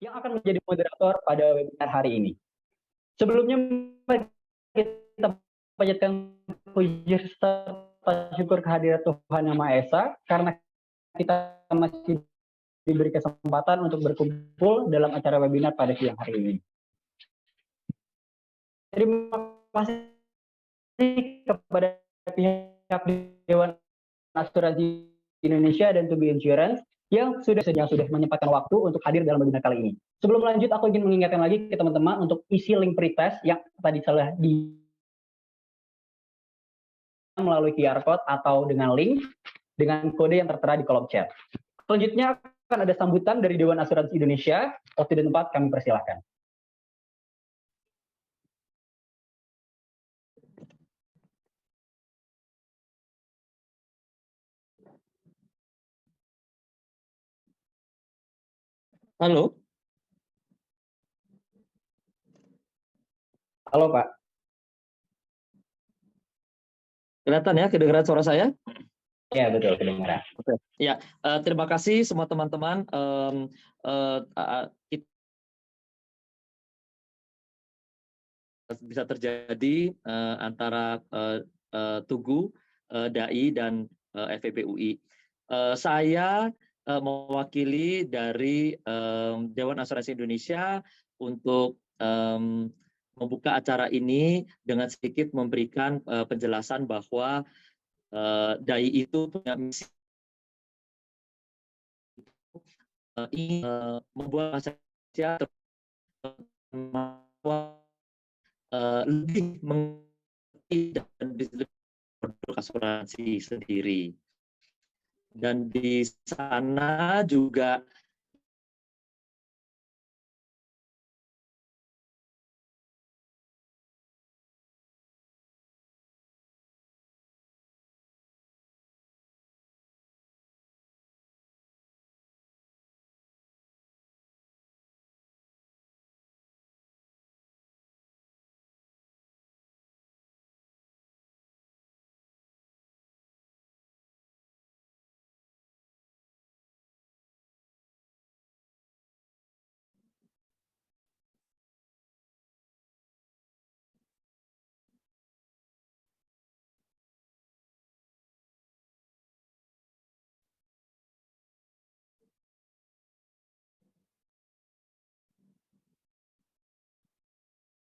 yang akan menjadi moderator pada webinar hari ini. Sebelumnya kita panjatkan puji serta syukur kehadirat Tuhan Yang Maha Esa karena kita masih diberi kesempatan untuk berkumpul dalam acara webinar pada siang hari ini. Terima kasih kepada pihak Dewan Asuransi Indonesia dan Tugu Insurance yang sudah menyempatkan waktu untuk hadir dalam webinar kali ini. Sebelum lanjut, aku ingin mengingatkan lagi ke teman-teman untuk isi link pretest yang tadi telah di melalui QR code atau dengan link dengan kode yang tertera di kolom chat. Selanjutnya akan ada sambutan dari Dewan Asuransi Indonesia. Waktu dan tempat kami persilahkan. Halo. Halo Pak. Kelihatan ya, kedengaran suara saya? Ya betul, kedengaran. Oke. Ya, terima kasih semua teman-teman. Bisa terjadi antara Tugu, DAI, dan FEB UI. Saya mewakili dari Dewan Asuransi Indonesia untuk membuka acara ini dengan sedikit memberikan penjelasan bahwa DAI itu punya misi membuat masyarakat lebih mengerti dan bisa produk asuransi sendiri. Dan di sana juga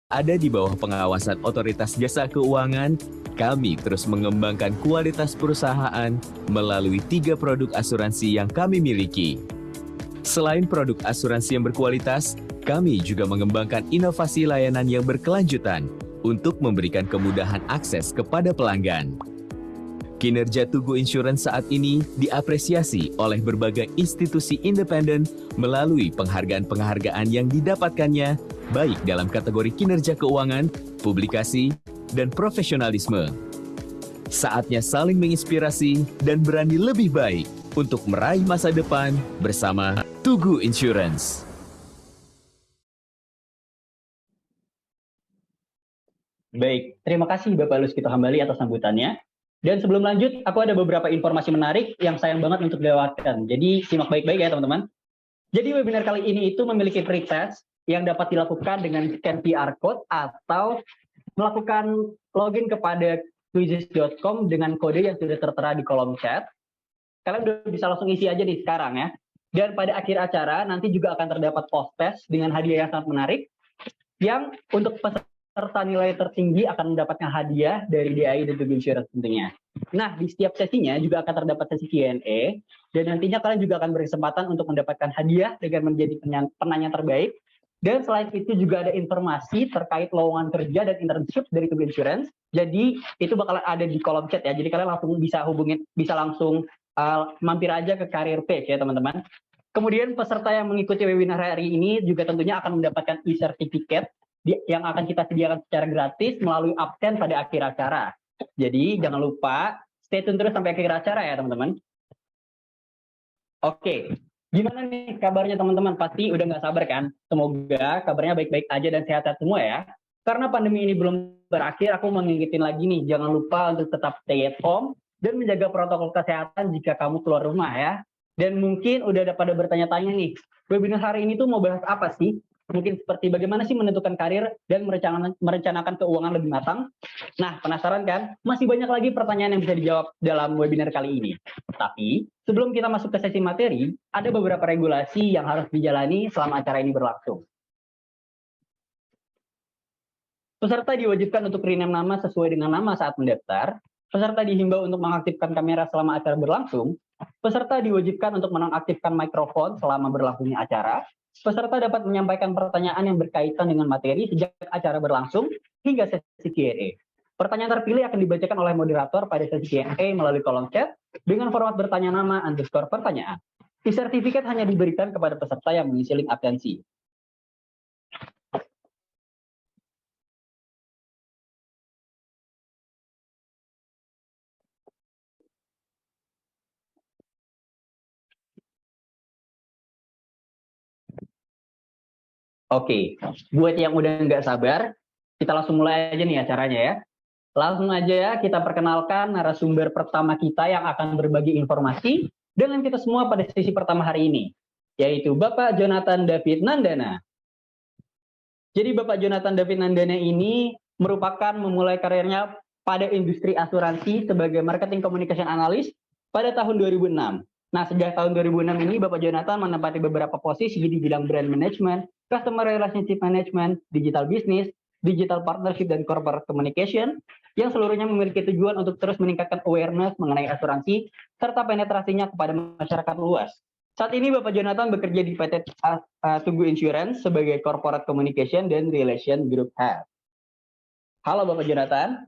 ada di bawah pengawasan Otoritas Jasa Keuangan, kami terus mengembangkan kualitas perusahaan melalui 3 produk asuransi yang kami miliki. Selain produk asuransi yang berkualitas, kami juga mengembangkan inovasi layanan yang berkelanjutan untuk memberikan kemudahan akses kepada pelanggan. Kinerja Tugu Insurance saat ini diapresiasi oleh berbagai institusi independen melalui penghargaan-penghargaan yang didapatkannya, baik dalam kategori kinerja keuangan, publikasi, dan profesionalisme. Saatnya saling menginspirasi dan berani lebih baik untuk meraih masa depan bersama Tugu Insurance. Baik, terima kasih Bapak Luskito Hambali atas sambutannya. Dan sebelum lanjut, aku ada beberapa informasi menarik yang sayang banget untuk dilewatkan. Jadi simak baik-baik ya teman-teman. Jadi webinar kali ini itu memiliki pretest yang dapat dilakukan dengan scan QR code atau melakukan login kepada quizzes.com dengan kode yang sudah tertera di kolom chat. Kalian udah bisa langsung isi aja nih sekarang ya. Dan pada akhir acara nanti juga akan terdapat post test dengan hadiah yang sangat menarik yang untuk peserta nilai tertinggi akan mendapatkan hadiah dari DAI dan Tugu Insurance tentunya. Nah, di setiap sesinya juga akan terdapat sesi Q&A dan nantinya kalian juga akan berkesempatan untuk mendapatkan hadiah dengan menjadi penanya terbaik. Dan selain itu juga ada informasi terkait lowongan kerja dan internship dari Tugu Insurance. Jadi itu bakalan ada di kolom chat ya. Jadi kalian langsung bisa hubungin, bisa langsung mampir aja ke career page ya teman-teman. Kemudian peserta yang mengikuti webinar hari ini juga tentunya akan mendapatkan e-certificate yang akan kita sediakan secara gratis melalui absen pada akhir acara. Jadi jangan lupa stay tune terus sampai akhir acara ya teman-teman. Oke, gimana nih kabarnya teman-teman? Pasti udah nggak sabar kan? Semoga kabarnya baik-baik aja dan sehat-sehat semua ya. Karena pandemi ini belum berakhir, aku mau ngingetin lagi nih, jangan lupa untuk tetap stay at home dan menjaga protokol kesehatan jika kamu keluar rumah ya. Dan mungkin udah ada pada bertanya-tanya nih, webinar hari ini tuh mau bahas apa sih? Mungkin seperti bagaimana sih menentukan karir dan merencanakan keuangan lebih matang. Nah, penasaran kan? Masih banyak lagi pertanyaan yang bisa dijawab dalam webinar kali ini. Tapi, sebelum kita masuk ke sesi materi, ada beberapa regulasi yang harus dijalani selama acara ini berlangsung. Peserta diwajibkan untuk rename nama sesuai dengan nama saat mendaftar. Peserta dihimbau untuk mengaktifkan kamera selama acara berlangsung. Peserta diwajibkan untuk menonaktifkan mikrofon selama berlangsungnya acara. Peserta dapat menyampaikan pertanyaan yang berkaitan dengan materi sejak acara berlangsung hingga sesi Q&A. Pertanyaan terpilih akan dibacakan oleh moderator pada sesi Q&A melalui kolom chat dengan format bertanya nama _ pertanyaan. E-sertifikat hanya diberikan kepada peserta yang mengisi link absensi. Oke, buat yang udah nggak sabar, kita langsung mulai aja nih acaranya ya. Langsung aja ya kita perkenalkan narasumber pertama kita yang akan berbagi informasi dengan kita semua pada sesi pertama hari ini, yaitu Bapak Jonathan David Nandana. Jadi Bapak Jonathan David Nandana ini merupakan memulai karirnya pada industri asuransi sebagai marketing communication analyst pada tahun 2006. Nah, sejak tahun 2006 ini Bapak Jonathan menempati beberapa posisi di bidang brand management, customer relationship management, digital business, digital partnership, dan corporate communication, yang seluruhnya memiliki tujuan untuk terus meningkatkan awareness mengenai asuransi, serta penetrasinya kepada masyarakat luas. Saat ini Bapak Jonathan bekerja di PT Tugu Insurance sebagai Corporate Communication dan Relation Group Head. Halo Bapak Jonathan.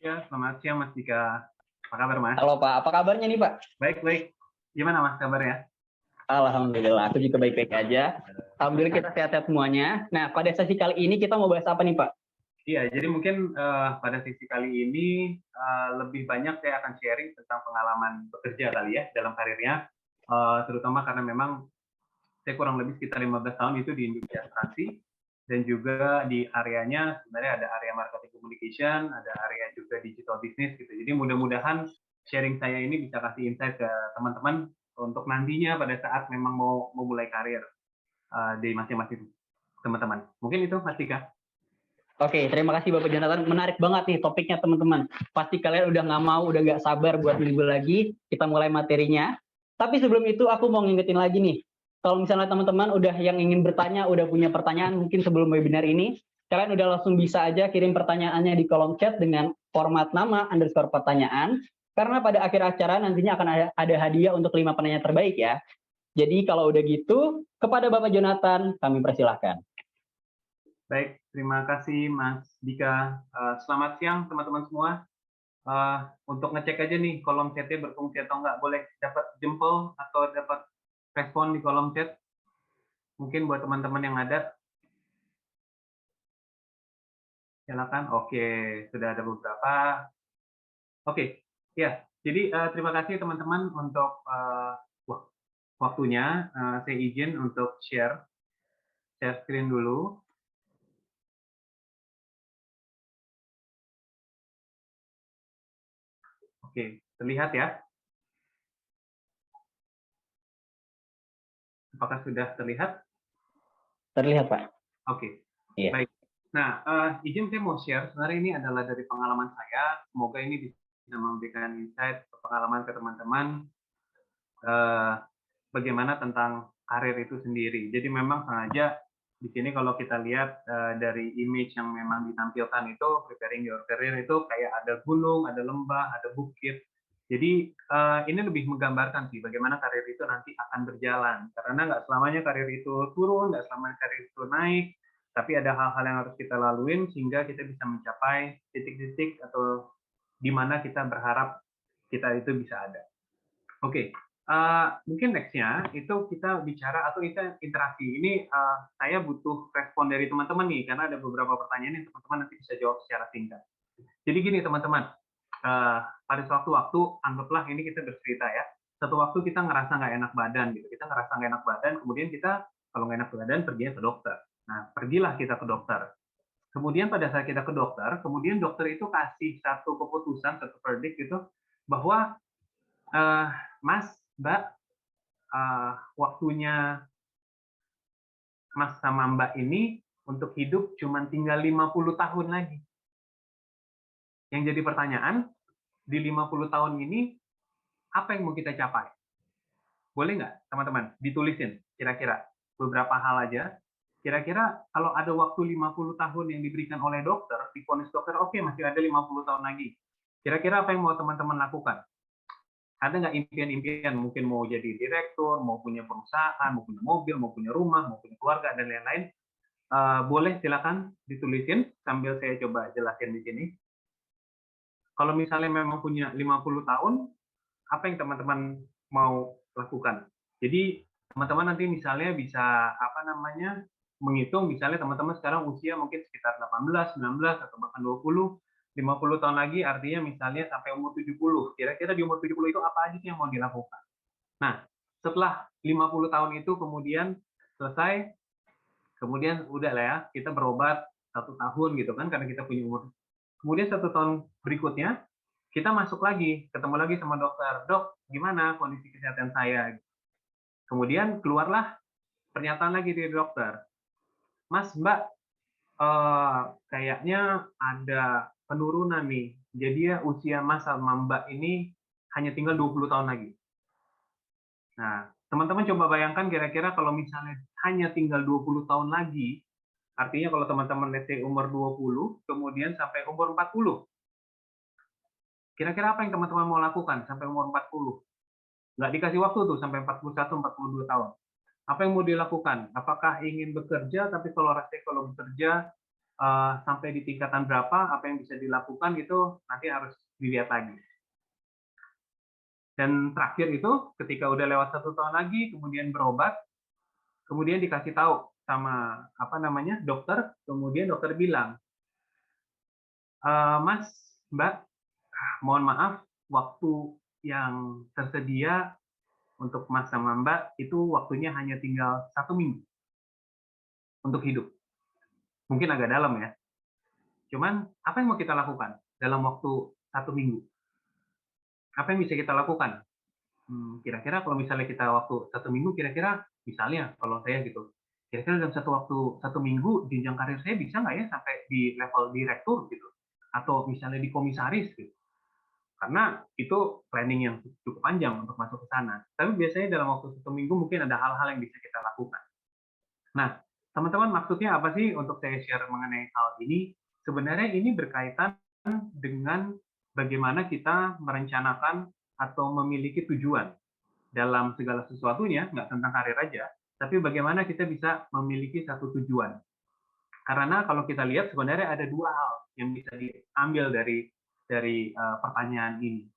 Ya, selamat siang Mas Dika. Apa kabar Mas? Halo Pak, apa kabarnya nih Pak? Baik. Gimana Mas kabarnya? Alhamdulillah, aku juga baik-baik aja. Alhamdulillah kita sehat-sehat semuanya. Nah, pada sesi kali ini kita mau bahas apa nih Pak? Iya, jadi mungkin pada sesi kali ini lebih banyak saya akan sharing tentang pengalaman bekerja kali ya dalam karirnya, terutama karena memang saya kurang lebih sekitar 15 tahun itu di industri asuransi, dan juga di areanya sebenarnya ada area marketing communication, ada area juga digital business gitu. Jadi mudah-mudahan sharing saya ini bisa kasih insight ke teman-teman untuk nantinya pada saat memang mau mulai karir di masing-masing teman-teman. Mungkin itu Mas Dika. Oke, terima kasih Bapak Jonathan. Menarik banget nih topiknya teman-teman. Pasti kalian udah nggak mau, udah nggak sabar buat minggu lagi. Kita mulai materinya. Tapi sebelum itu aku mau ngingetin lagi nih. Kalau misalnya teman-teman udah yang ingin bertanya, udah punya pertanyaan mungkin sebelum webinar ini, kalian udah langsung bisa aja kirim pertanyaannya di kolom chat dengan format nama _ pertanyaan. Karena pada akhir acara nantinya akan ada hadiah untuk 5 penanya terbaik ya. Jadi kalau udah gitu, kepada Bapak Jonathan kami persilahkan. Baik, terima kasih Mas Dika. Selamat siang teman-teman semua. Untuk ngecek aja nih kolom chatnya berfungsi atau nggak, boleh dapat jempol atau dapat respon di kolom chat. Mungkin buat teman-teman yang ada. Silakan. Oke, sudah ada beberapa. Oke, ya. Jadi terima kasih teman-teman untuk waktunya. Saya izin untuk share screen dulu. Oke, terlihat ya? Apakah sudah terlihat? Terlihat Pak. Oke, Iya. baik. Nah, izin saya mau share. Sebenarnya ini adalah dari pengalaman saya. Semoga ini bisa memberikan insight pengalaman ke teman-teman bagaimana tentang karir itu sendiri. Jadi memang sengaja di sini kalau kita lihat dari image yang memang ditampilkan itu preparing your career itu kayak ada gunung, ada lembah, ada bukit. Jadi ini lebih menggambarkan sih bagaimana karir itu nanti akan berjalan. Karena nggak selamanya karir itu turun, nggak selamanya karir itu naik, tapi ada hal-hal yang harus kita laluin sehingga kita bisa mencapai titik-titik atau di mana kita berharap kita itu bisa ada. Oke, mungkin next-nya itu kita bicara atau kita interaksi. Ini saya butuh respon dari teman-teman nih, karena ada beberapa pertanyaan yang teman-teman nanti bisa jawab secara singkat. Jadi gini teman-teman, pada suatu waktu, anggaplah ini kita bercerita ya, satu waktu kita ngerasa nggak enak badan, gitu. Kita ngerasa nggak enak badan, kemudian kita kalau nggak enak badan perginya ke dokter. Nah, pergilah kita ke dokter. Kemudian pada saat kita ke dokter, kemudian dokter itu kasih satu keputusan, satu verdict gitu, bahwa Mas, Mbak, waktunya Mas sama Mbak ini untuk hidup cuma tinggal 50 tahun lagi. Yang jadi pertanyaan, di 50 tahun ini, apa yang mau kita capai? Boleh nggak, teman-teman, ditulisin kira-kira beberapa hal aja. Kira-kira kalau ada waktu 50 tahun yang diberikan oleh dokter, divonis dokter, oke, masih ada 50 tahun lagi. Kira-kira apa yang mau teman-teman lakukan? Ada nggak impian-impian, mungkin mau jadi direktur, mau punya perusahaan, mau punya mobil, mau punya rumah, mau punya keluarga, dan lain-lain. Boleh silakan ditulisin sambil saya coba jelasin di sini. Kalau misalnya memang punya 50 tahun, apa yang teman-teman mau lakukan? Jadi teman-teman nanti misalnya bisa menghitung, misalnya teman-teman sekarang usia mungkin sekitar 18, 19 atau bahkan 20, 50 tahun lagi artinya misalnya sampai umur 70. Kira-kira di umur 70 itu apa aja sih yang mau dilakukan? Nah, setelah 50 tahun itu kemudian selesai, kemudian udah lah ya, kita berobat 1 tahun gitu kan, karena kita punya umur. Kemudian 1 tahun berikutnya, kita masuk lagi, ketemu lagi sama dokter. Dok, gimana kondisi kesehatan saya? Kemudian keluarlah pernyataan lagi dari dokter. Mas, Mbak, kayaknya ada penurunan nih. Jadi ya usia Mas sama Mbak ini hanya tinggal 20 tahun lagi. Nah, teman-teman coba bayangkan kira-kira kalau misalnya hanya tinggal 20 tahun lagi, artinya kalau teman-teman let's say umur 20, kemudian sampai umur 40. Kira-kira apa yang teman-teman mau lakukan sampai umur 40? Nggak dikasih waktu tuh sampai 41, 42 tahun. Apa yang mau dilakukan? Apakah ingin bekerja, tapi kalau bekerja sampai di tingkatan berapa, apa yang bisa dilakukan itu nanti harus dilihat lagi. Dan terakhir itu, ketika udah lewat 1 tahun lagi, kemudian berobat, kemudian dikasih tahu sama dokter, kemudian dokter bilang, Mas, Mbak, mohon maaf, waktu yang tersedia untuk Mas sama Mbak itu waktunya hanya tinggal 1 minggu untuk hidup. Mungkin agak dalam ya. Cuman apa yang mau kita lakukan dalam waktu 1 minggu? Apa yang bisa kita lakukan? Kira-kira kalau misalnya kita waktu 1 minggu, kira-kira misalnya kalau saya gitu, kira-kira dalam waktu 1 minggu jenjang karir saya bisa nggak ya sampai di level direktur gitu, atau misalnya di komisaris gitu. Karena itu planning yang cukup panjang untuk masuk ke sana. Tapi biasanya dalam waktu 1 minggu mungkin ada hal-hal yang bisa kita lakukan. Nah, teman-teman, maksudnya apa sih untuk saya share mengenai hal ini? Sebenarnya ini berkaitan dengan bagaimana kita merencanakan atau memiliki tujuan dalam segala sesuatunya, nggak tentang karir aja, tapi bagaimana kita bisa memiliki satu tujuan. Karena kalau kita lihat sebenarnya ada 2 hal yang bisa diambil dari pertanyaan ini.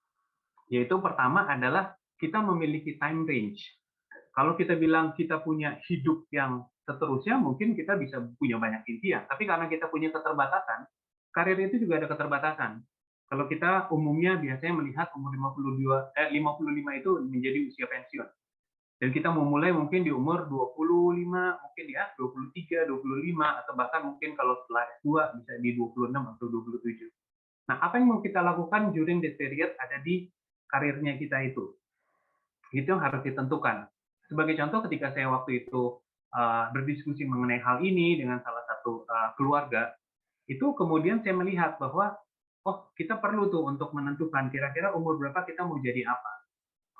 Yaitu pertama adalah kita memiliki time range. Kalau kita bilang kita punya hidup yang seterusnya, mungkin kita bisa punya banyak impian. Tapi karena kita punya keterbatasan, karir itu juga ada keterbatasan. Kalau kita umumnya biasanya melihat umur 55 itu menjadi usia pensiun. Dan kita memulai mungkin di umur 25, mungkin ya 23, 25, atau bahkan mungkin kalau setelah S2 bisa di 26 atau 27. Nah, apa yang mau kita lakukan during this period ada di karirnya kita itu. Itu yang harus ditentukan. Sebagai contoh, ketika saya waktu itu berdiskusi mengenai hal ini dengan salah satu keluarga, itu kemudian saya melihat bahwa kita perlu tuh untuk menentukan kira-kira umur berapa kita mau jadi apa.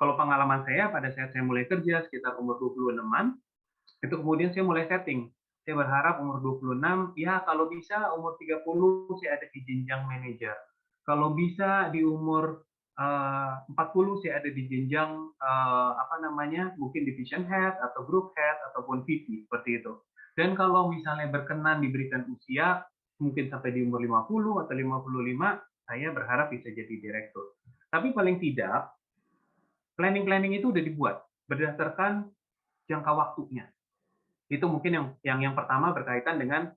Kalau pengalaman saya pada saat saya mulai kerja sekitar umur 26-an, itu kemudian saya mulai setting. Saya berharap umur 26, ya kalau bisa umur 30 saya ada di jenjang manajer. Kalau bisa di umur 40 saya ada di jenjang mungkin division head atau group head ataupun VP seperti itu. Dan kalau misalnya berkenan diberikan usia mungkin sampai di umur 50 atau 55, saya berharap bisa jadi direktur. Tapi paling tidak planning itu udah dibuat berdasarkan jangka waktunya. Itu mungkin yang pertama berkaitan dengan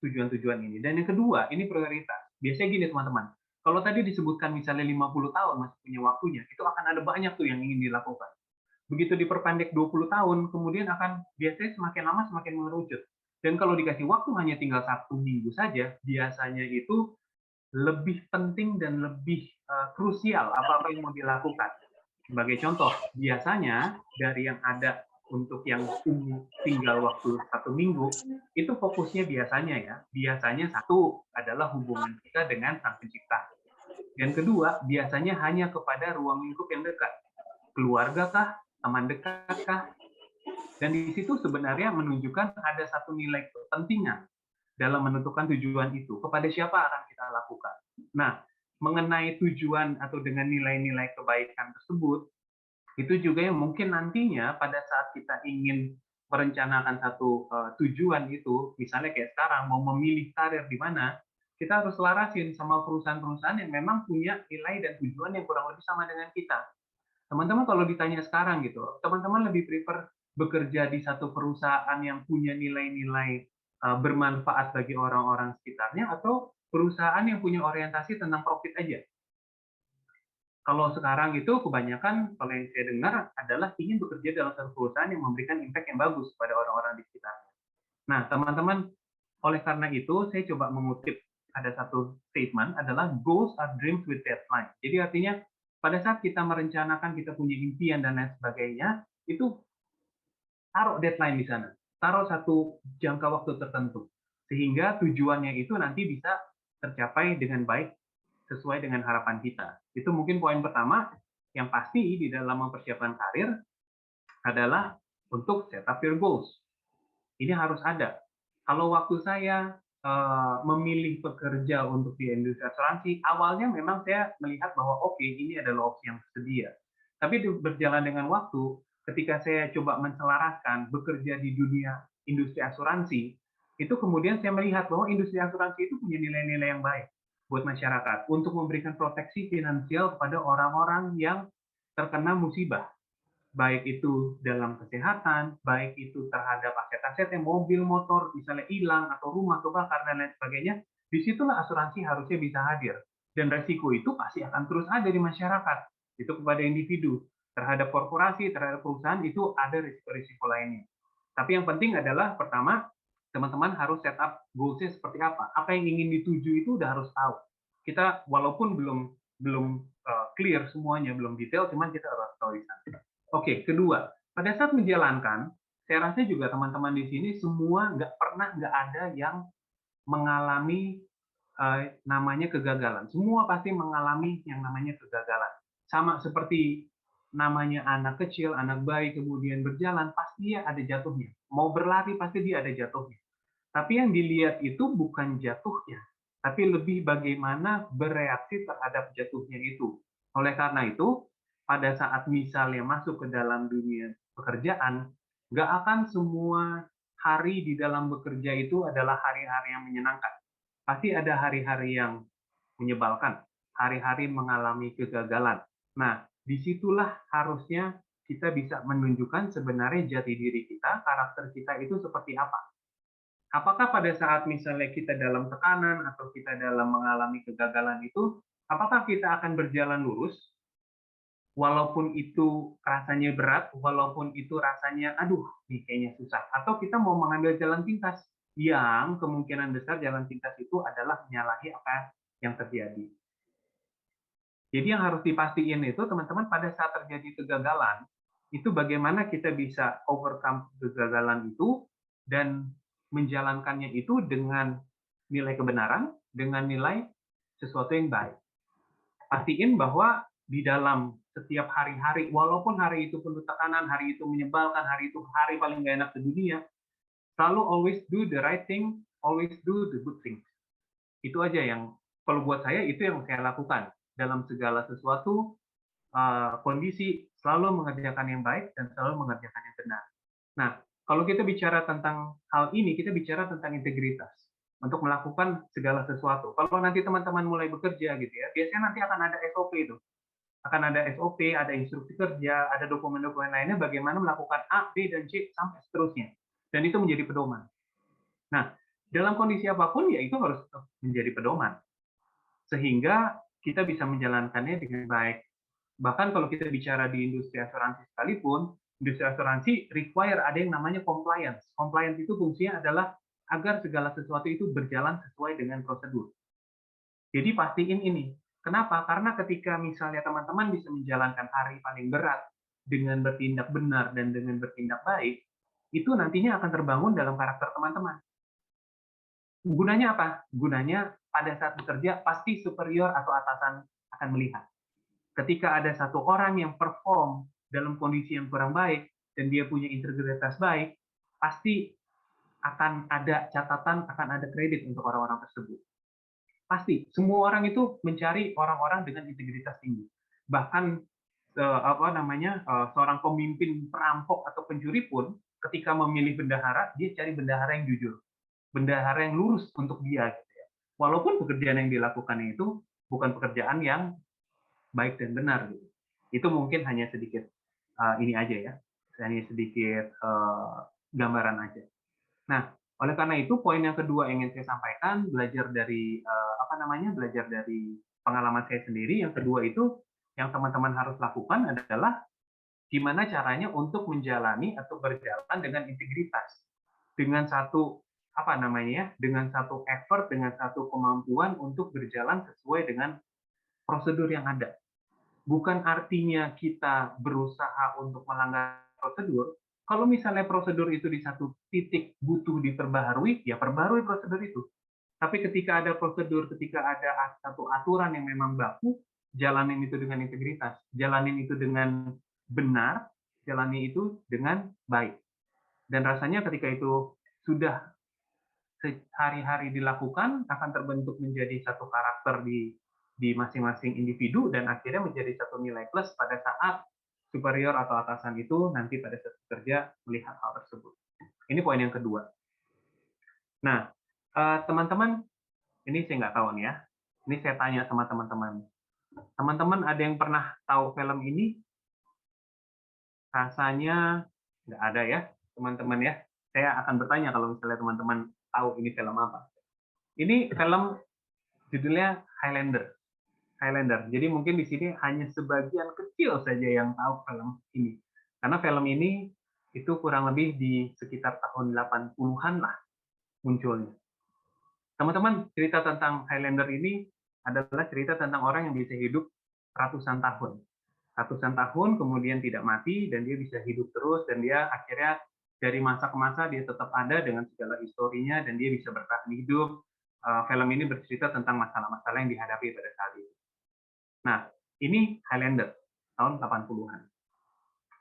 tujuan-tujuan ini. Dan yang kedua, ini prioritas. Biasanya gini teman-teman, kalau tadi disebutkan misalnya 50 tahun masih punya waktunya, itu akan ada banyak tuh yang ingin dilakukan. Begitu diperpendek 20 tahun, kemudian akan biasanya semakin lama semakin mengerucut. Dan kalau dikasih waktu hanya tinggal 1 minggu saja, biasanya itu lebih penting dan lebih krusial apa-apa yang mau dilakukan. Sebagai contoh, biasanya dari yang ada untuk yang tinggal waktu 1 minggu, itu fokusnya biasanya satu adalah hubungan kita dengan Sang Pencipta. Yang kedua, biasanya hanya kepada ruang lingkup yang dekat. Keluarga kah? Teman dekat kah? Dan di situ sebenarnya menunjukkan ada satu nilai kepentingan dalam menentukan tujuan itu. Kepada siapa akan kita lakukan? Nah, mengenai tujuan atau dengan nilai-nilai kebaikan tersebut, itu juga yang mungkin nantinya pada saat kita ingin merencanakan satu tujuan itu, misalnya kayak sekarang mau memilih karir di mana, kita harus selarasin sama perusahaan-perusahaan yang memang punya nilai dan tujuan yang kurang lebih sama dengan kita. Teman-teman kalau ditanya sekarang gitu, teman-teman lebih prefer bekerja di satu perusahaan yang punya nilai-nilai bermanfaat bagi orang-orang sekitarnya atau perusahaan yang punya orientasi tentang profit aja? Kalau sekarang itu kebanyakan, kalau yang saya dengar adalah ingin bekerja dalam satu perusahaan yang memberikan impact yang bagus pada orang-orang di sekitarnya. Nah, teman-teman, oleh karena itu saya coba mengutip ada satu statement adalah goals are dreams with deadline. Jadi artinya pada saat kita merencanakan kita punya impian dan lain sebagainya, itu taruh deadline di sana, taruh satu jangka waktu tertentu, sehingga tujuannya itu nanti bisa tercapai dengan baik sesuai dengan harapan kita. Itu mungkin poin pertama yang pasti di dalam mempersiapkan karir adalah untuk set up your goals. Ini harus ada. Kalau waktu saya memilih pekerja untuk di industri asuransi, awalnya memang saya melihat bahwa oke, ini adalah opsi yang tersedia. Tapi berjalan dengan waktu, ketika saya coba menselaraskan bekerja di dunia industri asuransi, itu kemudian saya melihat bahwa industri asuransi itu punya nilai-nilai yang baik buat masyarakat untuk memberikan proteksi finansial kepada orang-orang yang terkena musibah, baik itu dalam kesehatan, baik itu terhadap aset-aset yang mobil, motor, misalnya hilang, atau rumah kebakar, dan lain sebagainya, disitulah asuransi harusnya bisa hadir. Dan resiko itu pasti akan terus ada di masyarakat. Itu kepada individu. Terhadap korporasi, terhadap perusahaan, itu ada risiko-risiko lainnya. Tapi yang penting adalah, pertama, teman-teman harus set up goals-nya seperti apa. Apa yang ingin dituju itu udah harus tahu. Kita walaupun belum clear semuanya, belum detail, cuman kita harus tahu di sana. Oke, kedua, pada saat menjalankan, saya rasa juga teman-teman di sini semua nggak ada yang mengalami namanya kegagalan. Semua pasti mengalami yang namanya kegagalan. Sama seperti namanya anak kecil, anak bayi, kemudian berjalan, pasti dia ada jatuhnya. Mau berlari, pasti dia ada jatuhnya. Tapi yang dilihat itu bukan jatuhnya, tapi lebih bagaimana bereaksi terhadap jatuhnya itu. Oleh karena itu, pada saat misalnya masuk ke dalam dunia pekerjaan, nggak akan semua hari di dalam bekerja itu adalah hari-hari yang menyenangkan. Pasti ada hari-hari yang menyebalkan, hari-hari mengalami kegagalan. Nah, disitulah harusnya kita bisa menunjukkan sebenarnya jati diri kita, karakter kita itu seperti apa. Apakah pada saat misalnya kita dalam tekanan atau kita dalam mengalami kegagalan itu, apakah kita akan berjalan lurus, walaupun itu rasanya berat, walaupun itu rasanya, aduh, ini kayaknya susah. Atau kita mau mengambil jalan pintas, yang kemungkinan besar jalan pintas itu adalah menyalahi apa yang terjadi. Jadi yang harus dipastiin itu, teman-teman, pada saat terjadi kegagalan, itu bagaimana kita bisa overcome kegagalan itu, dan menjalankannya itu dengan nilai kebenaran, dengan nilai sesuatu yang baik. Pastiin bahwa di dalam setiap hari-hari, walaupun hari itu penuh tekanan, hari itu menyebalkan, hari itu hari paling gak enak di dunia, selalu always do the right thing, always do the good thing. Itu aja yang, kalau buat saya, itu yang saya lakukan. Dalam segala sesuatu, kondisi, selalu mengerjakan yang baik dan selalu mengerjakan yang benar. Nah, kalau kita bicara tentang hal ini, kita bicara tentang integritas untuk melakukan segala sesuatu. Kalau nanti teman-teman mulai bekerja gitu ya, biasanya nanti akan ada SOP itu. Akan ada SOP, ada instruksi kerja, ada dokumen-dokumen lainnya bagaimana melakukan A, B, dan C sampai seterusnya. Dan itu menjadi pedoman. Nah, dalam kondisi apapun ya itu harus menjadi pedoman. Sehingga kita bisa menjalankannya dengan baik. Bahkan kalau kita bicara di industri asuransi sekalipun, industri asuransi require ada yang namanya compliance. Compliance itu fungsinya adalah agar segala sesuatu itu berjalan sesuai dengan prosedur. Jadi pastiin ini, Kenapa? Karena ketika misalnya teman-teman bisa menjalankan hari paling berat dengan bertindak benar dan dengan bertindak baik, itu nantinya akan terbangun dalam karakter teman-teman. Gunanya apa? Gunanya pada saat bekerja pasti superior atau atasan akan melihat. Ketika ada satu orang yang perform dalam kondisi yang kurang baik dan dia punya integritas baik, pasti akan ada catatan, akan ada kredit untuk orang-orang tersebut. Pasti, semua orang itu mencari orang-orang dengan integritas tinggi. Bahkan seorang pemimpin perampok atau pencuri pun ketika memilih bendahara, dia cari bendahara yang jujur, bendahara yang lurus untuk dia. Gitu ya. Walaupun pekerjaan yang dilakukan itu bukan pekerjaan yang baik dan benar. Gitu. Itu mungkin hanya sedikit ini aja ya, hanya sedikit gambaran aja. Nah, oleh karena itu poin yang kedua yang ingin saya sampaikan, belajar dari belajar dari pengalaman saya sendiri. Yang kedua itu yang teman-teman harus lakukan adalah gimana caranya untuk menjalani atau berjalan dengan integritas, dengan satu dengan satu effort, dengan satu kemampuan untuk berjalan sesuai dengan prosedur yang ada. Bukan artinya kita berusaha untuk melanggar prosedur. Kalau misalnya prosedur itu di satu titik butuh diperbaharui, ya perbarui prosedur itu. Tapi ketika ada prosedur, ketika ada satu aturan yang memang baku, jalanin itu dengan integritas, jalanin itu dengan benar, jalani itu dengan baik. Dan rasanya ketika itu sudah sehari-hari dilakukan, akan terbentuk menjadi satu karakter di masing-masing individu, dan akhirnya menjadi satu nilai plus pada saat superior atau atasan itu nanti pada saat bekerja melihat hal tersebut. Ini poin yang kedua. Nah, teman-teman, ini saya nggak tahu nih ya. Ini saya tanya sama teman-teman. Teman-teman ada yang pernah tahu film ini? Rasanya nggak ada ya, teman-teman ya. Saya akan bertanya kalau misalnya teman-teman tahu ini film apa. Ini film judulnya Highlander. Highlander. Jadi mungkin di sini hanya sebagian kecil saja yang tahu film ini. Karena film ini itu kurang lebih di sekitar tahun 80-an lah munculnya. Teman-teman, cerita tentang Highlander ini adalah cerita tentang orang yang bisa hidup ratusan tahun. Ratusan tahun kemudian tidak mati dan dia bisa hidup terus, dan dia akhirnya dari masa ke masa dia tetap ada dengan segala historinya dan dia bisa bertahan hidup. Film ini bercerita tentang masalah-masalah yang dihadapi pada saat itu. Nah, ini Highlander tahun 80-an.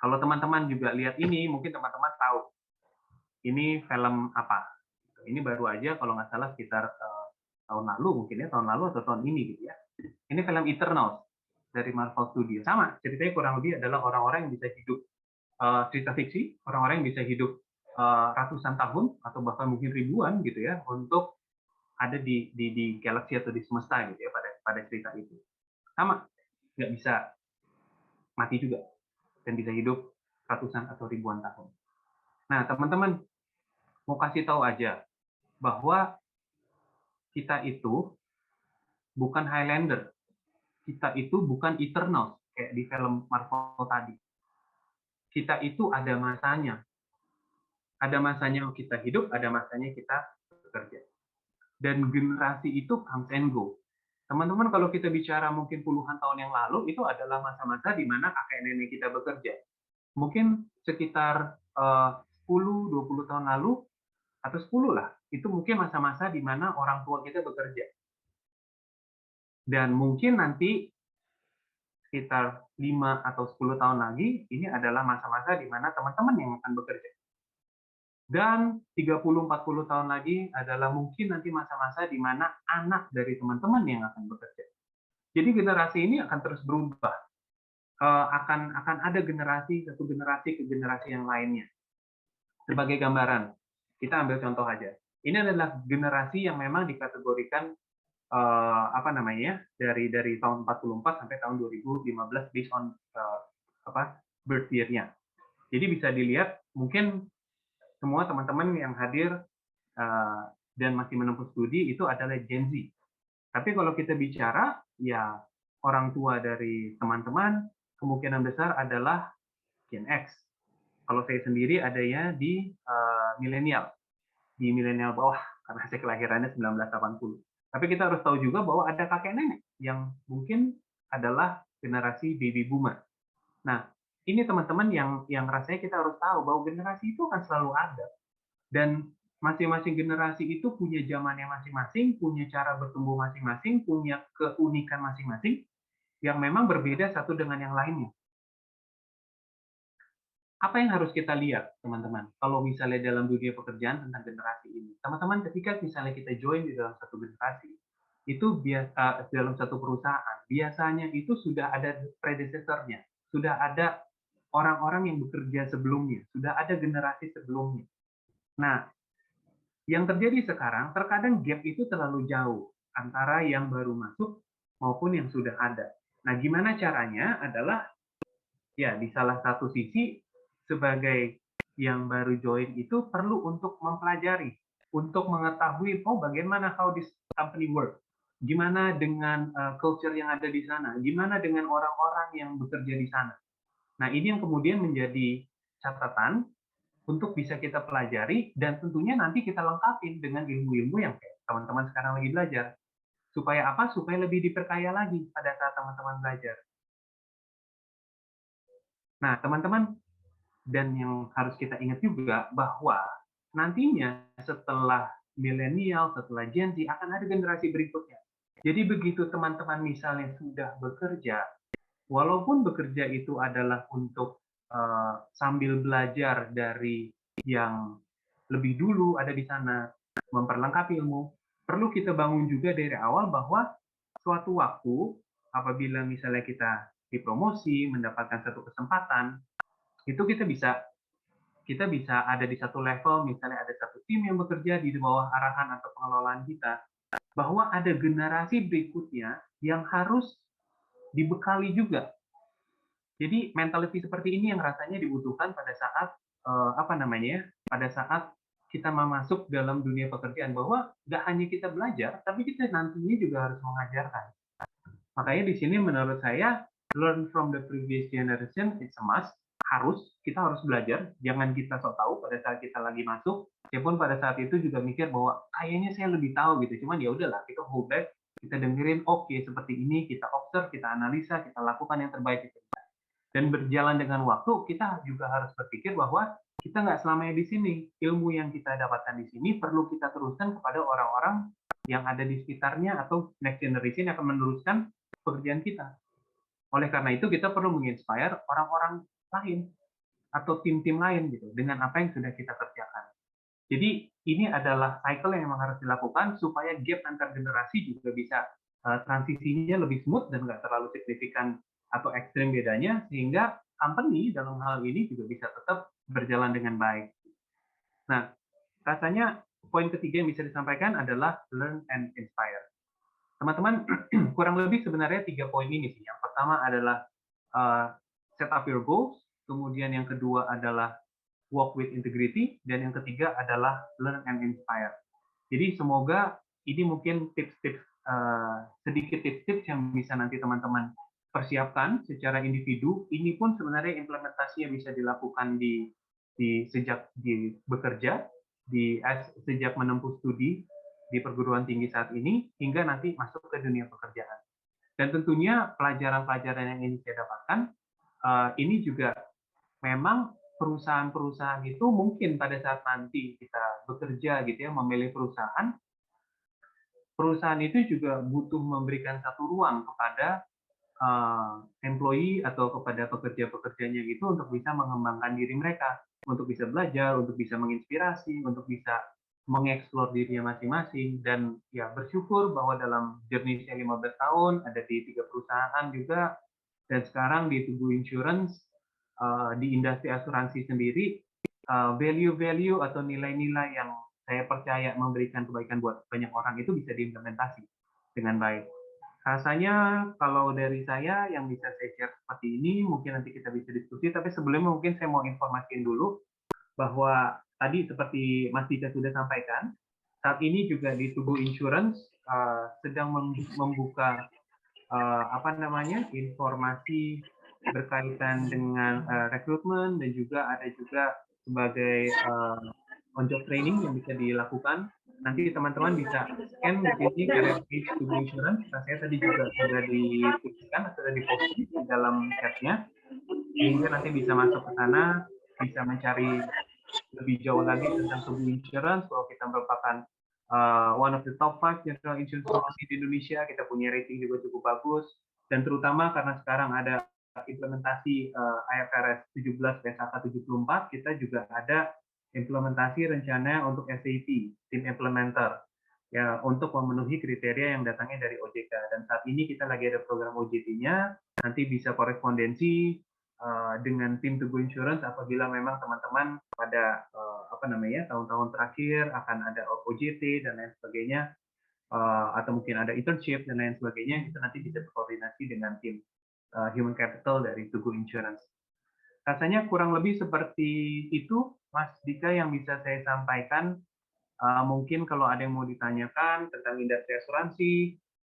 Kalau teman-teman juga lihat ini, mungkin teman-teman tahu ini film apa. Ini baru aja kalau nggak salah sekitar tahun lalu, mungkin ya tahun lalu atau tahun ini gitu ya. Ini film Eternals dari Marvel Studios. Sama, ceritanya kurang lebih adalah orang-orang yang bisa hidup cerita fiksi, orang-orang yang bisa hidup ratusan tahun atau bahkan mungkin ribuan gitu ya untuk ada di galaksi atau di semesta gitu ya pada cerita itu. Sama, nggak bisa mati juga dan bisa hidup ratusan atau ribuan tahun. Nah, teman-teman mau kasih tahu aja bahwa kita itu bukan Highlander, kita itu bukan Eternals kayak di film Marvel tadi. Kita itu ada masanya. Ada masanya kita hidup, ada masanya kita bekerja. Dan generasi itu comes and go. Teman-teman, kalau kita bicara mungkin puluhan tahun yang lalu, itu adalah masa-masa di mana kakek nenek kita bekerja. Mungkin sekitar 10-20 tahun lalu, atau 10 lah, itu mungkin masa-masa di mana orang tua kita bekerja. Dan mungkin nanti sekitar 5 atau 10 tahun lagi, ini adalah masa-masa di mana teman-teman yang akan bekerja. Dan 30-40 tahun lagi adalah mungkin nanti masa-masa di mana anak dari teman-teman yang akan bekerja. Jadi generasi ini akan terus berubah. Akan ada satu generasi ke generasi yang lainnya. Sebagai gambaran, kita ambil contoh aja. Ini adalah generasi yang memang dikategorikan dari tahun 44 sampai tahun 2015 based on birth year-nya. Jadi bisa dilihat mungkin semua teman-teman yang hadir dan masih menempuh studi itu adalah Gen Z. Tapi kalau kita bicara, ya orang tua dari teman-teman kemungkinan besar adalah Gen X. Kalau saya sendiri adanya di milenial bawah, karena saya kelahirannya 1980. Tapi kita harus tahu juga bahwa ada kakek nenek yang mungkin adalah generasi baby boomer. Nah, ini teman-teman yang rasanya kita harus tahu bahwa generasi itu akan selalu ada. Dan masing-masing generasi itu punya zamannya masing-masing, punya cara bertumbuh masing-masing, punya keunikan masing-masing yang memang berbeda satu dengan yang lainnya. Apa yang harus kita lihat, teman-teman, kalau misalnya dalam dunia pekerjaan tentang generasi ini? Teman-teman, ketika misalnya kita join di dalam satu generasi, itu dalam satu perusahaan, biasanya itu sudah ada predecessor-nya, sudah ada orang-orang yang bekerja sebelumnya, sudah ada generasi sebelumnya. Nah, yang terjadi sekarang, terkadang gap itu terlalu jauh antara yang baru masuk maupun yang sudah ada. Nah, gimana caranya adalah, ya di salah satu sisi, sebagai yang baru join itu perlu untuk mempelajari, untuk mengetahui, oh bagaimana how this company work, gimana dengan culture yang ada di sana, gimana dengan orang-orang yang bekerja di sana. Nah, ini yang kemudian menjadi catatan untuk bisa kita pelajari, dan tentunya nanti kita lengkapin dengan ilmu-ilmu yang kayak teman-teman sekarang lagi belajar. Supaya apa? Supaya lebih diperkaya lagi pada saat teman-teman belajar. Nah, teman-teman, dan yang harus kita ingat juga bahwa nantinya setelah milenial, setelah Gen Z, akan ada generasi berikutnya. Jadi begitu teman-teman misalnya sudah bekerja, walaupun bekerja itu adalah untuk sambil belajar dari yang lebih dulu ada di sana, memperlengkapi ilmu, perlu kita bangun juga dari awal bahwa suatu waktu, apabila misalnya kita dipromosi, mendapatkan satu kesempatan, itu kita bisa ada di satu level, misalnya ada satu tim yang bekerja di bawah arahan atau pengelolaan kita, bahwa ada generasi berikutnya yang harus dibekali juga. Jadi mentality seperti ini yang rasanya dibutuhkan pada saat pada saat kita masuk dalam dunia pekerjaan, bahwa nggak hanya kita belajar, tapi kita nantinya juga harus mengajarkan. Makanya di sini menurut saya learn from the previous generation it's a must. Kita harus belajar, jangan kita sok tahu pada saat kita lagi masuk, walaupun pada saat itu juga mikir bahwa kayaknya saya lebih tahu gitu, cuman ya udahlah, kita hold back, kita dengerin, oke, seperti ini, kita observe, kita analisa, kita lakukan yang terbaik itu. Dan berjalan dengan waktu, kita juga harus berpikir bahwa kita nggak selamanya di sini. Ilmu yang kita dapatkan di sini perlu kita teruskan kepada orang-orang yang ada di sekitarnya, atau next generation yang akan meneruskan pekerjaan kita. Oleh karena itu, kita perlu menginspire orang-orang lain atau tim-tim lain gitu dengan apa yang sudah kita kerjakan. Jadi ini adalah cycle yang memang harus dilakukan supaya gap antar generasi juga bisa transisinya lebih smooth dan nggak terlalu signifikan atau ekstrim bedanya, sehingga company dalam hal ini juga bisa tetap berjalan dengan baik. Nah, rasanya poin ketiga yang bisa disampaikan adalah learn and inspire. Teman-teman, kurang lebih sebenarnya 3 poin ini sih. Yang pertama adalah set up your goals, kemudian yang kedua adalah walk with integrity, dan yang ketiga adalah learn and inspire. Jadi semoga ini mungkin tips-tips, sedikit tips-tips yang bisa nanti teman-teman persiapkan secara individu. Ini pun sebenarnya implementasinya bisa dilakukan sejak bekerja, sejak menempuh studi di perguruan tinggi saat ini, hingga nanti masuk ke dunia pekerjaan. Dan tentunya pelajaran-pelajaran yang ini saya dapatkan, ini juga memang perusahaan-perusahaan itu mungkin pada saat nanti kita bekerja gitu ya, memilih perusahaan itu juga butuh memberikan satu ruang kepada employee atau kepada pekerja-pekerjanya itu untuk bisa mengembangkan diri mereka, untuk bisa belajar, untuk bisa menginspirasi, untuk bisa mengeksplor dirinya masing-masing. Dan ya bersyukur bahwa dalam journey saya 15 tahun ada di 3 perusahaan juga, dan sekarang di Tugu Insurance, di industri asuransi sendiri, value-value atau nilai-nilai yang saya percaya memberikan kebaikan buat banyak orang itu bisa diimplementasi dengan baik. Rasanya kalau dari saya yang bisa saya share seperti ini, mungkin nanti kita bisa diskusi, tapi sebelumnya mungkin saya mau informasiin dulu bahwa tadi seperti Mas Dika sudah sampaikan, saat ini juga di Tugu Insurance sedang membuka informasi berkaitan dengan rekrutmen, dan juga ada juga sebagai on-job training yang bisa dilakukan nanti teman-teman bisa scan di sini career page Tugu Insurance. Nah, saya tadi juga sudah dituliskan, sudah diposting di dalam chatnya, sehingga nanti bisa masuk ke sana, bisa mencari lebih jauh lagi tentang Tugu Insurance, bahwa kita merupakan one of the top 5 general insurance company di Indonesia. Kita punya rating juga cukup bagus, dan terutama karena sekarang ada implementasi IFRS 17 PSAK 74, kita juga ada implementasi rencana untuk SAP, tim implementer, ya, untuk memenuhi kriteria yang datangnya dari OJK. Dan saat ini kita lagi ada program OJT-nya, nanti bisa korespondensi dengan tim Tugu Insurance apabila memang teman-teman pada tahun-tahun terakhir akan ada OJT dan lain sebagainya, atau mungkin ada internship dan lain sebagainya, kita nanti bisa berkoordinasi dengan tim human capital dari Tugu Insurance. Rasanya kurang lebih seperti itu, Mas Dika, yang bisa saya sampaikan. Mungkin kalau ada yang mau ditanyakan tentang industri asuransi,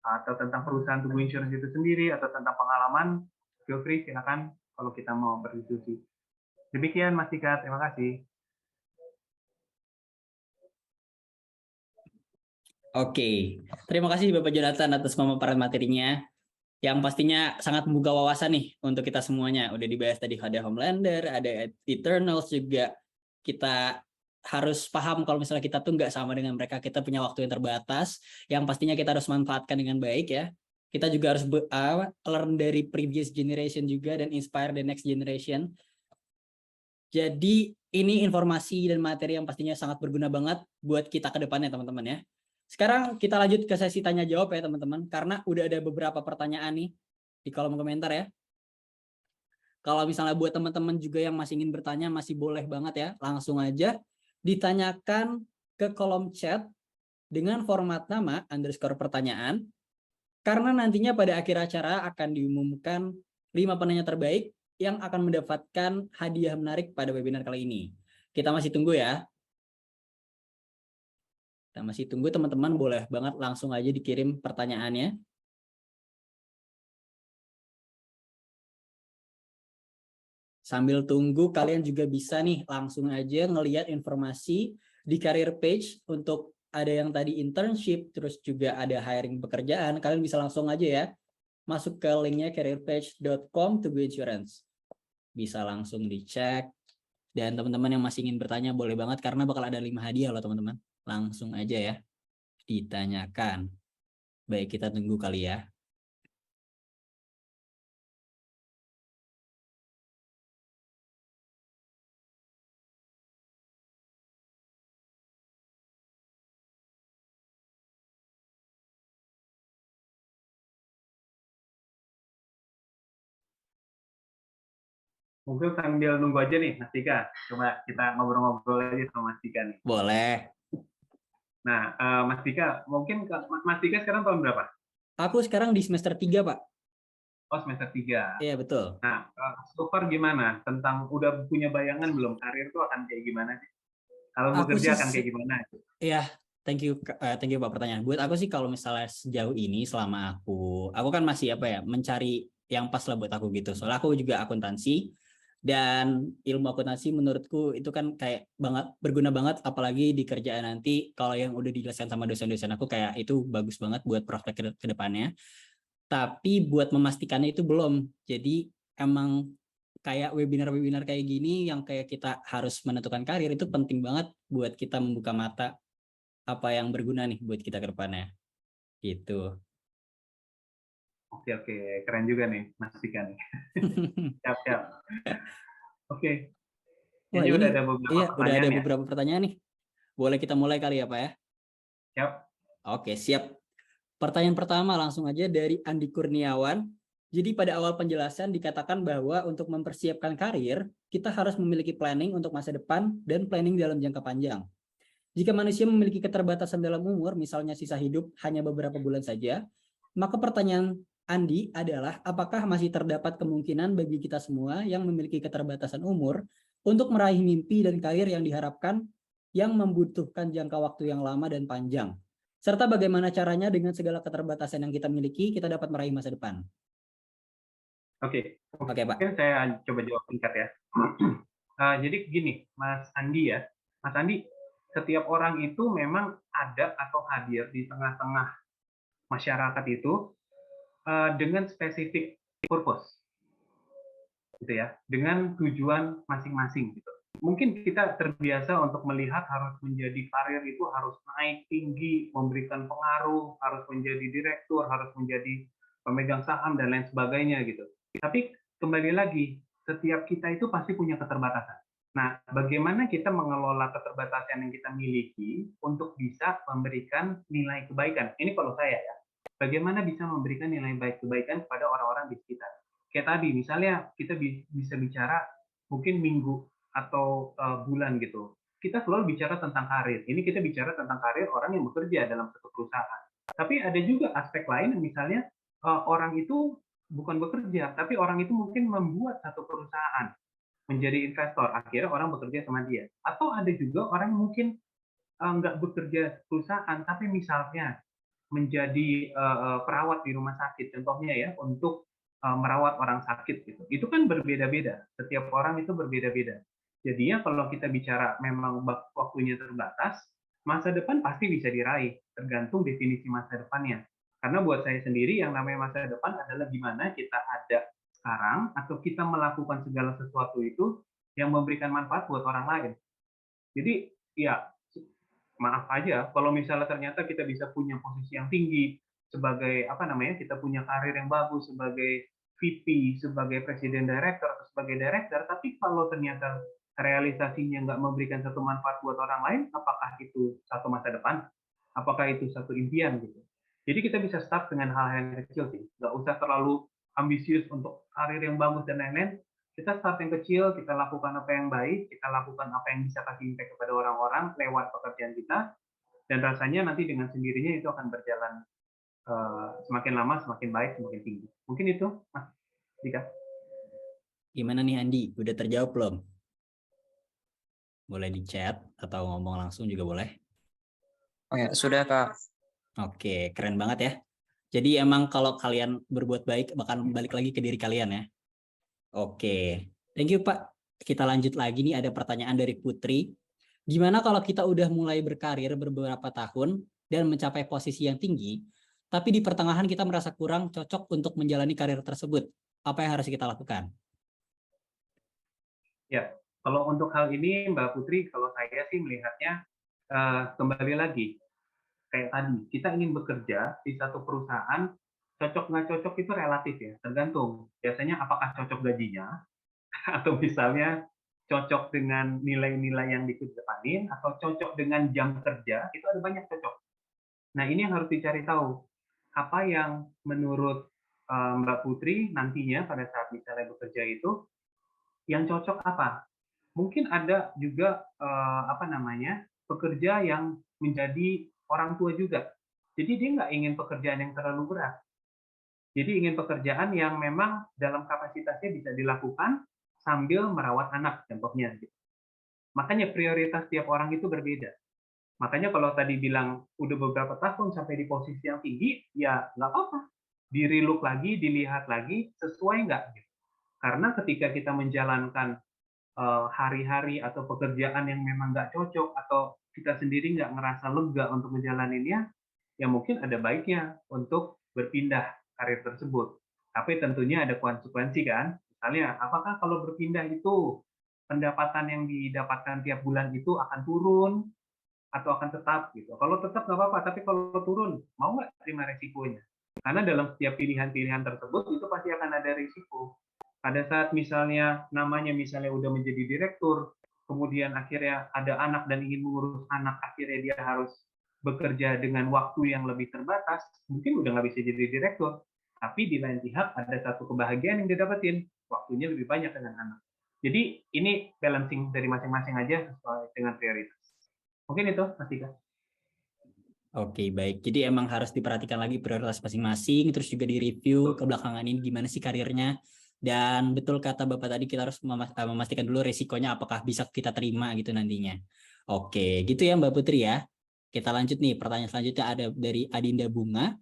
atau tentang perusahaan Tugu Insurance itu sendiri, atau tentang pengalaman, feel free, silakan kalau kita mau berdiskusi. Demikian Mas Dika, terima kasih. Oke, terima kasih Bapak Jonathan atas pemaparan materinya yang pastinya sangat membuka wawasan nih untuk kita semuanya. Udah dibahas tadi, ada Homelander, ada Eternals juga. Kita harus paham kalau misalnya kita tuh nggak sama dengan mereka, kita punya waktu yang terbatas, yang pastinya kita harus manfaatkan dengan baik ya. Kita juga harus learn dari previous generation juga dan inspire the next generation. Jadi ini informasi dan materi yang pastinya sangat berguna banget buat kita ke depannya teman-teman ya. Sekarang kita lanjut ke sesi tanya jawab ya teman-teman, karena udah ada beberapa pertanyaan nih di kolom komentar ya. Kalau misalnya buat teman-teman juga yang masih ingin bertanya, masih boleh banget ya, langsung aja ditanyakan ke kolom chat dengan format nama _pertanyaan, karena nantinya pada akhir acara akan diumumkan 5 penanya terbaik yang akan mendapatkan hadiah menarik pada webinar kali ini. Kita masih tunggu ya. Kita masih tunggu teman-teman, boleh banget langsung aja dikirim pertanyaannya. Sambil tunggu, kalian juga bisa nih langsung aja ngelihat informasi di career page untuk ada yang tadi internship, terus juga ada hiring pekerjaan. Kalian bisa langsung aja ya masuk ke linknya careerpage.com Tugu Insurance. Bisa langsung dicek. Dan teman-teman yang masih ingin bertanya boleh banget, karena bakal ada 5 hadiah loh teman-teman. Langsung aja ya ditanyakan. Baik, kita tunggu kali ya. Mungkin sambil nunggu aja nih, Mas Dika. Coba kita ngobrol-ngobrol aja sama Mas Dika nih. Boleh. Nah, Mas Dika, mungkin Mas Dika sekarang tahun berapa? Aku sekarang di semester 3, Pak. Oh, semester 3. Iya, betul. Nah, so far gimana? Udah punya bayangan belum karir tuh akan kayak gimana sih? Kalau bekerja akan kayak gimana? Iya, thank you Pak pertanyaan. Buat aku sih kalau misalnya sejauh ini selama aku kan masih mencari yang pas lah buat aku gitu. Soalnya aku juga akuntansi, dan ilmu akuntansi menurutku itu kan kayak banget berguna banget, apalagi di kerjaan nanti kalau yang udah dijelaskan sama dosen-dosen aku, kayak itu bagus banget buat prospek ke depannya. Tapi buat memastikannya itu belum. Jadi emang kayak webinar-webinar kayak gini yang kayak kita harus menentukan karir itu penting banget buat kita membuka mata apa yang berguna nih buat kita ke depannya. Gitu. Oke, keren juga nih Mas Dika nih. Siap. Oke. Ini udah ada beberapa pertanyaan. Udah ada beberapa pertanyaan nih. Boleh kita mulai kali ya, Pak ya? Siap. Oke, siap. Pertanyaan pertama langsung aja dari Andi Kurniawan. Jadi pada awal penjelasan dikatakan bahwa untuk mempersiapkan karir, kita harus memiliki planning untuk masa depan dan planning dalam jangka panjang. Jika manusia memiliki keterbatasan dalam umur, misalnya sisa hidup hanya beberapa bulan saja, maka pertanyaan Andi adalah apakah masih terdapat kemungkinan bagi kita semua yang memiliki keterbatasan umur untuk meraih mimpi dan karir yang diharapkan yang membutuhkan jangka waktu yang lama dan panjang. Serta bagaimana caranya dengan segala keterbatasan yang kita miliki, kita dapat meraih masa depan. Oke, Pak. Mungkin saya coba jawab singkat ya. Jadi gini, Mas Andi ya. Mas Andi, setiap orang itu memang ada atau hadir di tengah-tengah masyarakat itu dengan spesifik purpose, gitu ya, dengan tujuan masing-masing gitu. Mungkin kita terbiasa untuk melihat harus menjadi karir itu harus naik tinggi, memberikan pengaruh, harus menjadi direktur, harus menjadi pemegang saham dan lain sebagainya gitu. Tapi kembali lagi, setiap kita itu pasti punya keterbatasan. Nah, bagaimana kita mengelola keterbatasan yang kita miliki untuk bisa memberikan nilai kebaikan? Ini kalau saya ya, bagaimana bisa memberikan nilai baik kebaikan kepada orang-orang di sekitar. Kayak tadi, misalnya kita bisa bicara mungkin minggu atau bulan gitu. Kita selalu bicara tentang karir. Ini kita bicara tentang karir orang yang bekerja dalam satu perusahaan. Tapi ada juga aspek lain yang misalnya orang itu bukan bekerja, tapi orang itu mungkin membuat satu perusahaan menjadi investor. Akhirnya orang bekerja sama dia. Atau ada juga orang yang mungkin nggak bekerja perusahaan, tapi misalnya menjadi perawat di rumah sakit, contohnya ya, untuk merawat orang sakit gitu. Itu kan berbeda-beda. Setiap orang itu berbeda-beda. Jadinya kalau kita bicara memang waktunya terbatas, masa depan pasti bisa diraih, tergantung definisi masa depannya. Karena buat saya sendiri yang namanya masa depan adalah gimana kita ada sekarang atau kita melakukan segala sesuatu itu yang memberikan manfaat buat orang lain. Jadi ya maaf aja kalau misalnya ternyata kita bisa punya posisi yang tinggi sebagai apa namanya, kita punya karir yang bagus sebagai VP, sebagai presiden director atau sebagai director, tapi kalau ternyata realisasinya nggak memberikan satu manfaat buat orang lain, apakah itu satu masa depan? Apakah itu satu impian gitu? Jadi kita bisa start dengan hal-hal yang kecil sih, nggak usah terlalu ambisius untuk karir yang bagus dan lain-lain. Kita start yang kecil, kita lakukan apa yang baik, kita lakukan apa yang bisa kasih impact kepada orang-orang lewat pekerjaan kita, dan rasanya nanti dengan sendirinya itu akan berjalan semakin lama, semakin baik, semakin tinggi. Mungkin itu, Mas Dika. Gimana nih Andi? Udah terjawab belum? Boleh di chat atau ngomong langsung juga boleh. Oh ya, sudah Kak. Oke, keren banget ya. Jadi emang kalau kalian berbuat baik bakal balik lagi ke diri kalian ya. Oke, thank you Pak. Kita lanjut lagi nih, ada pertanyaan dari Putri. Gimana kalau kita udah mulai berkarir beberapa tahun dan mencapai posisi yang tinggi, tapi di pertengahan kita merasa kurang cocok untuk menjalani karir tersebut? Apa yang harus kita lakukan? Ya, kalau untuk hal ini Mbak Putri, kalau saya sih melihatnya kembali lagi kayak tadi, kita ingin bekerja di satu perusahaan, cocok nggak cocok itu relatif ya, tergantung. Biasanya apakah cocok gajinya, atau misalnya cocok dengan nilai-nilai yang dikedepanin, atau cocok dengan jam kerja, itu ada banyak cocok. Nah, ini yang harus dicari tahu. Apa yang menurut Mbak Putri nantinya pada saat misalnya bekerja itu, yang cocok apa? Mungkin ada juga pekerja yang menjadi orang tua juga. Jadi dia nggak ingin pekerjaan yang terlalu berat. Jadi ingin pekerjaan yang memang dalam kapasitasnya bisa dilakukan sambil merawat anak, contohnya. Makanya prioritas tiap orang itu berbeda. Makanya kalau tadi bilang udah beberapa tahun sampai di posisi yang tinggi, ya nggak apa-apa. Di-relook lagi, dilihat lagi, sesuai nggak? Karena ketika kita menjalankan hari-hari atau pekerjaan yang memang nggak cocok, atau kita sendiri nggak ngerasa lega untuk menjalaninya, ya mungkin ada baiknya untuk berpindah karir tersebut. Tapi tentunya ada konsekuensi kan. Misalnya, apakah kalau berpindah itu pendapatan yang didapatkan tiap bulan itu akan turun atau akan tetap gitu. Kalau tetap nggak apa-apa, tapi kalau turun, mau nggak terima resikonya? Karena dalam setiap pilihan-pilihan tersebut itu pasti akan ada risiko. Pada saat misalnya namanya misalnya udah menjadi direktur, kemudian akhirnya ada anak dan ingin mengurus anak, akhirnya dia harus bekerja dengan waktu yang lebih terbatas, mungkin udah nggak bisa jadi direktur. Tapi di lain pihak ada satu kebahagiaan yang dia dapetin, waktunya lebih banyak dengan anak. Jadi ini balancing dari masing-masing aja sesuai dengan prioritas. Mungkin itu, Mas Dika. Oke, baik. Jadi emang harus diperhatikan lagi prioritas masing-masing, terus juga direview ke belakangan ini gimana sih karirnya. Dan betul kata Bapak tadi, kita harus memastikan dulu resikonya apakah bisa kita terima gitu nantinya. Oke, gitu ya Mbak Putri ya. Kita lanjut nih, pertanyaan selanjutnya ada dari Adinda Bunga.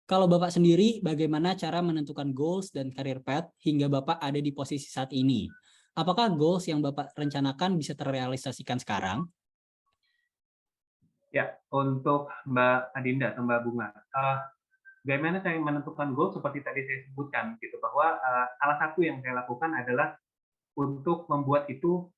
Kalau Bapak sendiri, bagaimana cara menentukan goals dan career path hingga Bapak ada di posisi saat ini? Apakah goals yang Bapak rencanakan bisa terrealisasikan sekarang? Ya, untuk Mbak Adinda atau Mbak Bunga, bagaimana saya menentukan goal seperti tadi saya sebutkan gitu bahwa salah satu yang saya lakukan adalah untuk membuat itu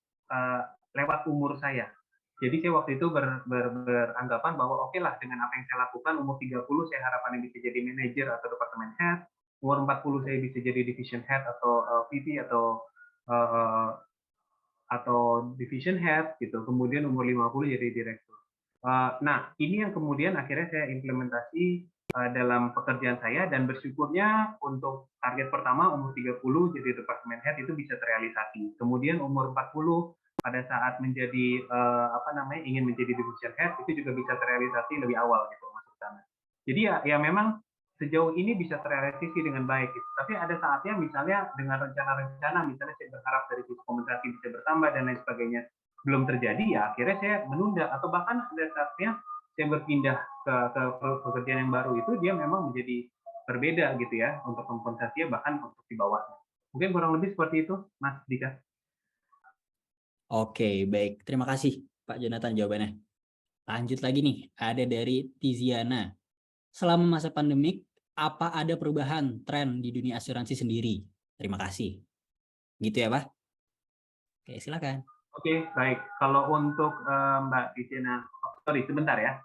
lewat umur saya. Jadi saya waktu itu beranggapan bahwa oke lah dengan apa yang saya lakukan umur 30 saya harapannya bisa jadi manajer atau departemen head, umur 40 saya bisa jadi division head atau VP uh, atau division head gitu. Kemudian umur 50 jadi direktur. Nah, ini yang kemudian akhirnya saya implementasi dalam pekerjaan saya dan bersyukurnya untuk target pertama umur 30 jadi departemen head itu bisa terrealisasi. Kemudian umur 40 pada saat menjadi ingin menjadi division head itu juga bisa terrealisasi lebih awal gitu masuk sana. Jadi ya memang sejauh ini bisa terrealisasi dengan baik gitu. Tapi ada saatnya misalnya dengan rencana-rencana misalnya saya berharap dari sisi komunikasi bisa bertambah dan lain sebagainya belum terjadi ya akhirnya saya menunda atau bahkan ada saatnya saya berpindah ke pekerjaan yang baru itu dia memang menjadi berbeda gitu ya untuk kompensasinya bahkan untuk di bawahnya. Mungkin kurang lebih seperti itu Mas Dika. Oke, baik. Terima kasih Pak Jonathan jawabannya. Lanjut lagi nih, ada dari Tiziana. Selama masa pandemik, apa ada perubahan tren di dunia asuransi sendiri? Terima kasih. Gitu ya, Pak? Oke, silakan. Oke, baik. Kalau untuk Mbak Tiziana, sorry, sebentar ya.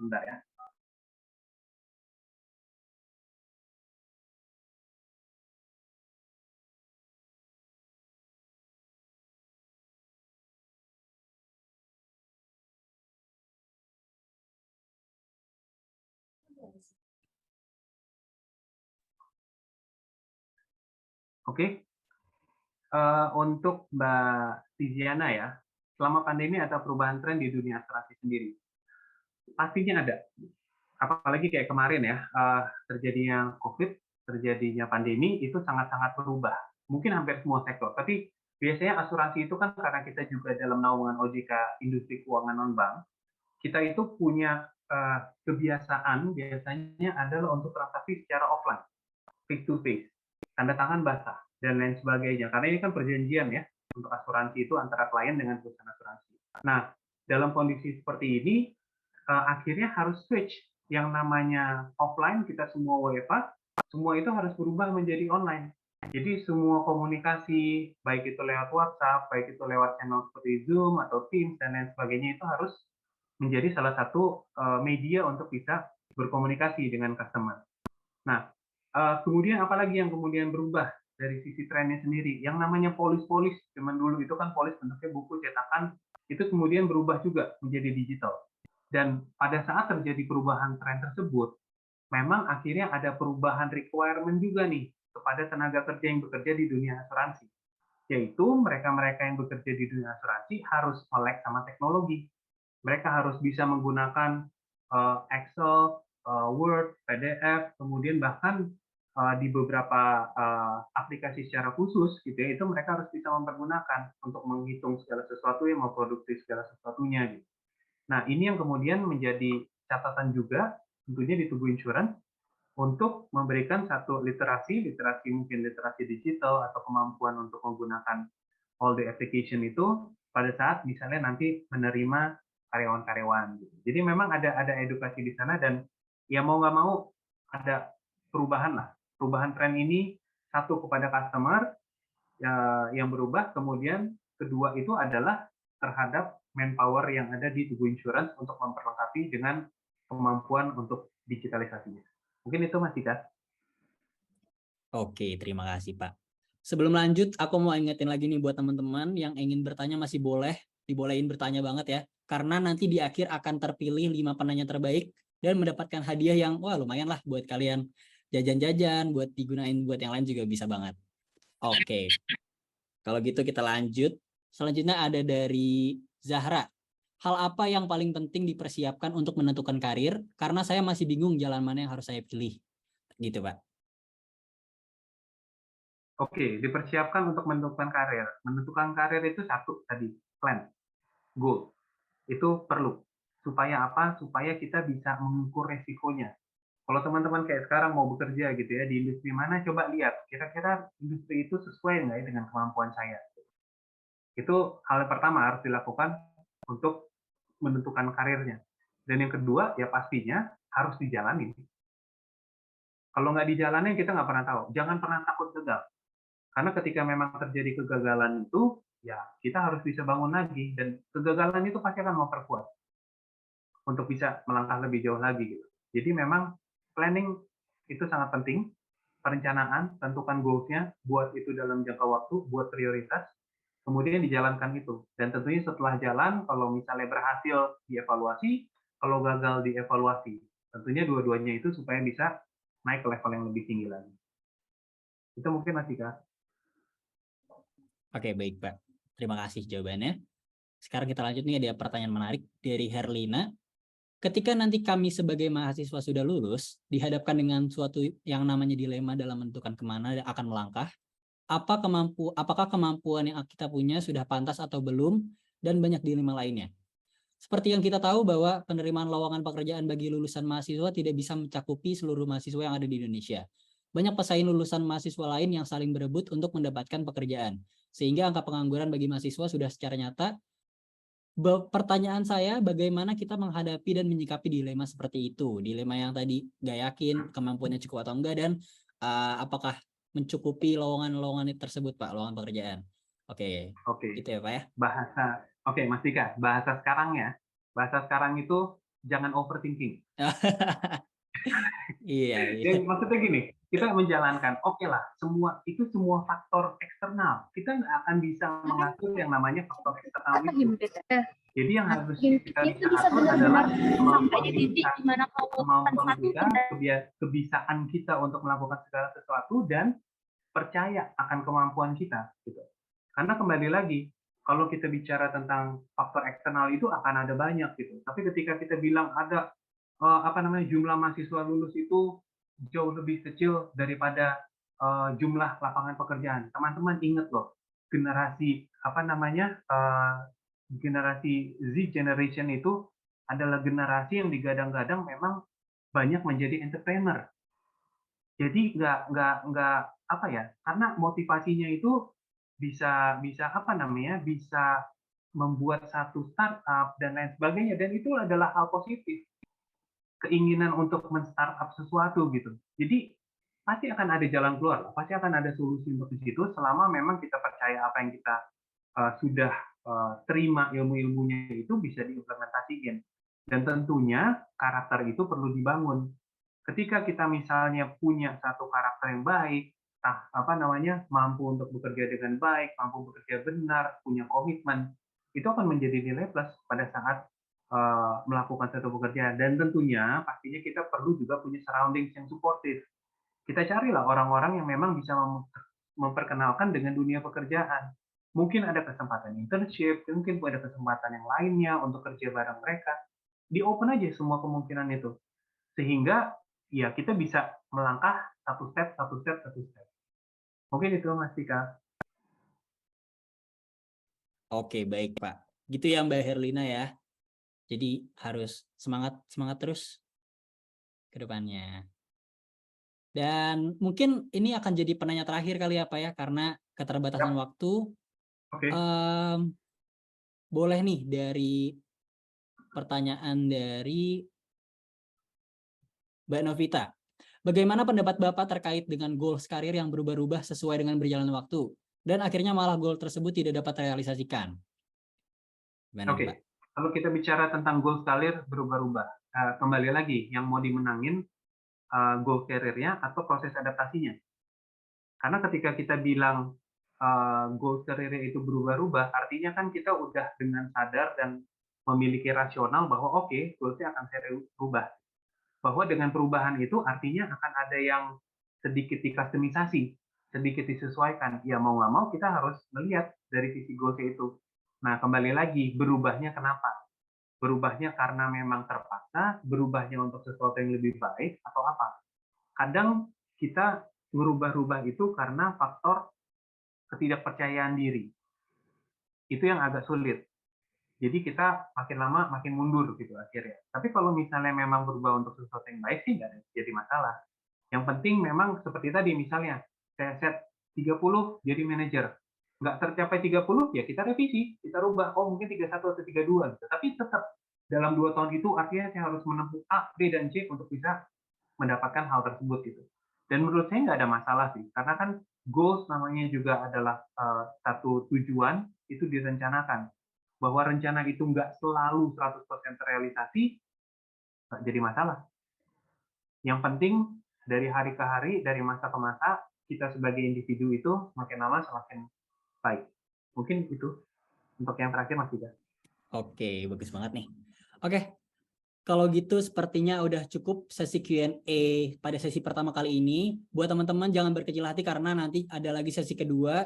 Oke, untuk Mbak Tiziana ya, selama pandemi atau perubahan tren di dunia asuransi sendiri, pastinya ada. Apalagi kayak kemarin ya, terjadinya COVID, terjadinya pandemi, itu sangat-sangat berubah. Mungkin hampir semua sektor, tapi biasanya asuransi itu kan karena kita juga dalam naungan OJK Industri Keuangan Non-Bank, kita itu punya kebiasaan biasanya adalah untuk transaksi secara offline, face to face, tanda tangan basah, dan lain sebagainya. Karena ini kan perjanjian ya, untuk asuransi itu antara klien dengan perusahaan asuransi. Nah, dalam kondisi seperti ini, akhirnya harus switch yang namanya offline kita semua WFA, semua itu harus berubah menjadi online. Jadi semua komunikasi, baik itu lewat WhatsApp, baik itu lewat channel seperti Zoom atau Teams dan lain sebagainya itu harus menjadi salah satu media untuk bisa berkomunikasi dengan customer. Nah, kemudian apalagi yang kemudian berubah dari sisi trennya sendiri? Yang namanya polis-polis, zaman dulu itu kan polis bentuknya buku cetakan, itu kemudian berubah juga menjadi digital. Dan pada saat terjadi perubahan tren tersebut, memang akhirnya ada perubahan requirement juga nih kepada tenaga kerja yang bekerja di dunia asuransi. Yaitu mereka-mereka yang bekerja di dunia asuransi harus melek sama teknologi. Mereka harus bisa menggunakan Excel, Word, PDF, kemudian bahkan di beberapa aplikasi secara khusus gitu ya, itu mereka harus bisa mempergunakan untuk menghitung segala sesuatu yang memproduksi segala sesuatunya gitu. Nah, ini yang kemudian menjadi catatan juga tentunya di tubuh insurance untuk memberikan satu literasi mungkin literasi digital atau kemampuan untuk menggunakan all the application itu pada saat misalnya nanti menerima karyawan-karyawan. Jadi memang ada edukasi di sana dan ya mau nggak mau ada perubahan lah. Perubahan tren ini satu kepada customer yang berubah, kemudian kedua itu adalah terhadap manpower yang ada di tubuh insurance untuk memperlengkapi dengan kemampuan untuk digitalisasinya. Mungkin itu Mas Dika. Oke, terima kasih Pak. Sebelum lanjut, aku mau ingetin lagi nih buat teman-teman yang ingin bertanya masih boleh, dibolehin bertanya banget ya. Karena nanti di akhir akan terpilih 5 penanya terbaik dan mendapatkan hadiah yang wah lumayan lah buat kalian jajan-jajan, buat digunain buat yang lain juga bisa banget. Oke, kalau gitu kita lanjut. Selanjutnya ada dari Zahra. Hal apa yang paling penting dipersiapkan untuk menentukan karir? Karena saya masih bingung jalan mana yang harus saya pilih. Gitu Pak. Oke, dipersiapkan untuk menentukan karir. Menentukan karir itu satu tadi, plan, goal. Itu perlu. Supaya apa? Supaya kita bisa mengukur resikonya. Kalau teman-teman kayak sekarang mau bekerja gitu ya, di industri mana, coba lihat. Kira-kira industri itu sesuai nggak ya dengan kemampuan saya? Itu hal yang pertama harus dilakukan untuk menentukan karirnya. Dan yang kedua, ya pastinya harus dijalanin. Kalau nggak dijalanin, kita nggak pernah tahu. Jangan pernah takut gagal. Karena ketika memang terjadi kegagalan itu, ya kita harus bisa bangun lagi. Dan kegagalan itu pasti akan memperkuat untuk bisa melangkah lebih jauh lagi. Gitu. Jadi memang planning itu sangat penting. Perencanaan, tentukan goals-nya, buat itu dalam jangka waktu, buat prioritas, kemudian dijalankan itu. Dan tentunya setelah jalan, kalau misalnya berhasil dievaluasi, kalau gagal dievaluasi. Tentunya dua-duanya itu supaya bisa naik ke level yang lebih tinggi lagi. Itu mungkin Mas Dika. Oke, baik Pak. Terima kasih jawabannya. Sekarang kita lanjut nih, ada pertanyaan menarik dari Herlina. Ketika nanti kami sebagai mahasiswa sudah lulus, dihadapkan dengan suatu yang namanya dilema dalam menentukan kemana akan melangkah, apakah kemampuan yang kita punya sudah pantas atau belum, dan banyak dilema lainnya. Seperti yang kita tahu bahwa penerimaan lowongan pekerjaan bagi lulusan mahasiswa tidak bisa mencakupi seluruh mahasiswa yang ada di Indonesia. Banyak pesaing lulusan mahasiswa lain yang saling berebut untuk mendapatkan pekerjaan, sehingga angka pengangguran bagi mahasiswa sudah secara nyata. Pertanyaan saya, bagaimana kita menghadapi dan menyikapi dilema seperti itu? Dilema yang tadi nggak yakin kemampuannya cukup atau enggak, dan apakah mencukupi lowongan-lowongan tersebut, Pak, lowongan pekerjaan. Oke, gitu ya Pak ya. Oke, Mas Dika, bahasa sekarang ya. Bahasa sekarang itu jangan overthinking. Iya. Jadi maksudnya gini, kita menjalankan, oke lah, semua faktor eksternal. Kita nggak akan bisa mengatur yang namanya faktor eksternal itu. Jadi yang harus kita atur adalah kemampuan kita, kebiasaan kita untuk melakukan segala sesuatu, dan percaya akan kemampuan kita. Gitu. Karena kembali lagi, kalau kita bicara tentang faktor eksternal itu akan ada banyak gitu. Tapi ketika kita bilang ada jumlah mahasiswa lulus itu jauh lebih kecil daripada jumlah lapangan pekerjaan. Teman-teman ingat loh, generasi generasi Z generation itu adalah generasi yang digadang-gadang memang banyak menjadi entrepreneur. Jadi karena motivasinya itu bisa membuat satu startup dan lain sebagainya, dan itu adalah hal positif. Keinginan untuk men-startup sesuatu gitu. Jadi pasti akan ada jalan keluar, pasti akan ada solusi untuk di situ selama memang kita percaya apa yang kita sudah terima ilmu-ilmunya itu bisa diimplementasikan. Dan tentunya karakter itu perlu dibangun. Ketika kita misalnya punya satu karakter yang baik, mampu untuk bekerja dengan baik, mampu bekerja benar, punya komitmen, itu akan menjadi nilai plus pada saat melakukan satu pekerjaan. Dan tentunya pastinya kita perlu juga punya surroundings yang suportif. Kita carilah orang-orang yang memang bisa memperkenalkan dengan dunia pekerjaan. Mungkin ada kesempatan internship, mungkin ada kesempatan yang lainnya untuk kerja bareng mereka. Di open aja semua kemungkinan itu. Sehingga ya kita bisa melangkah satu step. Mungkin itu Mas Dika. Oke, baik Pak. Gitu ya Mbak Herlina ya. Jadi harus semangat terus ke depannya. Dan mungkin ini akan jadi penanya terakhir kali ya Pak ya, karena keterbatasan waktu. Oke. Boleh nih dari pertanyaan dari Mbak Novita. Bagaimana pendapat Bapak terkait dengan goals karir yang berubah-ubah sesuai dengan berjalannya waktu, dan akhirnya malah goal tersebut tidak dapat terrealisasikan? Oke. Kalau kita bicara tentang goals karir berubah-ubah, kembali lagi yang mau dimenangin goal karirnya atau proses adaptasinya. Karena ketika kita bilang goal karirnya itu berubah-ubah, artinya kan kita udah dengan sadar dan memiliki rasional bahwa oke, goalsnya akan saya rubah. Bahwa dengan perubahan itu artinya akan ada yang sedikit dikustomisasi, sedikit disesuaikan. Ya mau nggak mau kita harus melihat dari sisi goalsnya itu. Nah, kembali lagi, berubahnya kenapa? Berubahnya karena memang terpaksa, berubahnya untuk sesuatu yang lebih baik, atau apa? Kadang kita merubah-rubah itu karena faktor ketidakpercayaan diri. Itu yang agak sulit. Jadi kita makin lama makin mundur gitu akhirnya. Tapi kalau misalnya memang berubah untuk sesuatu yang baik sih nggak jadi masalah. Yang penting memang seperti tadi misalnya, saya set 30 jadi manajer. Nggak tercapai 30, ya kita revisi, kita rubah, mungkin 31 atau 32 gitu. Tapi tetap dalam 2 tahun itu artinya saya harus menempuh A, B, dan C untuk bisa mendapatkan hal tersebut gitu. Dan menurut saya nggak ada masalah sih, karena kan goals namanya juga adalah satu tujuan itu direncanakan. Bahwa rencana itu nggak selalu 100% terrealisasi, nggak jadi masalah. Yang penting dari hari ke hari, dari masa ke masa, kita sebagai individu itu semakin lama semakin baik. Mungkin itu untuk yang terakhir Mas Tiga. Oke, bagus banget nih. Oke, kalau gitu sepertinya udah cukup sesi Q&A pada sesi pertama kali ini. Buat teman-teman jangan berkecil hati karena nanti ada lagi sesi kedua,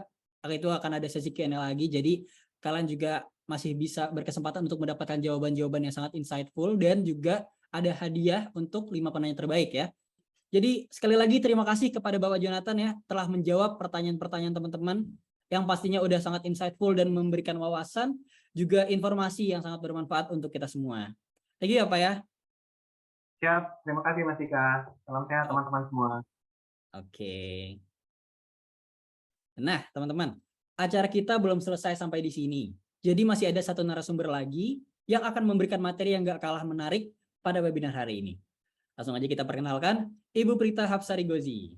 itu akan ada sesi Q&A lagi. Jadi kalian juga masih bisa berkesempatan untuk mendapatkan jawaban-jawaban yang sangat insightful dan juga ada hadiah untuk 5 penanya terbaik ya. Jadi sekali lagi terima kasih kepada Bapak Jonathan ya telah menjawab pertanyaan-pertanyaan teman-teman yang pastinya udah sangat insightful dan memberikan wawasan juga informasi yang sangat bermanfaat untuk kita semua. Thank you ya Pak ya. Siap, terima kasih Mas Tika. Salam sehat teman-teman semua. Oke. Nah teman-teman, acara kita belum selesai sampai di sini. Jadi masih ada satu narasumber lagi yang akan memberikan materi yang gak kalah menarik pada webinar hari ini. Langsung aja kita perkenalkan Ibu Prita Hapsari Gozi.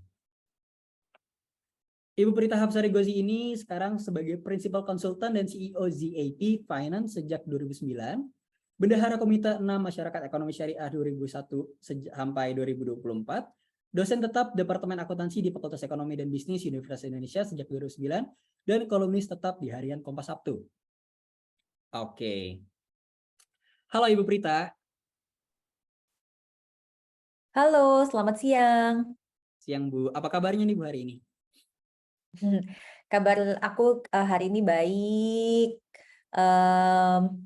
Ibu Prita Hapsari Gozi ini sekarang sebagai Principal Consultant dan CEO ZAP Finance sejak 2009, Bendahara Komite 6 Masyarakat Ekonomi Syariah 2001 sampai 2024, dosen tetap Departemen Akuntansi di Fakultas Ekonomi dan Bisnis Universitas Indonesia sejak 2009, dan kolumnis tetap di Harian Kompas Sabtu. Oke. Halo Ibu Prita. Halo, selamat siang. Siang Bu, apa kabarnya nih Bu hari ini? Kabar aku hari ini baik.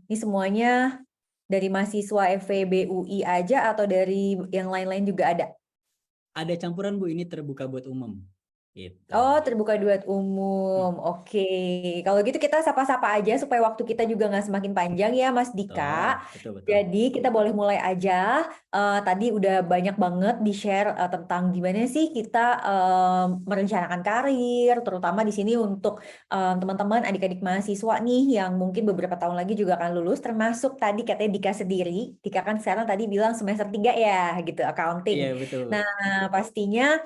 Ini semuanya dari mahasiswa FEB UI aja atau dari yang lain-lain juga ada? Ada campuran Bu, ini terbuka buat umum. Gitu. Oh, terbuka buat umum. Oke. Kalau gitu kita sapa-sapa aja supaya waktu kita juga nggak semakin panjang ya, Mas Dika. Betul. Jadi kita boleh mulai aja. Tadi udah banyak banget di-share tentang gimana sih kita merencanakan karir, terutama di sini untuk teman-teman adik-adik mahasiswa nih yang mungkin beberapa tahun lagi juga akan lulus, termasuk tadi katanya Dika sendiri. Dika kan sekarang tadi bilang semester 3 ya, gitu, accounting. Iya, betul. Nah, pastinya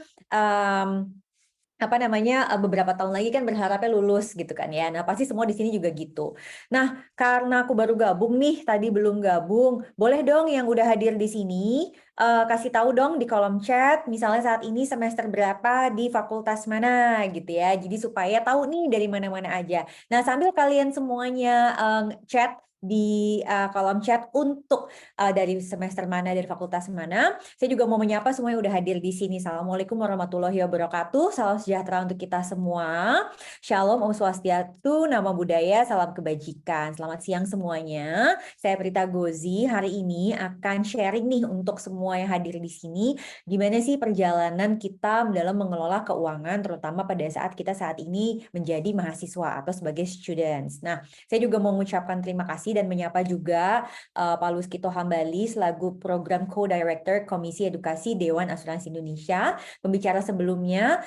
beberapa tahun lagi kan berharapnya lulus gitu kan ya. Nah, pasti semua di sini juga gitu. Nah, karena aku baru gabung nih, tadi belum gabung, boleh dong yang udah hadir di sini kasih tahu dong di kolom chat misalnya saat ini semester berapa di fakultas mana gitu ya. Jadi supaya tahu nih dari mana-mana aja. Nah, sambil kalian semuanya chat di kolom chat untuk dari semester mana, dari fakultas mana. Saya juga mau menyapa semua yang udah hadir di sini. Assalamualaikum warahmatullahi wabarakatuh. Salam sejahtera untuk kita semua. Shalom, Om Swastiastu, Nama Budaya, Salam Kebajikan. Selamat siang semuanya. Saya Prita Gozi. Hari ini akan sharing nih untuk semua yang hadir di sini. Gimana sih perjalanan kita dalam mengelola keuangan, terutama pada saat kita saat ini menjadi mahasiswa atau sebagai students. Nah, saya juga mau mengucapkan terima kasih dan menyapa juga Pak Luskito Hambali selaku Program Co-Director Komisi Edukasi Dewan Asuransi Indonesia. Pembicara sebelumnya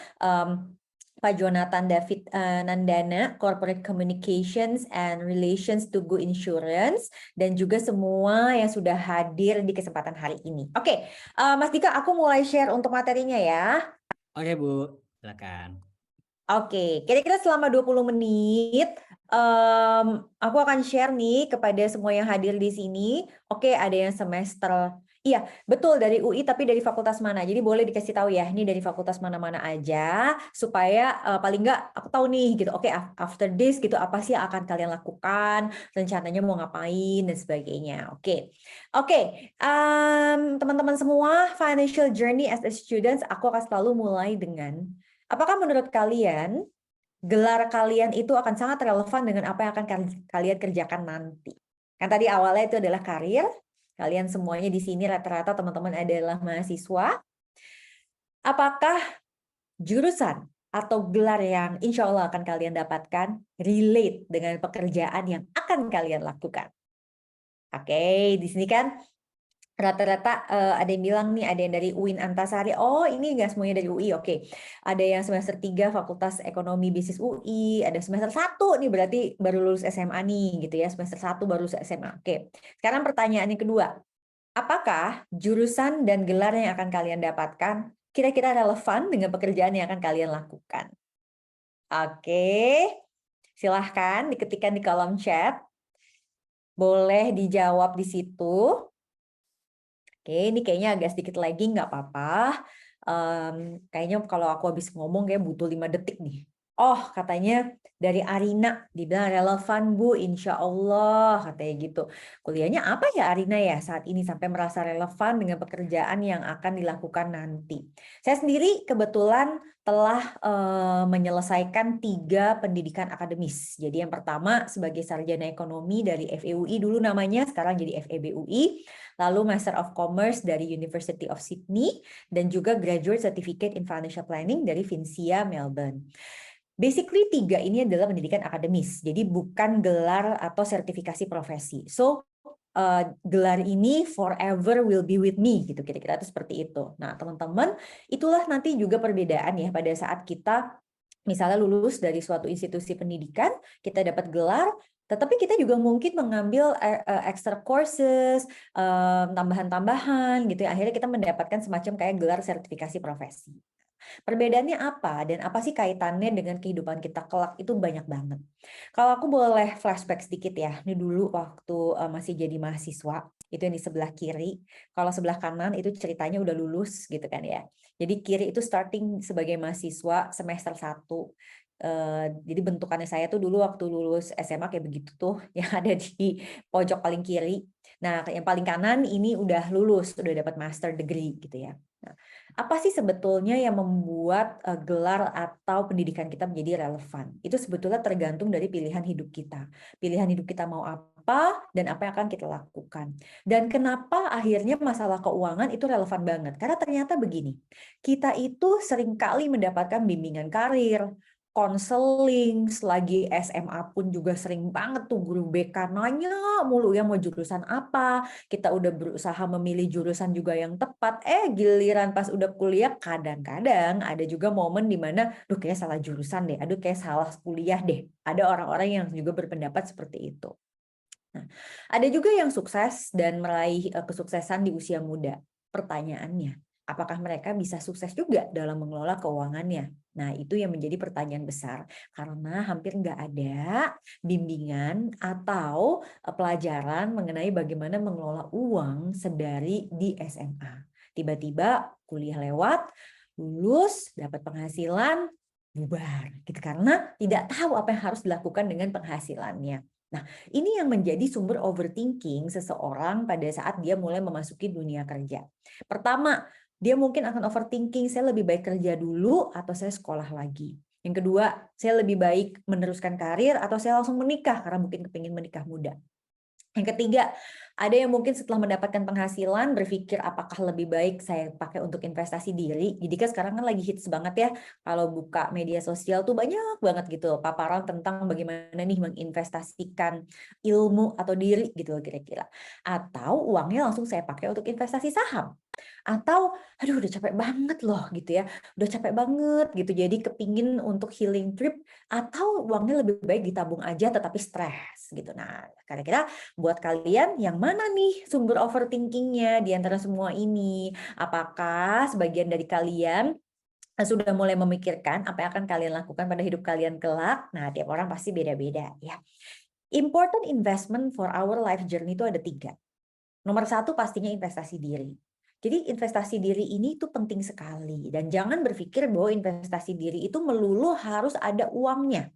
Pak Jonathan David Nandana, Corporate Communications and Relations to Go Insurance, dan juga semua yang sudah hadir di kesempatan hari ini. Oke, Mas Dika, aku mulai share untuk materinya ya. Oke Bu, silakan. Oke, kira-kira selama 20 menit aku akan share nih kepada semua yang hadir di sini. Oke, ada yang semester, iya betul dari UI tapi dari fakultas mana. Jadi boleh dikasih tahu ya, ini dari fakultas mana-mana aja supaya paling nggak aku tahu nih gitu. Oke, after this gitu apa sih yang akan kalian lakukan, rencananya mau ngapain dan sebagainya. Oke, teman-teman semua, financial journey as a student, aku akan selalu mulai dengan apakah menurut kalian gelar kalian itu akan sangat relevan dengan apa yang akan kalian kerjakan nanti? Kan tadi awalnya itu adalah karir. Kalian semuanya di sini rata-rata teman-teman adalah mahasiswa. Apakah jurusan atau gelar yang insya Allah akan kalian dapatkan relate dengan pekerjaan yang akan kalian lakukan? Oke, di sini kan Rata-rata ada yang bilang nih, ada yang dari UIN Antasari. Oh, ini nggak semuanya dari UI. Oke. Ada yang semester 3 Fakultas Ekonomi Bisnis UI, ada semester 1 nih berarti baru lulus SMA nih gitu ya. Semester 1 baru lulus SMA. Oke. Sekarang pertanyaan yang kedua. Apakah jurusan dan gelar yang akan kalian dapatkan kira-kira relevan dengan pekerjaan yang akan kalian lakukan? Oke. Silahkan diketikkan di kolom chat. Boleh dijawab di situ. Oke, ini kayaknya agak sedikit lagging, nggak apa-apa. Kayaknya kalau aku habis ngomong kayak butuh 5 detik nih. Oh, katanya dari Arina, dibilang relevan Bu, insya Allah, katanya gitu. Kuliahnya apa ya Arina ya saat ini sampai merasa relevan dengan pekerjaan yang akan dilakukan nanti. Saya sendiri kebetulan telah menyelesaikan 3 pendidikan akademis. Jadi yang pertama sebagai sarjana ekonomi dari FEUI dulu namanya, sekarang jadi FEBUI. Lalu Master of Commerce dari University of Sydney, dan juga Graduate Certificate in Financial Planning dari Vincia, Melbourne. Basically 3 ini adalah pendidikan akademis, jadi bukan gelar atau sertifikasi profesi. So, gelar ini forever will be with me, gitu kira-kira itu seperti itu. Nah, teman-teman, itulah nanti juga perbedaan ya pada saat kita misalnya lulus dari suatu institusi pendidikan, kita dapat gelar, tetapi kita juga mungkin mengambil extra courses, tambahan-tambahan gitu ya. Akhirnya kita mendapatkan semacam kayak gelar sertifikasi profesi. Perbedaannya apa dan apa sih kaitannya dengan kehidupan kita kelak itu banyak banget. Kalau aku boleh flashback sedikit ya, ini dulu waktu masih jadi mahasiswa, itu yang di sebelah kiri. Kalau sebelah kanan itu ceritanya udah lulus gitu kan ya. Jadi kiri itu starting sebagai mahasiswa semester 1. Jadi bentukannya saya tuh dulu waktu lulus SMA kayak begitu tuh, yang ada di pojok paling kiri. Nah, yang paling kanan ini udah lulus, udah dapat master degree gitu ya. Nah, apa sih sebetulnya yang membuat gelar atau pendidikan kita menjadi relevan? Itu sebetulnya tergantung dari pilihan hidup kita. Pilihan hidup kita mau apa dan apa yang akan kita lakukan. Dan kenapa akhirnya masalah keuangan itu relevan banget? Karena ternyata begini, kita itu seringkali mendapatkan bimbingan karir, konseling, selagi SMA pun juga sering banget tuh guru BK nanya mulu ya mau jurusan apa, kita udah berusaha memilih jurusan juga yang tepat, giliran pas udah kuliah kadang-kadang ada juga momen di mana, duh kayak salah jurusan deh, aduh kayak salah kuliah deh, ada orang-orang yang juga berpendapat seperti itu. Nah, ada juga yang sukses dan meraih kesuksesan di usia muda. Pertanyaannya, apakah mereka bisa sukses juga dalam mengelola keuangannya? Nah, itu yang menjadi pertanyaan besar. Karena hampir nggak ada bimbingan atau pelajaran mengenai bagaimana mengelola uang sedari di SMA. Tiba-tiba kuliah lewat, lulus, dapat penghasilan, bubar. Gitu. Karena tidak tahu apa yang harus dilakukan dengan penghasilannya. Nah, ini yang menjadi sumber overthinking seseorang pada saat dia mulai memasuki dunia kerja. Pertama, dia mungkin akan overthinking, saya lebih baik kerja dulu atau saya sekolah lagi. Yang kedua, saya lebih baik meneruskan karir atau saya langsung menikah karena mungkin kepingin menikah muda. Yang ketiga, ada yang mungkin setelah mendapatkan penghasilan berpikir apakah lebih baik saya pakai untuk investasi diri. Jadi kan sekarang kan lagi hits banget ya, kalau buka media sosial tuh banyak banget gitu paparan tentang bagaimana nih menginvestasikan ilmu atau diri gitu kira-kira. Atau uangnya langsung saya pakai untuk investasi saham. Atau aduh udah capek banget loh gitu ya, udah capek banget gitu, jadi kepingin untuk healing trip, atau uangnya lebih baik ditabung aja tetapi stres gitu. Nah, kira-kira buat kalian yang mana nih sumber overthinkingnya di antara semua ini? Apakah sebagian dari kalian sudah mulai memikirkan apa yang akan kalian lakukan pada hidup kalian kelak? Nah, tiap orang pasti beda-beda ya. Important investment for our life journey itu ada 3. Nomor 1 pastinya investasi diri. Jadi investasi diri ini itu penting sekali. Dan jangan berpikir bahwa investasi diri itu melulu harus ada uangnya.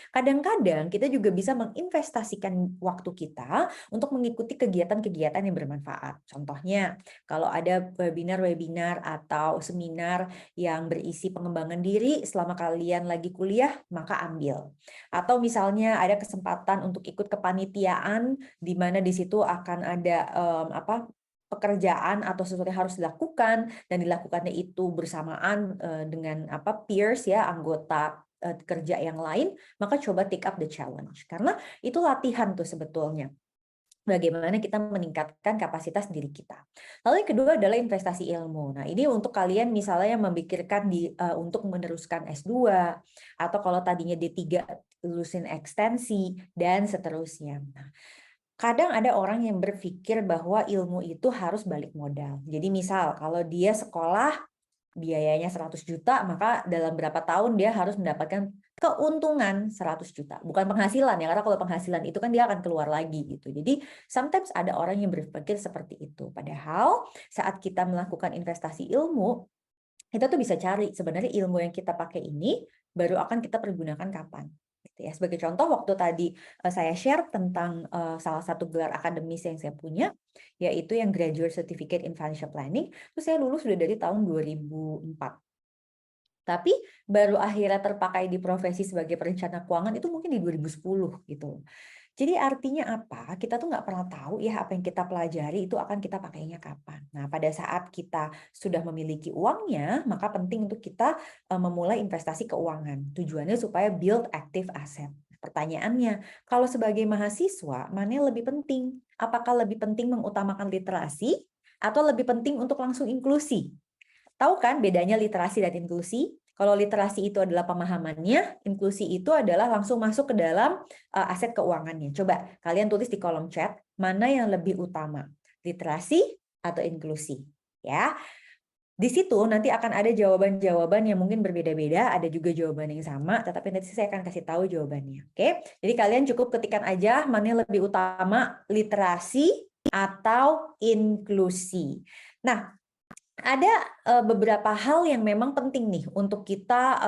Kadang-kadang kita juga bisa menginvestasikan waktu kita untuk mengikuti kegiatan-kegiatan yang bermanfaat. Contohnya, kalau ada webinar-webinar atau seminar yang berisi pengembangan diri selama kalian lagi kuliah, maka ambil. Atau misalnya ada kesempatan untuk ikut kepanitiaan di mana di situ akan ada pekerjaan atau sesuatu yang harus dilakukan dan dilakukannya itu bersamaan dengan peers ya, anggota kerja yang lain, maka coba take up the challenge karena itu latihan tuh sebetulnya. bagaimana kita meningkatkan kapasitas diri kita. Lalu yang kedua adalah investasi ilmu. Nah, ini untuk kalian misalnya yang memikirkan untuk meneruskan S2, atau kalau tadinya D3 lulusin ekstensi, dan seterusnya. Nah, kadang ada orang yang berpikir bahwa ilmu itu harus balik modal. Jadi misal kalau dia sekolah biayanya 100 juta, maka dalam berapa tahun dia harus mendapatkan keuntungan 100 juta. Bukan penghasilan ya, karena kalau penghasilan itu kan dia akan keluar lagi gitu. Jadi sometimes ada orang yang berpikir seperti itu. Padahal saat kita melakukan investasi ilmu, kita tuh bisa cari sebenarnya ilmu yang kita pakai ini baru akan kita pergunakan kapan. Gitu ya. Sebagai contoh, waktu tadi saya share tentang salah satu gelar akademis yang saya punya, yaitu yang Graduate Certificate in Financial Planning, itu saya lulus sudah dari tahun 2004. Tapi baru akhirnya terpakai di profesi sebagai perencana keuangan itu mungkin di 2010 gitu. Jadi artinya apa? Kita tuh nggak pernah tahu ya apa yang kita pelajari itu akan kita pakainya kapan. Nah, pada saat kita sudah memiliki uangnya, maka penting untuk kita memulai investasi keuangan. Tujuannya supaya build active asset. Pertanyaannya, kalau sebagai mahasiswa, mana yang lebih penting? Apakah lebih penting mengutamakan literasi atau lebih penting untuk langsung inklusi? Tahu kan bedanya literasi dan inklusi? Kalau literasi itu adalah pemahamannya, inklusi itu adalah langsung masuk ke dalam aset keuangannya. Coba kalian tulis di kolom chat, mana yang lebih utama, literasi atau inklusi? Ya, di situ nanti akan ada jawaban-jawaban yang mungkin berbeda-beda, ada juga jawaban yang sama, tetapi nanti saya akan kasih tahu jawabannya. Oke, jadi kalian cukup ketikkan aja mana yang lebih utama, literasi atau inklusi. Nah, ada beberapa hal yang memang penting nih untuk kita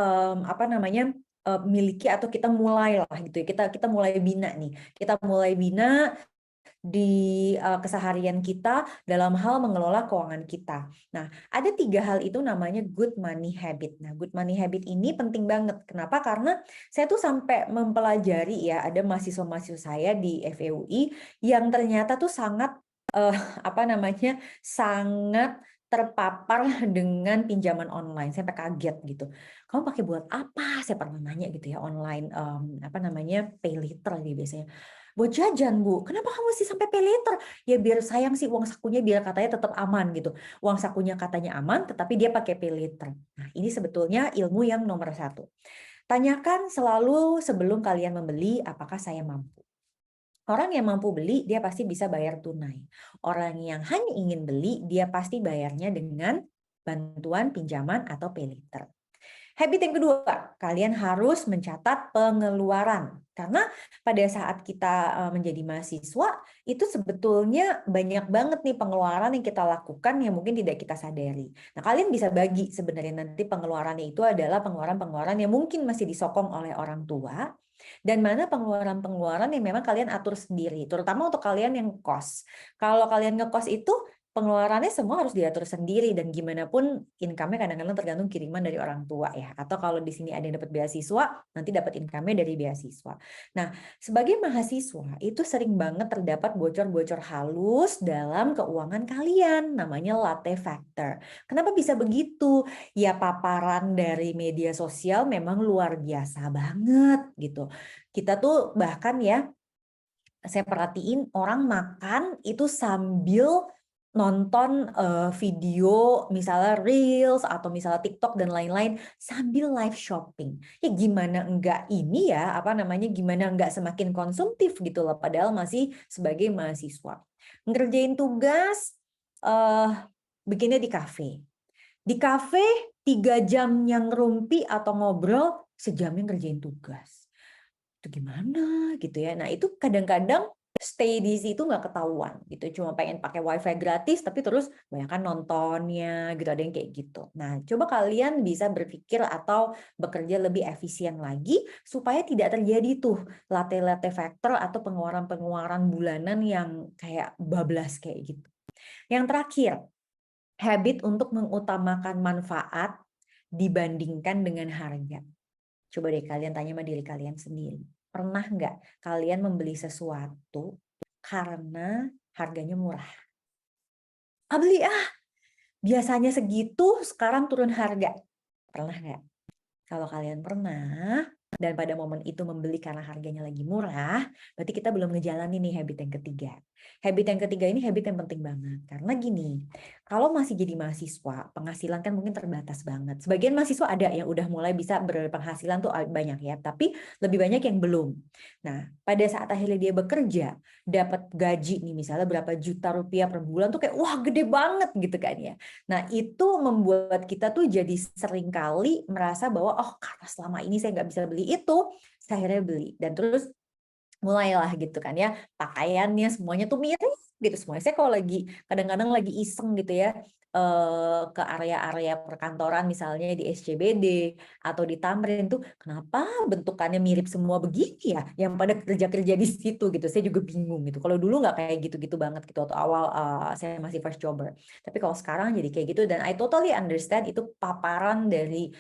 miliki atau kita mulai lah gitu ya. Kita mulai bina nih. Kita mulai bina di keseharian kita dalam hal mengelola keuangan kita. Nah, ada 3 hal itu namanya good money habit. Nah, good money habit ini penting banget. Kenapa? Karena saya tuh sampai mempelajari ya, ada mahasiswa-mahasiswa saya di FEUI yang ternyata tuh sangat sangat terpapar dengan pinjaman online. Saya sampai kaget gitu. Kamu pakai buat apa? Saya pernah nanya gitu ya, online pay later gitu biasanya. Buat jajan, Bu. Kenapa kamu sih sampai pay later? Ya biar sayang sih uang sakunya, biar katanya tetap aman gitu. Uang sakunya katanya aman, tetapi dia pakai pay later. Nah, ini sebetulnya ilmu yang nomor 1. Tanyakan selalu sebelum kalian membeli, apakah saya mampu? Orang yang mampu beli, dia pasti bisa bayar tunai. Orang yang hanya ingin beli, dia pasti bayarnya dengan bantuan pinjaman atau pay later. Habit yang kedua, kalian harus mencatat pengeluaran. Karena pada saat kita menjadi mahasiswa, itu sebetulnya banyak banget nih pengeluaran yang kita lakukan yang mungkin tidak kita sadari. Nah, kalian bisa bagi sebenarnya nanti pengeluarannya itu adalah pengeluaran-pengeluaran yang mungkin masih disokong oleh orang tua, dan mana pengeluaran-pengeluaran yang memang kalian atur sendiri, terutama untuk kalian yang kos. Kalau kalian ngekos itu pengeluarannya semua harus diatur sendiri, dan gimana pun income-nya kadang-kadang tergantung kiriman dari orang tua ya. Atau kalau di sini ada yang dapat beasiswa, nanti dapat income-nya dari beasiswa. Nah, sebagai mahasiswa itu sering banget terdapat bocor-bocor halus dalam keuangan kalian, namanya latte factor. Kenapa bisa begitu? Ya paparan dari media sosial memang luar biasa banget gitu. Kita tuh bahkan ya, saya perhatiin orang makan itu sambil nonton video misalnya Reels atau misalnya TikTok dan lain-lain sambil live shopping. Ya gimana enggak ini ya, gimana enggak semakin konsumtif gitu loh, padahal masih sebagai mahasiswa. Ngerjain tugas, bikinnya di kafe. Di kafe 3 jam yang ngerumpi atau ngobrol, sejamnya ngerjain tugas. Itu gimana gitu ya. Nah, itu kadang-kadang stay di situ nggak ketahuan gitu, cuma pengen pakai wifi gratis tapi terus banyak nontonnya gitu, ada yang kayak gitu. Nah, coba kalian bisa berpikir atau bekerja lebih efisien lagi supaya tidak terjadi tuh latte factor atau pengeluaran-pengeluaran bulanan yang kayak bablas kayak gitu. Yang terakhir, habit untuk mengutamakan manfaat dibandingkan dengan harga. Coba deh kalian tanya sama diri kalian sendiri. Pernah nggak kalian membeli sesuatu karena harganya murah? Beli biasanya segitu, sekarang turun harga. Pernah nggak? Kalau kalian pernah, dan pada momen itu membeli karena harganya lagi murah, berarti kita belum ngejalanin nih habit yang ketiga. Habit yang ketiga ini habit yang penting banget. Karena gini, kalau masih jadi mahasiswa, penghasilan kan mungkin terbatas banget. Sebagian mahasiswa ada yang udah mulai bisa berpenghasilan tuh banyak ya, tapi lebih banyak yang belum. Nah, pada saat akhirnya dia bekerja, dapat gaji nih misalnya berapa juta rupiah per bulan tuh kayak wah gede banget gitu kan ya. Nah, itu membuat kita tuh jadi seringkali merasa bahwa oh karena selama ini saya nggak bisa beli itu, saya akhirnya beli. Dan terus mulailah gitu kan ya, pakaiannya semuanya tuh mirip gitu semuanya. Saya kalau lagi kadang-kadang lagi iseng gitu ya, ke area-area perkantoran misalnya di SCBD atau di Tamrin tuh kenapa bentukannya mirip semua begini ya yang pada kerja-kerja di situ gitu. Saya juga bingung gitu. Kalau dulu nggak kayak gitu-gitu banget gitu atau awal saya masih first jobber. Tapi kalau sekarang jadi kayak gitu dan I totally understand itu paparan dari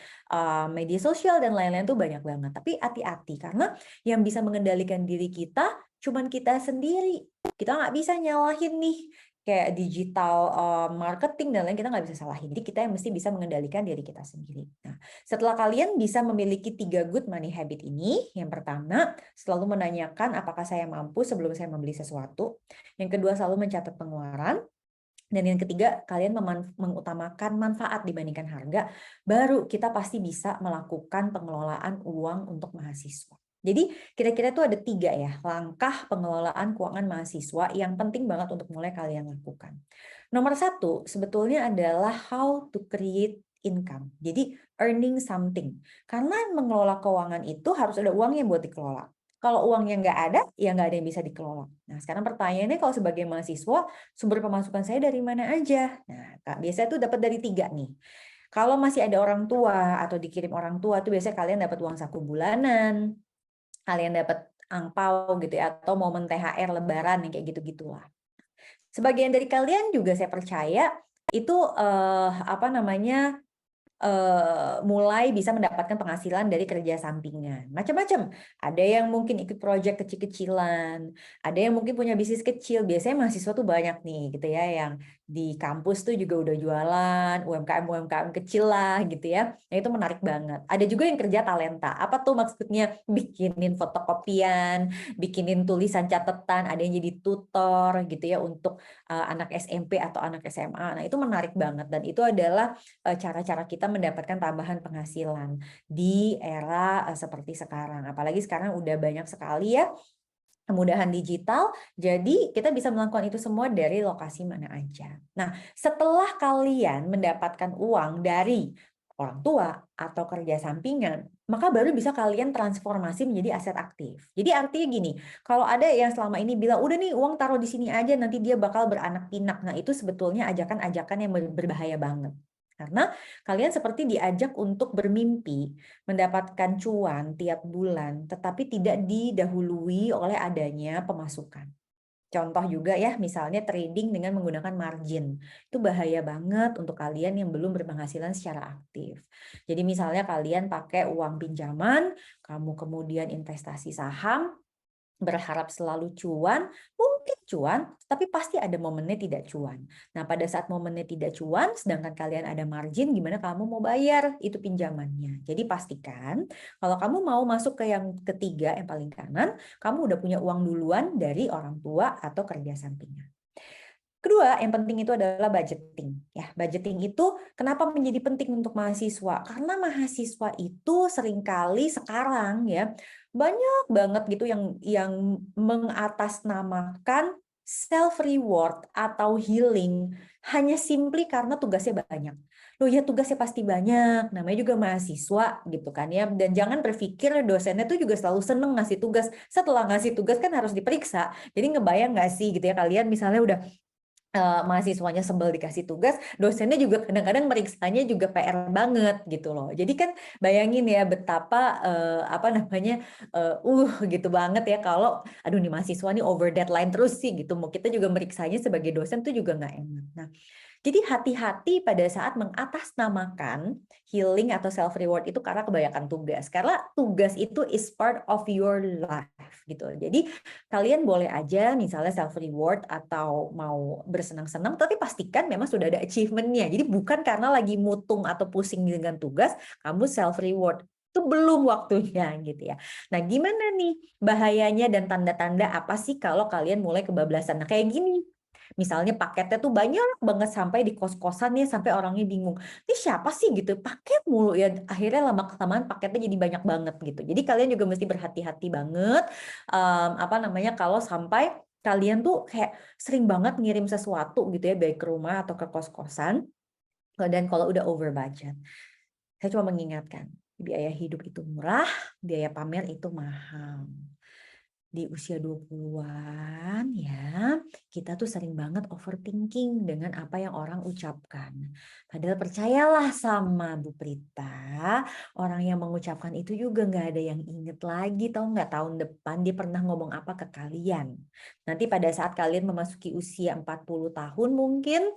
media sosial dan lain-lain tuh banyak banget. Tapi hati-hati karena yang bisa mengendalikan diri kita cuman kita sendiri. Kita nggak bisa nyalahin nih kayak digital marketing dan lain kita nggak bisa salahin. Jadi kita yang mesti bisa mengendalikan diri kita sendiri. Nah, setelah kalian bisa memiliki 3 good money habit ini, yang pertama selalu menanyakan apakah saya mampu sebelum saya membeli sesuatu. Yang kedua selalu mencatat pengeluaran. Dan yang ketiga, kalian mengutamakan manfaat dibandingkan harga, baru kita pasti bisa melakukan pengelolaan uang untuk mahasiswa. Jadi kira-kira itu ada 3 ya, langkah pengelolaan keuangan mahasiswa yang penting banget untuk mulai kalian lakukan. Nomor 1 sebetulnya adalah how to create income. Jadi earning something. Karena mengelola keuangan itu harus ada uang yang buat dikelola. Kalau uangnya nggak ada, ya nggak ada yang bisa dikelola. Nah, sekarang pertanyaannya kalau sebagai mahasiswa, sumber pemasukan saya dari mana aja? Nah, biasanya tuh dapat dari 3 nih. Kalau masih ada orang tua atau dikirim orang tua, tuh biasanya kalian dapat uang saku bulanan, kalian dapat angpau gitu ya, atau momen THR lebaran yang kayak gitu-gitulah. Sebagian dari kalian juga saya percaya itu mulai bisa mendapatkan penghasilan dari kerja sampingan. Macam-macam. Ada yang mungkin ikut proyek kecil-kecilan, ada yang mungkin punya bisnis kecil. Biasanya mahasiswa tuh banyak nih gitu ya yang di kampus tuh juga udah jualan, UMKM kecil lah gitu ya. Nah, itu menarik banget. Ada juga yang kerja talenta. Apa tuh maksudnya? Bikinin fotokopian, bikinin tulisan catatan, ada yang jadi tutor gitu ya untuk anak SMP atau anak SMA. Nah, itu menarik banget dan itu adalah cara-cara kita mendapatkan tambahan penghasilan di era seperti sekarang. Apalagi sekarang udah banyak sekali ya kemudahan digital, jadi kita bisa melakukan itu semua dari lokasi mana aja. Nah, setelah kalian mendapatkan uang dari orang tua atau kerja sampingan, maka baru bisa kalian transformasi menjadi aset aktif. Jadi artinya gini, kalau ada yang selama ini bilang, udah nih uang taruh di sini aja, nanti dia bakal beranak pinak. Nah, itu sebetulnya ajakan-ajakan yang berbahaya banget. Karena kalian seperti diajak untuk bermimpi, mendapatkan cuan tiap bulan, tetapi tidak didahului oleh adanya pemasukan. Contoh juga ya, misalnya trading dengan menggunakan margin. Itu bahaya banget untuk kalian yang belum berpenghasilan secara aktif. Jadi misalnya kalian pakai uang pinjaman, kamu kemudian investasi saham, berharap selalu cuan, mungkin cuan, tapi pasti ada momennya tidak cuan. Nah, pada saat momennya tidak cuan, sedangkan kalian ada margin, gimana kamu mau bayar itu pinjamannya? Jadi pastikan, kalau kamu mau masuk ke yang ketiga, yang paling kanan, kamu udah punya uang duluan dari orang tua atau kerja sampingan. Kedua, yang penting itu adalah budgeting. Ya, budgeting itu kenapa menjadi penting untuk mahasiswa? Karena mahasiswa itu seringkali sekarang ya banyak banget gitu yang mengatasnamakan self reward atau healing hanya simply karena tugasnya banyak. Loh ya tugasnya pasti banyak, namanya juga mahasiswa gitu kan ya. Dan jangan berpikir dosennya tuh juga selalu seneng ngasih tugas. Setelah ngasih tugas kan harus diperiksa. Jadi ngebayang nggak sih gitu ya kalian misalnya udah mahasiswanya sebel dikasih tugas, dosennya juga kadang-kadang meriksanya juga PR banget gitu loh. Jadi kan bayangin ya betapa gitu banget ya kalau aduh nih mahasiswa nih over deadline terus sih gitu. Mau kita juga meriksanya sebagai dosen tuh juga nggak enak. Nah, jadi hati-hati pada saat mengatasnamakan healing atau self reward itu karena kebanyakan tugas. Karena tugas itu is part of your life gitu. Jadi kalian boleh aja misalnya self reward atau mau bersenang-senang, tapi pastikan memang sudah ada achievement-nya. Jadi bukan karena lagi mutung atau pusing dengan tugas, kamu self reward. itu belum waktunya gitu ya. Nah, gimana nih bahayanya dan tanda-tanda apa sih kalau kalian mulai kebablasan? Nah, kayak gini. Misalnya paketnya tuh banyak banget sampai di kos-kosan ya, sampai orangnya bingung. Ini siapa sih gitu? Paket mulu ya. Akhirnya lama-kelamaan paketnya jadi banyak banget gitu. Jadi kalian juga mesti berhati-hati banget apa namanya kalau sampai kalian tuh kayak sering banget ngirim sesuatu gitu ya, baik ke rumah atau ke kos-kosan. Dan kalau udah over budget. Saya cuma mengingatkan, biaya hidup itu murah, biaya pamer itu mahal. Di usia 20-an ya, kita tuh sering banget overthinking dengan apa yang orang ucapkan. Padahal percayalah sama Bu Prita, orang yang mengucapkan itu juga nggak ada yang inget lagi, tahu nggak tahun depan dia pernah ngomong apa ke kalian. Nanti pada saat kalian memasuki usia 40 tahun mungkin,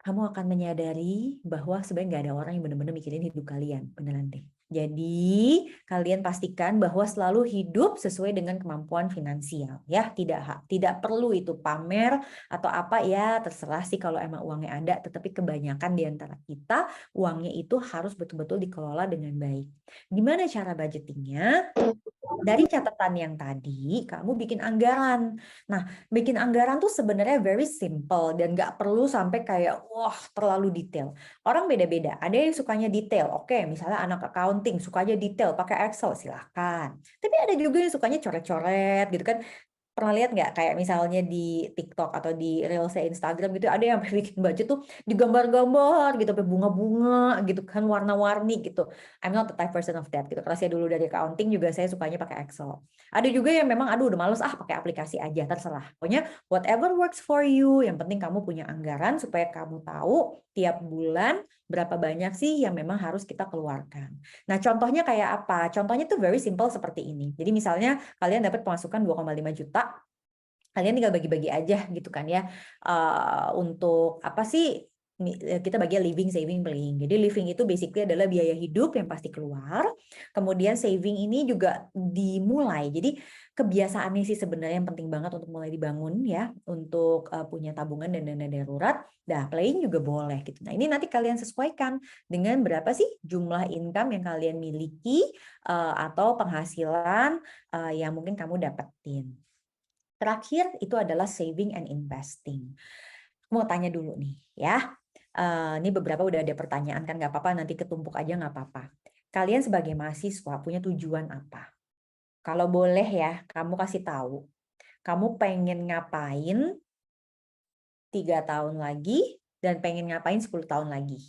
kamu akan menyadari bahwa sebenarnya nggak ada orang yang benar-benar mikirin hidup kalian. Beneran deh. Jadi kalian pastikan bahwa selalu hidup sesuai dengan kemampuan finansial ya, tidak perlu itu pamer atau apa ya, terserah sih kalau emang uangnya ada, tetapi kebanyakan di antara kita uangnya itu harus betul-betul dikelola dengan baik. Gimana cara budgetingnya? Dari catatan yang tadi, kamu bikin anggaran. Nah, bikin anggaran tuh sebenarnya very simple dan nggak perlu sampai kayak wah terlalu detail. Orang beda-beda. Ada yang sukanya detail. Oke, misalnya anak accounting sukanya detail pakai Excel, silahkan. Tapi ada juga yang sukanya coret-coret gitu kan. Pernah lihat nggak kayak misalnya di TikTok atau di Reelsnya Instagram gitu, ada yang bikin budget tuh digambar-gambar gitu, sampai bunga-bunga gitu kan, warna-warni gitu. I'm not the type person of that gitu. Karena saya dulu dari accounting juga saya sukanya pakai Excel. Ada juga yang memang aduh udah males pakai aplikasi aja, terserah. Pokoknya whatever works for you, yang penting kamu punya anggaran supaya kamu tahu tiap bulan berapa banyak sih yang memang harus kita keluarkan. Nah, contohnya kayak apa? Contohnya tuh very simple seperti ini. Jadi misalnya kalian dapat pemasukan 2,5 juta, kalian tinggal bagi-bagi aja gitu kan ya. Untuk apa sih? Kita bagi living, saving, playing. Jadi living itu basically adalah biaya hidup yang pasti keluar. Kemudian saving ini juga dimulai. Jadi kebiasaannya sih sebenarnya yang penting banget untuk mulai dibangun ya, untuk punya tabungan dan dana darurat. Nah, playing juga boleh gitu. Nah, ini nanti kalian sesuaikan dengan berapa sih jumlah income yang kalian miliki atau penghasilan yang mungkin kamu dapetin. Terakhir itu adalah saving and investing. Mau tanya dulu nih ya. Ini beberapa udah ada pertanyaan kan, nggak apa-apa nanti ketumpuk aja nggak apa-apa. Kalian sebagai mahasiswa punya tujuan apa? Kalau boleh ya, kamu kasih tahu. Kamu pengen ngapain 3 tahun lagi dan pengen ngapain 10 tahun lagi.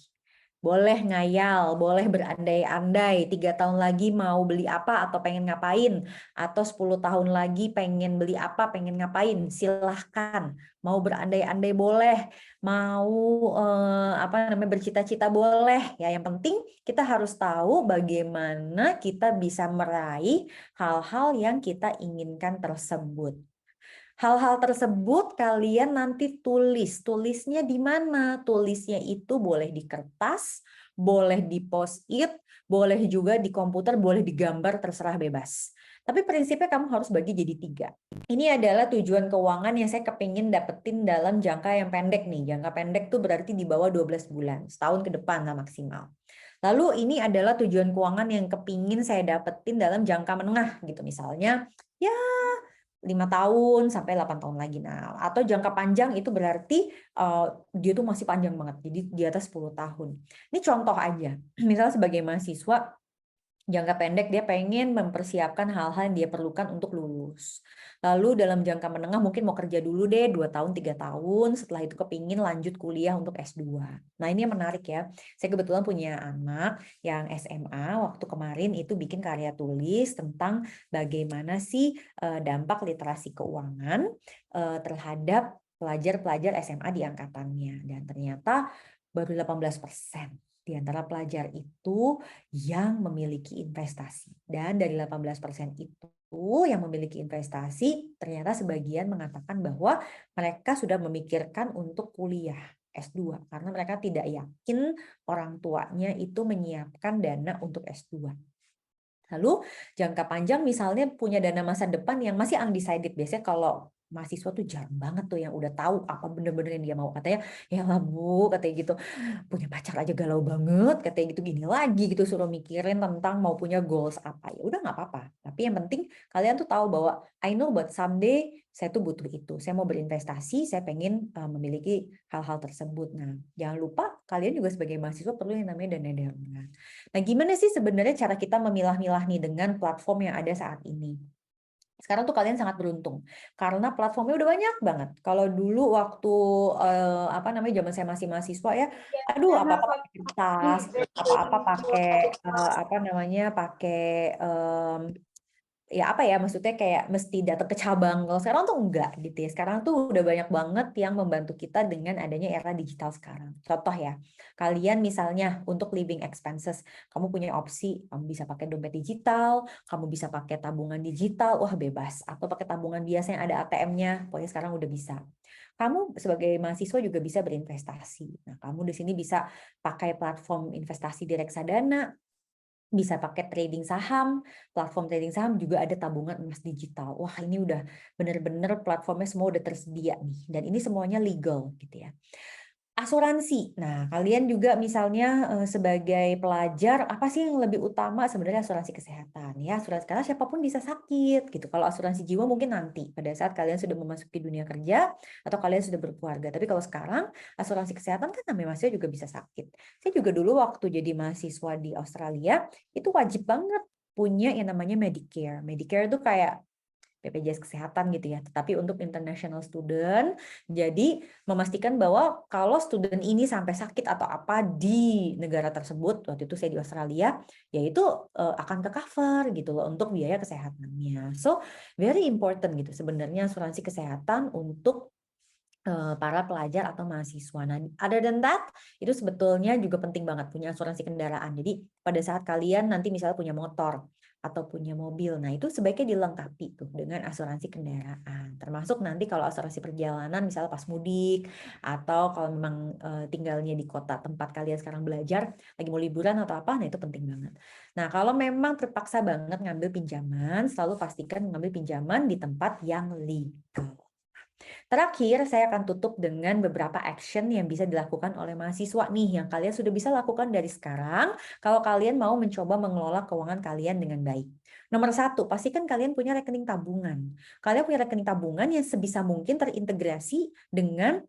Boleh ngayal, boleh berandai-andai, 3 tahun lagi mau beli apa atau pengen ngapain, atau 10 tahun lagi pengen beli apa, pengen ngapain, silahkan. Mau berandai-andai boleh, mau bercita-cita boleh. Ya, yang penting kita harus tahu bagaimana kita bisa meraih hal-hal yang kita inginkan tersebut. Hal-hal tersebut kalian nanti tulisnya di mana? Tulisnya itu boleh di kertas, boleh di post-it, boleh juga di komputer, boleh digambar, terserah bebas. Tapi prinsipnya kamu harus bagi jadi 3. Ini adalah tujuan keuangan yang saya kepingin dapetin dalam jangka yang pendek nih. Jangka pendek tuh berarti di bawah 12 bulan, setahun ke depan lah maksimal. Lalu ini adalah tujuan keuangan yang kepingin saya dapetin dalam jangka menengah gitu. Misalnya ya 5 tahun sampai 8 tahun lagi. Nah, atau jangka panjang itu berarti dia tuh masih panjang banget. Jadi di atas 10 tahun. Ini contoh aja. Misalnya sebagai mahasiswa, jangka pendek dia pengen mempersiapkan hal-hal yang dia perlukan untuk lulus. Lalu dalam jangka menengah mungkin mau kerja dulu deh 2 tahun, 3 tahun. Setelah itu kepingin lanjut kuliah untuk S2. Nah, ini yang menarik ya. Saya kebetulan punya anak yang SMA. Waktu kemarin itu bikin karya tulis tentang bagaimana sih dampak literasi keuangan terhadap pelajar-pelajar SMA di angkatannya. Dan ternyata baru 18% di antara pelajar itu yang memiliki investasi. Dan dari 18% itu yang memiliki investasi, ternyata sebagian mengatakan bahwa mereka sudah memikirkan untuk kuliah S2 karena mereka tidak yakin orang tuanya itu menyiapkan dana untuk S2. Lalu jangka panjang misalnya punya dana masa depan yang masih undecided. Biasanya kalau mahasiswa tuh jarang banget tuh yang udah tahu apa bener-bener yang dia mau. Katanya, ya lah Bu, katanya gitu, punya pacar aja galau banget, katanya gitu, gini lagi gitu, suruh mikirin tentang mau punya goals apa. Ya udah nggak apa-apa. Tapi yang penting kalian tuh tahu bahwa I know but someday saya tuh butuh itu. Saya mau berinvestasi, saya pengen memiliki hal-hal tersebut. Nah, jangan lupa kalian juga sebagai mahasiswa perlu yang namanya dana darurat. Nah, gimana sih sebenarnya cara kita memilah-milah nih dengan platform yang ada saat ini? Sekarang tuh kalian sangat beruntung karena platformnya udah banyak banget. Kalau dulu waktu zaman saya masih mahasiswa ya, aduh apa-apa pakai kertas, apa-apa pakai maksudnya kayak mesti datang ke cabang. Kalau sekarang tuh enggak gitu ya. Sekarang tuh udah banyak banget yang membantu kita dengan adanya era digital sekarang. Contoh ya, kalian misalnya untuk living expenses, kamu punya opsi, kamu bisa pakai dompet digital, kamu bisa pakai tabungan digital, wah bebas. Atau pakai tabungan biasa yang ada ATM-nya, pokoknya sekarang udah bisa. Kamu sebagai mahasiswa juga bisa berinvestasi. Nah, kamu di sini bisa pakai platform investasi di reksadana, bisa pakai trading saham, platform trading saham juga ada tabungan emas digital. Wah, ini udah bener-bener platformnya semua udah tersedia nih. Dan ini semuanya legal gitu ya. Asuransi. Nah, kalian juga misalnya sebagai pelajar, apa sih yang lebih utama sebenarnya asuransi kesehatan ya? Asuransi karena siapapun bisa sakit gitu. Kalau asuransi jiwa mungkin nanti pada saat kalian sudah memasuki dunia kerja atau kalian sudah berkeluarga. Tapi kalau sekarang asuransi kesehatan kan namanya mahasiswa juga bisa sakit. Saya juga dulu waktu jadi mahasiswa di Australia itu wajib banget punya yang namanya Medicare. Medicare itu kayak BPJS Kesehatan gitu ya, tetapi untuk international student, jadi memastikan bahwa kalau student ini sampai sakit atau apa di negara tersebut, waktu itu saya di Australia, ya itu akan ke-cover gitu loh untuk biaya kesehatannya. So, very important gitu sebenarnya asuransi kesehatan untuk para pelajar atau mahasiswa. Nah, other than that, itu sebetulnya juga penting banget punya asuransi kendaraan. Jadi, pada saat kalian nanti misalnya punya motor atau punya mobil, nah itu sebaiknya dilengkapi tuh dengan asuransi kendaraan. Termasuk nanti kalau asuransi perjalanan, misalnya pas mudik, atau kalau memang tinggalnya di kota tempat kalian sekarang belajar, lagi mau liburan atau apa, nah itu penting banget. Nah, kalau memang terpaksa banget ngambil pinjaman, selalu pastikan mengambil pinjaman di tempat yang legal. Terakhir, saya akan tutup dengan beberapa action yang bisa dilakukan oleh mahasiswa nih, yang kalian sudah bisa lakukan dari sekarang kalau kalian mau mencoba mengelola keuangan kalian dengan baik. Nomor 1, pastikan kalian punya rekening tabungan. Kalian punya rekening tabungan yang sebisa mungkin terintegrasi dengan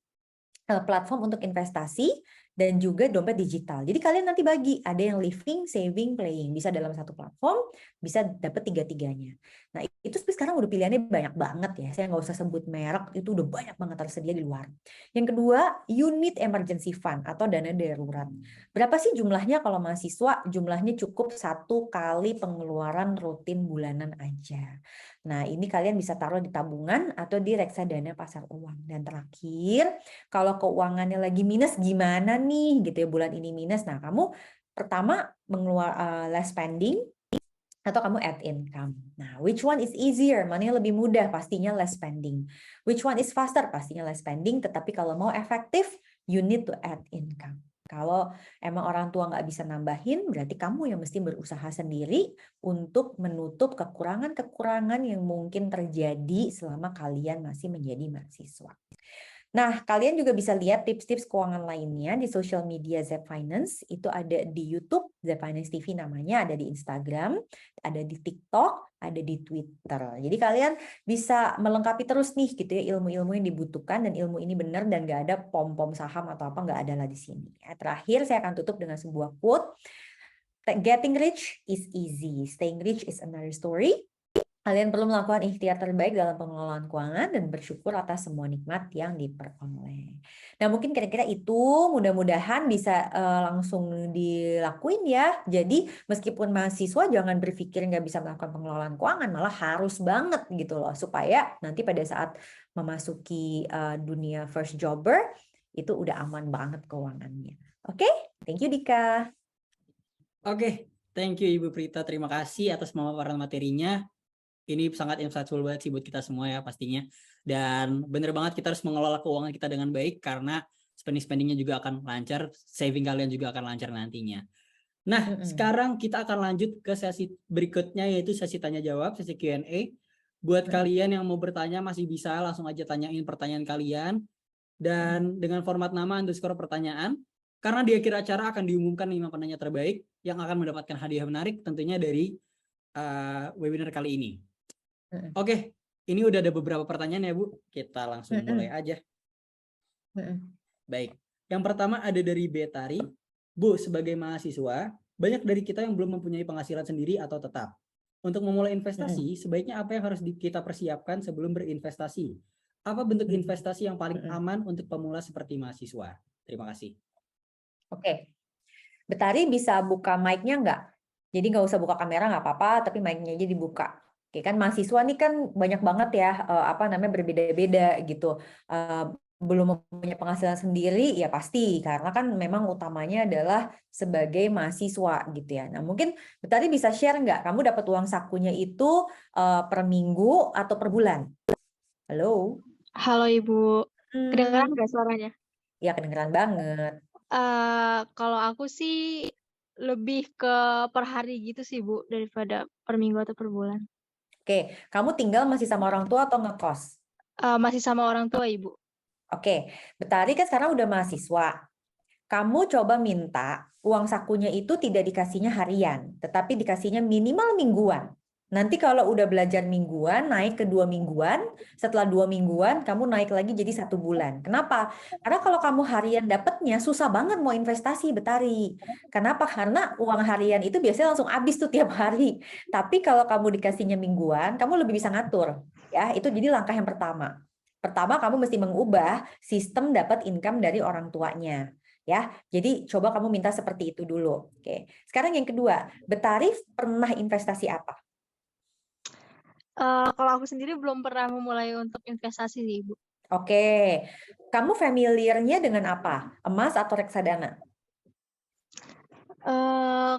platform untuk investasi dan juga dompet digital. Jadi kalian nanti bagi, ada yang living, saving, playing. Bisa dalam satu platform, bisa dapat tiga-tiganya. Nah, itu sekarang udah pilihannya banyak banget ya. Saya nggak usah sebut merek, itu udah banyak banget tersedia di luar. Yang kedua, unit emergency fund atau dana darurat. Berapa sih jumlahnya kalau mahasiswa? Jumlahnya cukup 1 kali pengeluaran rutin bulanan aja. Nah, ini kalian bisa taruh di tabungan atau di reksadana pasar uang. Dan terakhir, kalau keuangannya lagi minus gimana nih gitu ya, bulan ini minus. Nah, kamu pertama less spending atau kamu add income. Nah, which one is easier? Mana yang lebih mudah? Pastinya less spending. Which one is faster? Pastinya less spending, tetapi kalau mau efektif, you need to add income. Kalau emang orang tua nggak bisa nambahin, berarti kamu yang mesti berusaha sendiri untuk menutup kekurangan-kekurangan yang mungkin terjadi selama kalian masih menjadi mahasiswa. Nah, kalian juga bisa lihat tips-tips keuangan lainnya di social media Zep Finance. Itu ada di YouTube, Zep Finance TV namanya, ada di Instagram, ada di TikTok, ada di Twitter. Jadi kalian bisa melengkapi terus nih gitu ya ilmu-ilmu yang dibutuhkan, dan ilmu ini benar dan nggak ada pom-pom saham atau apa, nggak ada lah di sini. Terakhir saya akan tutup dengan sebuah quote. Getting rich is easy, staying rich is another story. Kalian perlu melakukan ikhtiar terbaik dalam pengelolaan keuangan dan bersyukur atas semua nikmat yang diperoleh. Nah, mungkin kira-kira itu mudah-mudahan bisa langsung dilakuin ya. Jadi meskipun mahasiswa jangan berpikir nggak bisa melakukan pengelolaan keuangan, malah harus banget gitu loh. Supaya nanti pada saat memasuki dunia first jobber, itu udah aman banget keuangannya. Oke, thank you Dika. Oke, thank you Ibu Prita. Terima kasih atas pemaparan materinya. Ini sangat insightful banget sih buat kita semua ya pastinya. Dan bener banget kita harus mengelola keuangan kita dengan baik karena spending-spendingnya juga akan lancar, saving kalian juga akan lancar nantinya. Nah, sekarang kita akan lanjut ke sesi berikutnya yaitu sesi tanya jawab, sesi Q&A. Buat kalian yang mau bertanya masih bisa langsung aja tanyain pertanyaan kalian. Dan dengan format nama _ pertanyaan. Karena di akhir acara akan diumumkan 5 penanya terbaik yang akan mendapatkan hadiah menarik tentunya dari webinar kali ini. Oke, ini udah ada beberapa pertanyaan ya Bu. Kita langsung mulai aja. Baik, yang pertama ada dari Betari. Bu, sebagai mahasiswa, banyak dari kita yang belum mempunyai penghasilan sendiri atau tetap. Untuk memulai investasi, sebaiknya apa yang harus kita persiapkan sebelum berinvestasi? Apa bentuk investasi yang paling aman untuk pemula seperti mahasiswa? Terima kasih. Oke. Betari bisa buka mic-nya nggak? Jadi nggak usah buka kamera nggak apa-apa, tapi mic-nya aja dibuka. Oke, kan mahasiswa nih kan banyak banget ya, berbeda-beda gitu. Belum mempunyai penghasilan sendiri, ya pasti. Karena kan memang utamanya adalah sebagai mahasiswa gitu ya. Nah mungkin Betari bisa share nggak, kamu dapat uang sakunya itu per minggu atau per bulan? Halo? Halo Ibu, kedengeran nggak suaranya? Ya kedengeran banget. Kalau aku sih lebih ke per hari gitu sih Bu, daripada per minggu atau per bulan. Oke, kamu tinggal masih sama orang tua atau ngekos? Masih sama orang tua Ibu. Oke, Betari kan sekarang udah mahasiswa. Kamu coba minta uang sakunya itu tidak dikasihnya harian, tetapi dikasihnya minimal mingguan. Nanti kalau udah belajar mingguan, naik ke 2 mingguan. Setelah 2 mingguan, kamu naik lagi jadi 1 bulan. Kenapa? Karena kalau kamu harian dapatnya, susah banget mau investasi, Betari. Kenapa? Karena uang harian itu biasanya langsung habis tuh tiap hari. Tapi kalau kamu dikasihnya mingguan, kamu lebih bisa ngatur. Ya, itu jadi langkah yang pertama. Pertama, kamu mesti mengubah sistem dapat income dari orang tuanya. Ya, jadi coba kamu minta seperti itu dulu. Oke. Sekarang yang kedua, Betari pernah investasi apa? Kalau aku sendiri belum pernah memulai untuk investasi sih Ibu. Oke, kamu familiarnya dengan apa? Emas atau reksadana?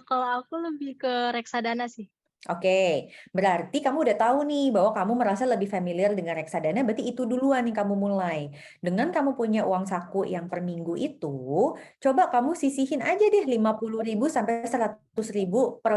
Kalau aku lebih ke reksadana sih. Oke, berarti kamu udah tahu nih bahwa kamu merasa lebih familiar dengan reksadana, berarti itu duluan yang kamu mulai. Dengan kamu punya uang saku yang per minggu itu, coba kamu sisihin aja deh 50.000 sampai 100.000 per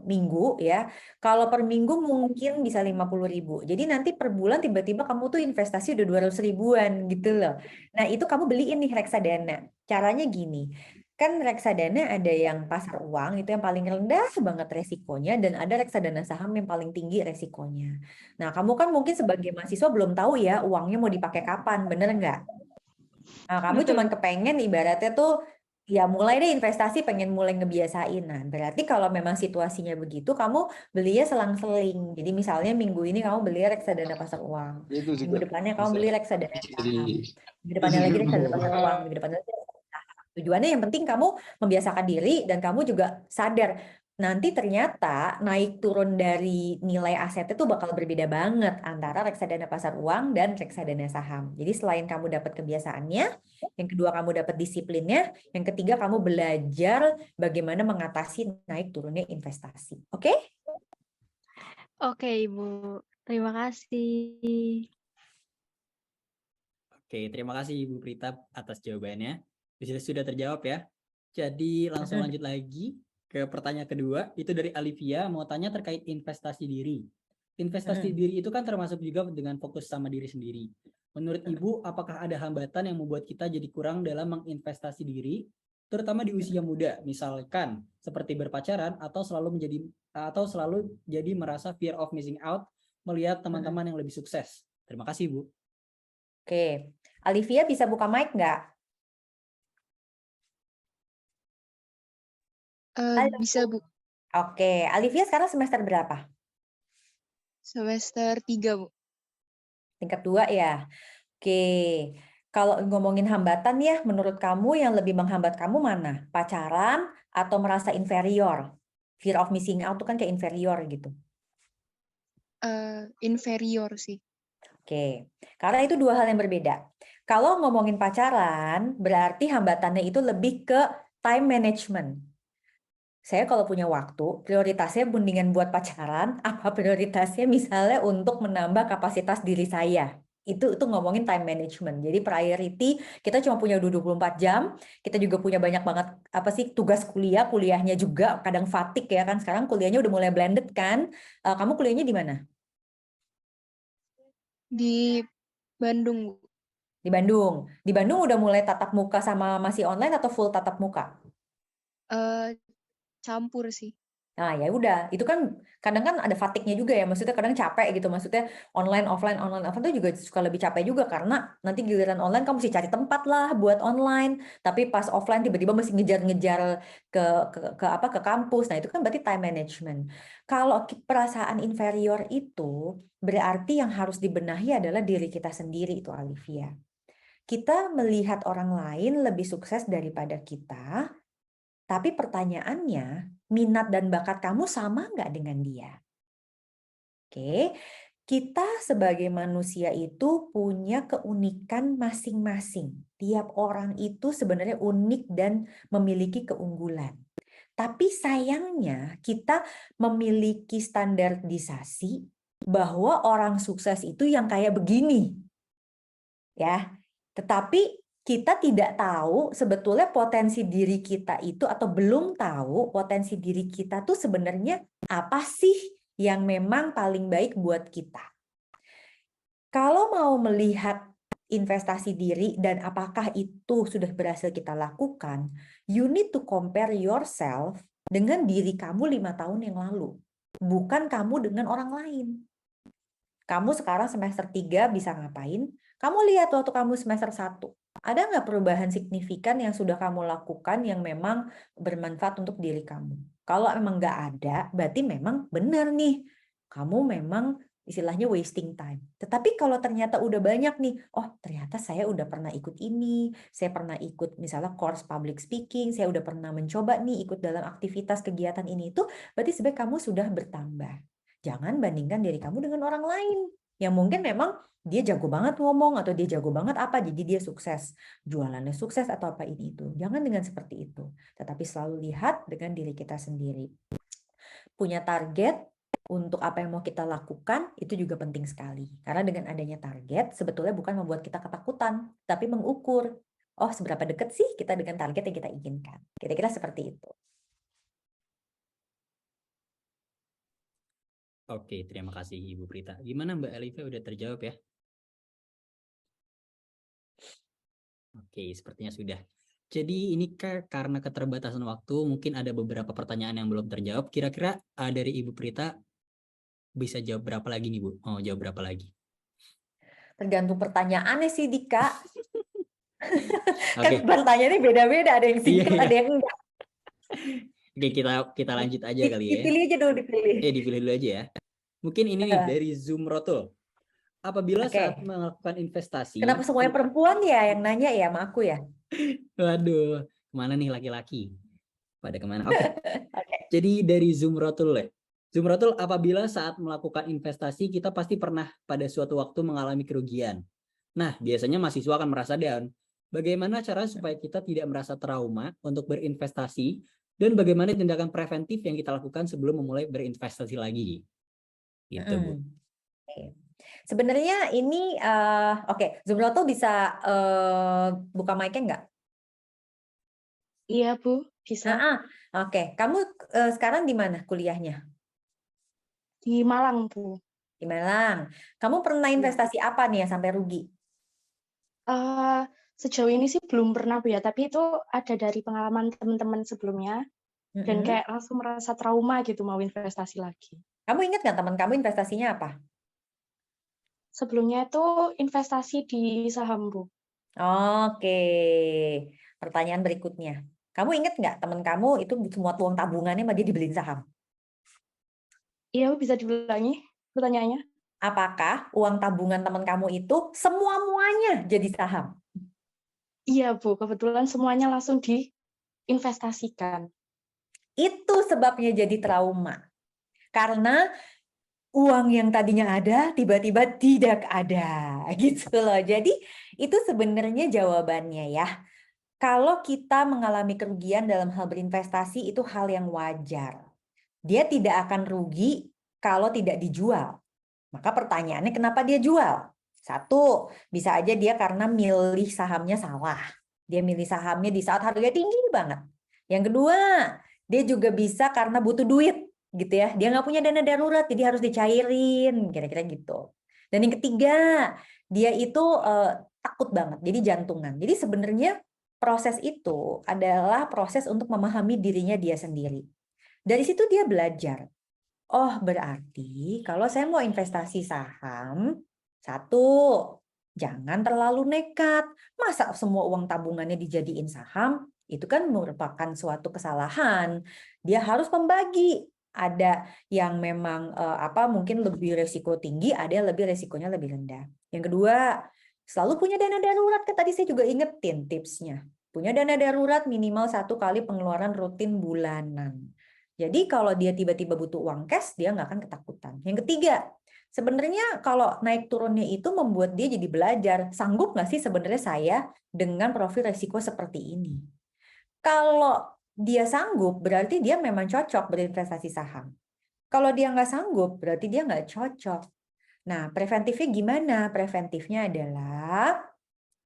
minggu ya. Kalau per minggu mungkin bisa 50.000. Jadi nanti per bulan tiba-tiba kamu tuh investasi udah 200 ribuan gitu loh. Nah itu kamu beliin nih reksadana. Caranya gini. Kan reksadana ada yang pasar uang itu yang paling rendah banget resikonya dan ada reksadana saham yang paling tinggi resikonya. Nah, kamu kan mungkin sebagai mahasiswa belum tahu ya uangnya mau dipakai kapan, bener nggak? Nah, kamu Betul. cuma kepengen ibaratnya tuh ya mulai deh investasi, pengen mulai ngebiasain. Nah, berarti kalau memang situasinya begitu, kamu belinya selang-seling. Jadi misalnya minggu ini kamu beli reksadana pasar uang, minggu depannya kamu beli reksadana saham, minggu depannya lagi reksadana pasar uang, minggu depannya lagi. Tujuannya yang penting kamu membiasakan diri dan kamu juga sadar nanti ternyata naik turun dari nilai aset itu bakal berbeda banget antara reksadana pasar uang dan reksadana saham. Jadi selain kamu dapat kebiasaannya, yang kedua kamu dapat disiplinnya, yang ketiga kamu belajar bagaimana mengatasi naik turunnya investasi. Oke? Oke Ibu, terima kasih. Oke, terima kasih Ibu Prita atas jawabannya. Sudah terjawab ya. Jadi langsung lanjut lagi ke pertanyaan kedua. Itu dari Alivia, mau tanya terkait investasi diri. Investasi diri itu kan termasuk juga dengan fokus sama diri sendiri. Menurut Ibu, apakah ada hambatan yang membuat kita jadi kurang dalam menginvestasi diri, terutama di usia muda, misalkan seperti berpacaran atau selalu jadi merasa fear of missing out melihat teman-teman yang lebih sukses? Terima kasih, Bu. Oke, Alivia bisa buka mic nggak? Bisa, Bu. Oke, Alivia sekarang semester berapa? Semester 3, Bu. Tingkat 2 ya? Oke, kalau ngomongin hambatan ya, menurut kamu yang lebih menghambat kamu mana? Pacaran atau merasa inferior? Fear of missing out itu kan kayak inferior gitu. Inferior sih. Oke, karena itu dua hal yang berbeda. Kalau ngomongin pacaran, berarti hambatannya itu lebih ke time management. Saya kalau punya waktu, prioritasnya mendingan buat pacaran, apa prioritasnya misalnya untuk menambah kapasitas diri saya. Itu ngomongin time management. Jadi priority, kita cuma punya 24 jam, kita juga punya banyak banget tugas kuliahnya juga kadang fatigue ya kan. Sekarang kuliahnya udah mulai blended kan. Kamu kuliahnya di mana? Di Bandung, Bu. Di Bandung. Di Bandung udah mulai tatap muka sama masih online atau full tatap muka? Campur sih. Nah, ya udah, itu kan kadang kan ada fatigue-nya juga ya, maksudnya kadang capek gitu, maksudnya online offline itu juga suka lebih capek juga karena nanti giliran online kamu mesti cari tempat lah buat online, tapi pas offline tiba-tiba mesti ngejar-ngejar ke kampus. Nah, itu kan berarti time management. Kalau perasaan inferior itu berarti yang harus dibenahi adalah diri kita sendiri itu, Alivia. Kita melihat orang lain lebih sukses daripada kita, tapi pertanyaannya, minat dan bakat kamu sama nggak dengan dia? Oke, kita sebagai manusia itu punya keunikan masing-masing. Tiap orang itu sebenarnya unik dan memiliki keunggulan. Tapi sayangnya kita memiliki standarisasi bahwa orang sukses itu yang kayak begini. Ya, tetapi kita tidak tahu sebetulnya potensi diri kita itu atau belum tahu potensi diri kita tuh sebenarnya apa sih yang memang paling baik buat kita. Kalau mau melihat investasi diri dan apakah itu sudah berhasil kita lakukan, you need to compare yourself dengan diri kamu 5 tahun yang lalu, bukan kamu dengan orang lain. Kamu sekarang semester 3 bisa ngapain? Kamu lihat waktu kamu semester 1. Ada nggak perubahan signifikan yang sudah kamu lakukan yang memang bermanfaat untuk diri kamu? Kalau memang nggak ada, berarti memang benar nih. Kamu memang istilahnya wasting time. Tetapi kalau ternyata udah banyak nih, oh ternyata saya udah pernah ikut ini, saya pernah ikut misalnya course public speaking, saya udah pernah mencoba nih ikut dalam aktivitas kegiatan ini itu, berarti sebenarnya kamu sudah bertambah. Jangan bandingkan diri kamu dengan orang lain yang mungkin memang dia jago banget ngomong atau dia jago banget apa, jadi dia sukses, jualannya sukses atau apa ini itu. Jangan dengan seperti itu, tetapi selalu lihat dengan diri kita sendiri. Punya target untuk apa yang mau kita lakukan itu juga penting sekali. Karena dengan adanya target sebetulnya bukan membuat kita ketakutan, tapi mengukur, oh seberapa dekat sih kita dengan target yang kita inginkan. Kira-kira seperti itu. Oke, terima kasih Ibu Prita. Gimana Mbak Alivia, udah terjawab ya? Oke, sepertinya sudah. Jadi ini karena keterbatasan waktu, mungkin ada beberapa pertanyaan yang belum terjawab. Kira-kira dari Ibu Prita bisa jawab berapa lagi nih Bu? Mau jawab berapa lagi? Tergantung pertanyaannya sih Dika. Kan Oke. pertanyaannya beda-beda, ada yang singkat, Iya. ada yang enggak. Oke, kita lanjut aja kali ya. Dipilih aja dulu, dipilih. Dipilih dulu aja ya. Mungkin ini nih dari Zoom Rotul. Apabila saat melakukan investasi. Kenapa semuanya perempuan ya yang nanya ya sama aku ya? Waduh, kemana nih laki-laki? Pada kemana? Oke. Jadi dari Zoom Rotul ya. Zoom Rotul, apabila saat melakukan investasi kita pasti pernah pada suatu waktu mengalami kerugian. Nah, biasanya mahasiswa akan merasa down. Bagaimana cara supaya kita tidak merasa trauma untuk berinvestasi dan bagaimana tindakan preventif yang kita lakukan sebelum memulai berinvestasi lagi? Gitu, Bu. Sebenarnya ini Zoom Rotul bisa buka mic-nya nggak? Iya, Bu, bisa. Oke. Kamu sekarang di mana kuliahnya? Di Malang, Bu. Di Malang. Kamu pernah investasi apa nih ya sampai rugi? Sejauh ini sih belum pernah, Bu ya, tapi itu ada dari pengalaman teman-teman sebelumnya dan kayak langsung merasa trauma gitu mau investasi lagi. Kamu ingat nggak teman kamu investasinya apa? Sebelumnya itu investasi di saham, Bu. Oke. Pertanyaan berikutnya. Kamu ingat nggak teman kamu itu semua uang tabungannya dia dibeliin saham? Iya, Bu, bisa diulangi pertanyaannya? Apakah uang tabungan teman kamu itu semua-muanya jadi saham? Iya, Bu. Kebetulan semuanya langsung diinvestasikan. Itu sebabnya jadi trauma. Karena uang yang tadinya ada tiba-tiba tidak ada gitu loh. Jadi itu sebenarnya jawabannya ya. Kalau kita mengalami kerugian dalam hal berinvestasi itu hal yang wajar. Dia tidak akan rugi kalau tidak dijual. Maka pertanyaannya kenapa dia jual? Satu, bisa aja dia karena milih sahamnya salah. Dia milih sahamnya di saat harganya tinggi banget. Yang kedua, dia juga bisa karena butuh duit gitu ya. Dia nggak punya dana darurat, jadi harus dicairin, kira-kira gitu. Dan yang ketiga, dia itu takut banget, jadi jantungan. Jadi sebenarnya proses itu adalah proses untuk memahami dirinya dia sendiri. Dari situ dia belajar. Oh, berarti kalau saya mau investasi saham, satu, jangan terlalu nekat. Masa semua uang tabungannya dijadiin saham? Itu kan merupakan suatu kesalahan. Dia harus membagi. Ada yang memang mungkin lebih resiko tinggi, ada yang lebih resikonya lebih rendah. Yang kedua, selalu punya dana darurat. Kan tadi saya juga ingetin tipsnya. Punya dana darurat minimal 1 kali pengeluaran rutin bulanan. Jadi kalau dia tiba-tiba butuh uang cash, dia nggak akan ketakutan. Yang ketiga, sebenarnya kalau naik turunnya itu membuat dia jadi belajar. Sanggup nggak sih sebenarnya saya dengan profil resiko seperti ini? Kalau dia sanggup, berarti dia memang cocok berinvestasi saham. Kalau dia nggak sanggup, berarti dia nggak cocok. Nah, preventifnya gimana? Preventifnya adalah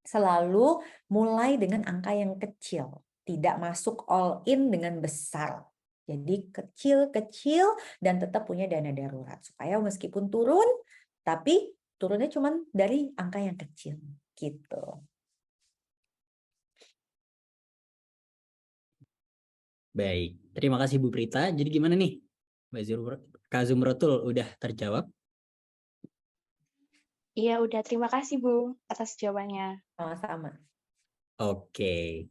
selalu mulai dengan angka yang kecil. Tidak masuk all in dengan besar. Jadi kecil-kecil dan tetap punya dana darurat. Supaya meskipun turun, tapi turunnya cuma dari angka yang kecil. Gitu. Baik, terima kasih Bu Prita. Jadi gimana nih? Kak Zumrotul udah terjawab? Iya, udah. Terima kasih, Bu, atas jawabannya. Sama-sama. Oke.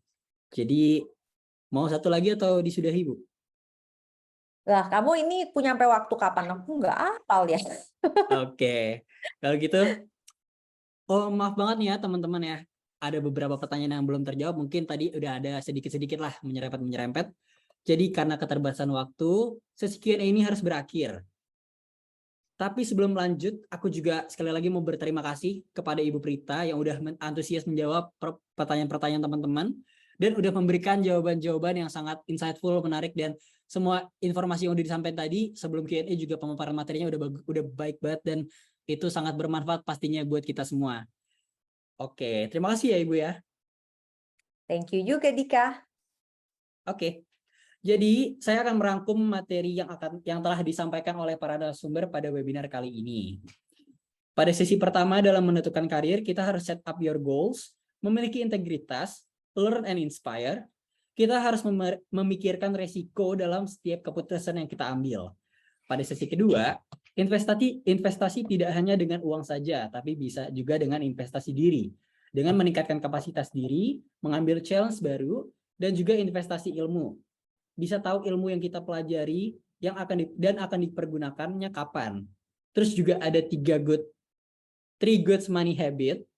Jadi mau satu lagi atau disudahi, Bu? Lah, kamu ini punya sampai waktu kapan? Aku nggak hafal ya. Oke. Kalau gitu, maaf banget nih ya teman-teman ya. Ada beberapa pertanyaan yang belum terjawab. Mungkin tadi udah ada sedikit-sedikit lah menyerempet-menyerempet. Jadi karena keterbatasan waktu, sesi Q&A ini harus berakhir. Tapi sebelum lanjut, aku juga sekali lagi mau berterima kasih kepada Ibu Prita yang udah antusias menjawab pertanyaan-pertanyaan teman-teman dan udah memberikan jawaban-jawaban yang sangat insightful, menarik, dan semua informasi yang udah disampaikan tadi sebelum Q&A juga pemaparan materinya udah baik banget dan itu sangat bermanfaat pastinya buat kita semua. Oke, terima kasih ya Ibu ya. Thank you juga Dika. Oke. Jadi, saya akan merangkum materi yang telah disampaikan oleh para narasumber pada webinar kali ini. Pada sesi pertama dalam menentukan karir, kita harus set up your goals, memiliki integritas, learn and inspire. Kita harus memikirkan resiko dalam setiap keputusan yang kita ambil. Pada sesi kedua, investasi tidak hanya dengan uang saja, tapi bisa juga dengan investasi diri. Dengan meningkatkan kapasitas diri, mengambil challenge baru, dan juga investasi ilmu. Bisa tahu ilmu yang kita pelajari yang akan dipergunakannya kapan. Terus juga ada 3 good money habit.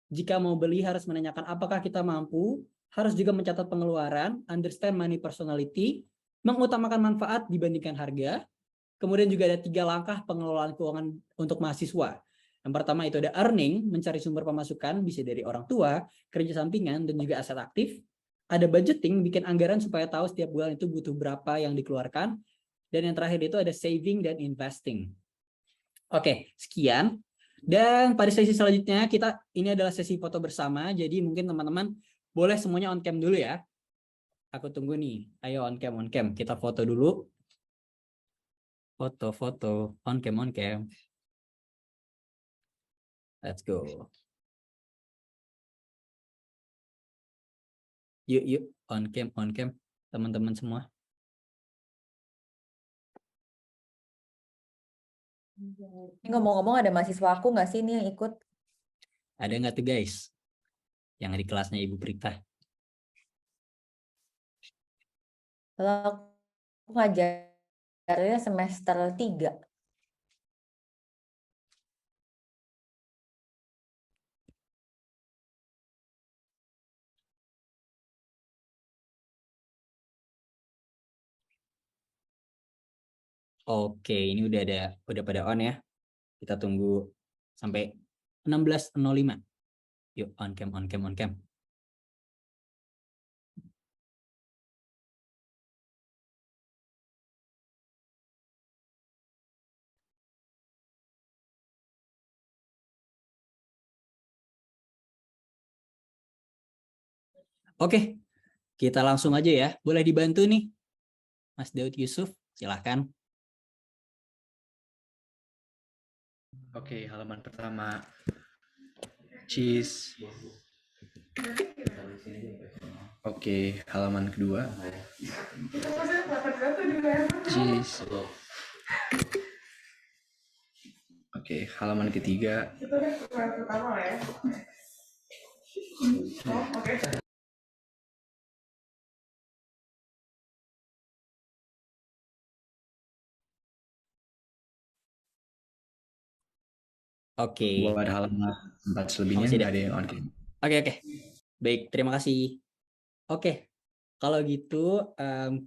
Jika mau beli harus menanyakan apakah kita mampu, harus juga mencatat pengeluaran, understand money personality, mengutamakan manfaat dibandingkan harga. Kemudian juga ada 3 langkah pengelolaan keuangan untuk mahasiswa. Yang pertama itu ada earning, mencari sumber pemasukan, bisa dari orang tua, kerja sampingan, dan juga aset aktif. Ada budgeting, bikin anggaran supaya tahu setiap bulan itu butuh berapa yang dikeluarkan. Dan yang terakhir itu ada saving dan investing. Oke, sekian. Dan pada sesi selanjutnya ini adalah sesi foto bersama. Jadi mungkin teman-teman boleh semuanya on cam dulu ya. Aku tunggu nih. Ayo on cam. Kita foto dulu. Foto, on cam. Let's go. Yuk, on cam, teman-teman semua. Ini ngomong-ngomong ada mahasiswa aku nggak sih ini yang ikut? Ada nggak tuh guys? Yang di kelasnya Ibu Prita. Kalau aku ngajarnya semester 3. Oke, ini udah pada on ya. Kita tunggu sampai 16.05. Yuk, on cam. Oke, kita langsung aja ya. Boleh dibantu nih, Mas Daud Yusuf, silahkan. Oke, halaman pertama cheese. Oke, halaman kedua cheese. Oke, halaman ketiga Oke. buat halaman 4 selebihnya Masih nggak ada. ada yang on cam. Oke. Baik, terima kasih. Oke, kalau gitu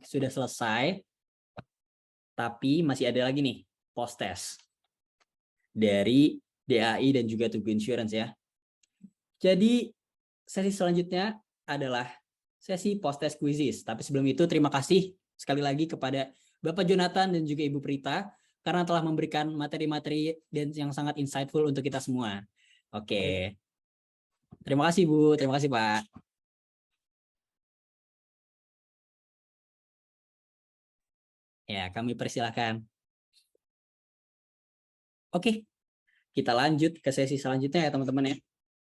sudah selesai, tapi masih ada lagi nih post test dari DAI dan juga Tugu Insurance ya. Jadi sesi selanjutnya adalah sesi post test quizzes. Tapi sebelum itu terima kasih sekali lagi kepada Bapak Jonathan dan juga Ibu Prita karena telah memberikan materi-materi dan yang sangat insightful untuk kita semua. Oke. Terima kasih Bu, terima kasih Pak. Ya, kami persilahkan. Oke, kita lanjut ke sesi selanjutnya ya teman-teman ya.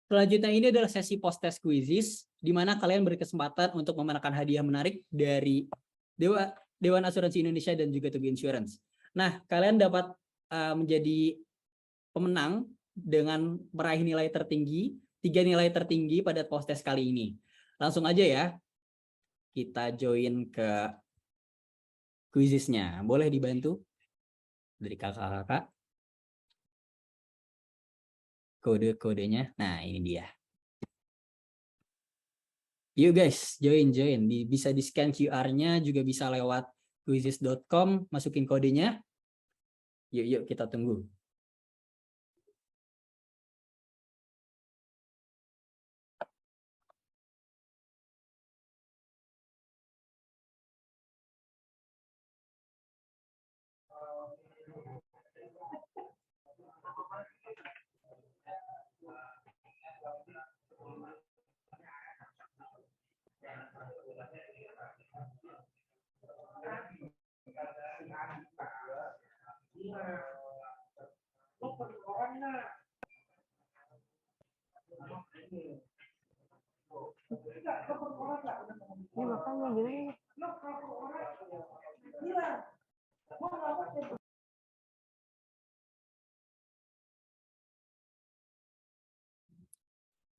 Selanjutnya ini adalah sesi post test quizzes, di mana kalian berkesempatan untuk memenangkan hadiah menarik dari Dewan Asuransi Indonesia dan juga Tugu Insurance. Nah, kalian dapat menjadi pemenang dengan meraih nilai tertinggi, 3 nilai tertinggi pada post test kali ini. Langsung aja ya, kita join ke quizesnya. Boleh dibantu dari kakak-kakak? Kode-kodenya. Nah, ini dia. Yuk guys, join. Bisa di scan QR-nya, juga bisa lewat quizzes.com, masukin kodenya. Yuk kita tunggu.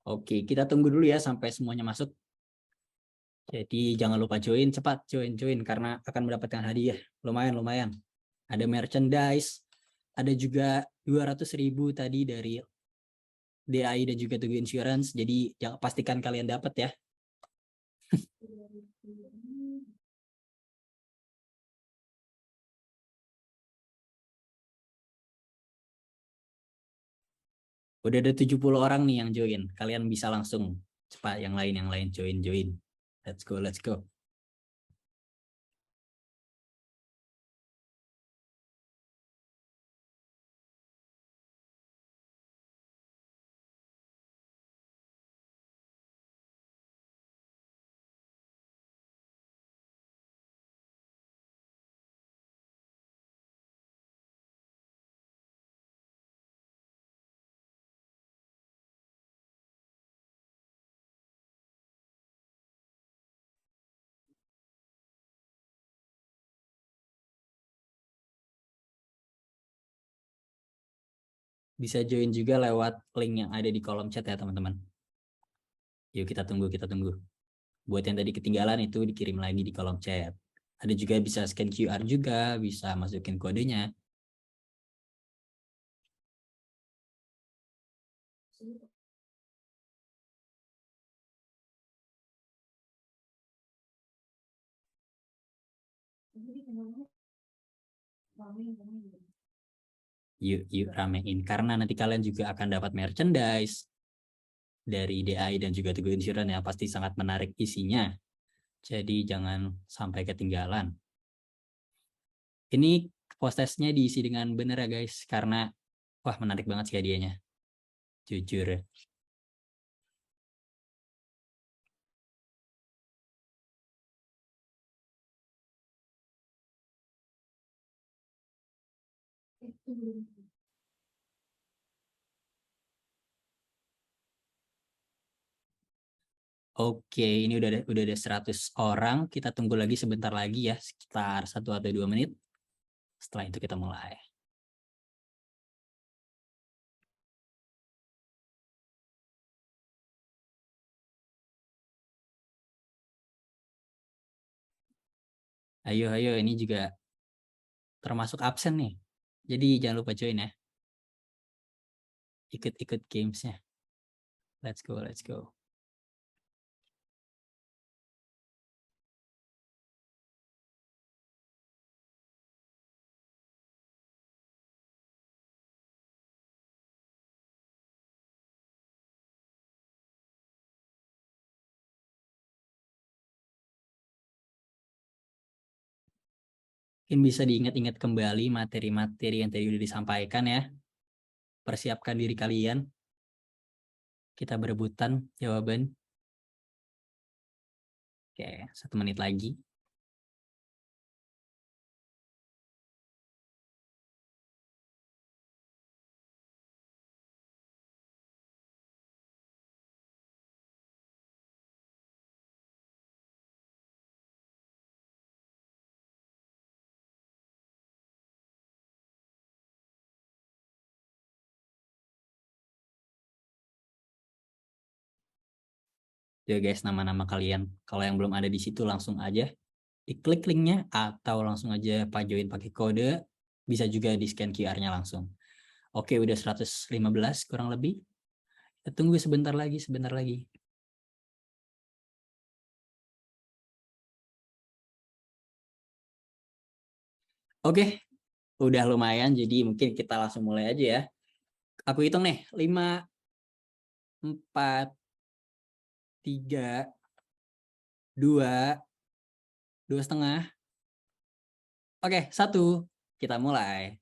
Oke, kita tunggu dulu ya sampai semuanya masuk. Jadi jangan lupa join, cepat join karena akan mendapatkan hadiah. Lumayan. Ada merchandise, ada juga 200.000 tadi dari DAI dan juga Tugu Insurance. Jadi jangan pastikan kalian dapat ya. Udah ada 70 orang nih yang join. Kalian bisa langsung cepat yang lain join. Let's go. Bisa join juga lewat link yang ada di kolom chat ya teman-teman. Yuk kita tunggu. Buat yang tadi ketinggalan itu dikirim lagi di kolom chat. Ada juga bisa scan QR juga, bisa masukin kodenya. Yuk ramein karena nanti kalian juga akan dapat merchandise dari DAI dan juga Tugu Insurance yang pasti sangat menarik isinya. Jadi jangan sampai ketinggalan. Ini post testnya diisi dengan benar ya guys, karena wah menarik banget sih hadiahnya. Jujur. Oke, ini udah ada 100 orang. Kita tunggu lagi sebentar lagi ya, sekitar 1 atau 2 menit. Setelah itu kita mulai. Ayo, ini juga termasuk absen nih. Jadi jangan lupa join ya. Ikut gamesnya. Let's go. Mungkin bisa diingat-ingat kembali materi-materi yang tadi udah disampaikan ya. Persiapkan diri kalian. Kita berebutan jawaban. Oke, 1 menit lagi. Ya guys, nama-nama kalian. Kalau yang belum ada di situ langsung aja diklik linknya atau langsung aja join pakai kode. Bisa juga di scan QR-nya langsung. Oke, udah 115 kurang lebih. Kita tunggu sebentar lagi. Oke, udah lumayan. Jadi mungkin kita langsung mulai aja ya. Aku hitung nih, 5, 4, 3, 2, 2,5. Oke, 1. Kita mulai.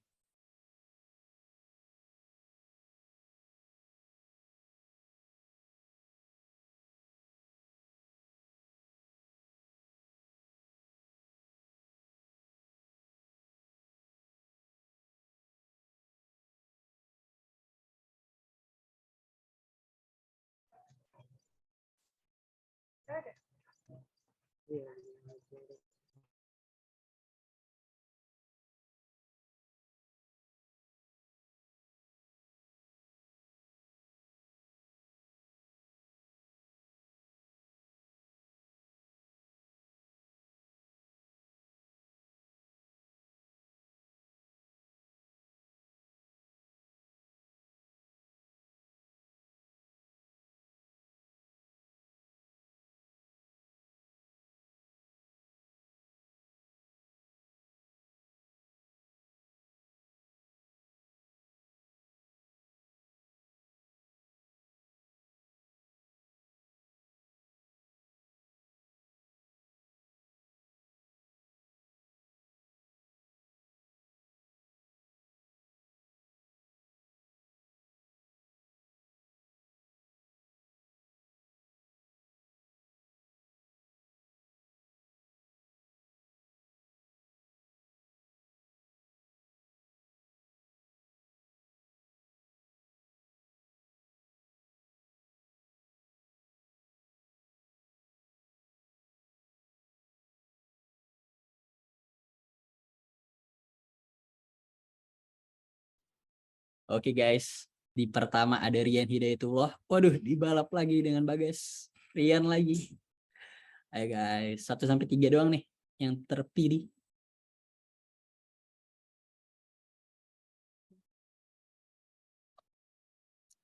Oke guys, di pertama ada Rian Hidayatullah. Waduh, dibalap lagi dengan Bagas. Rian lagi. Ayo guys, 1-3 doang nih yang terpilih.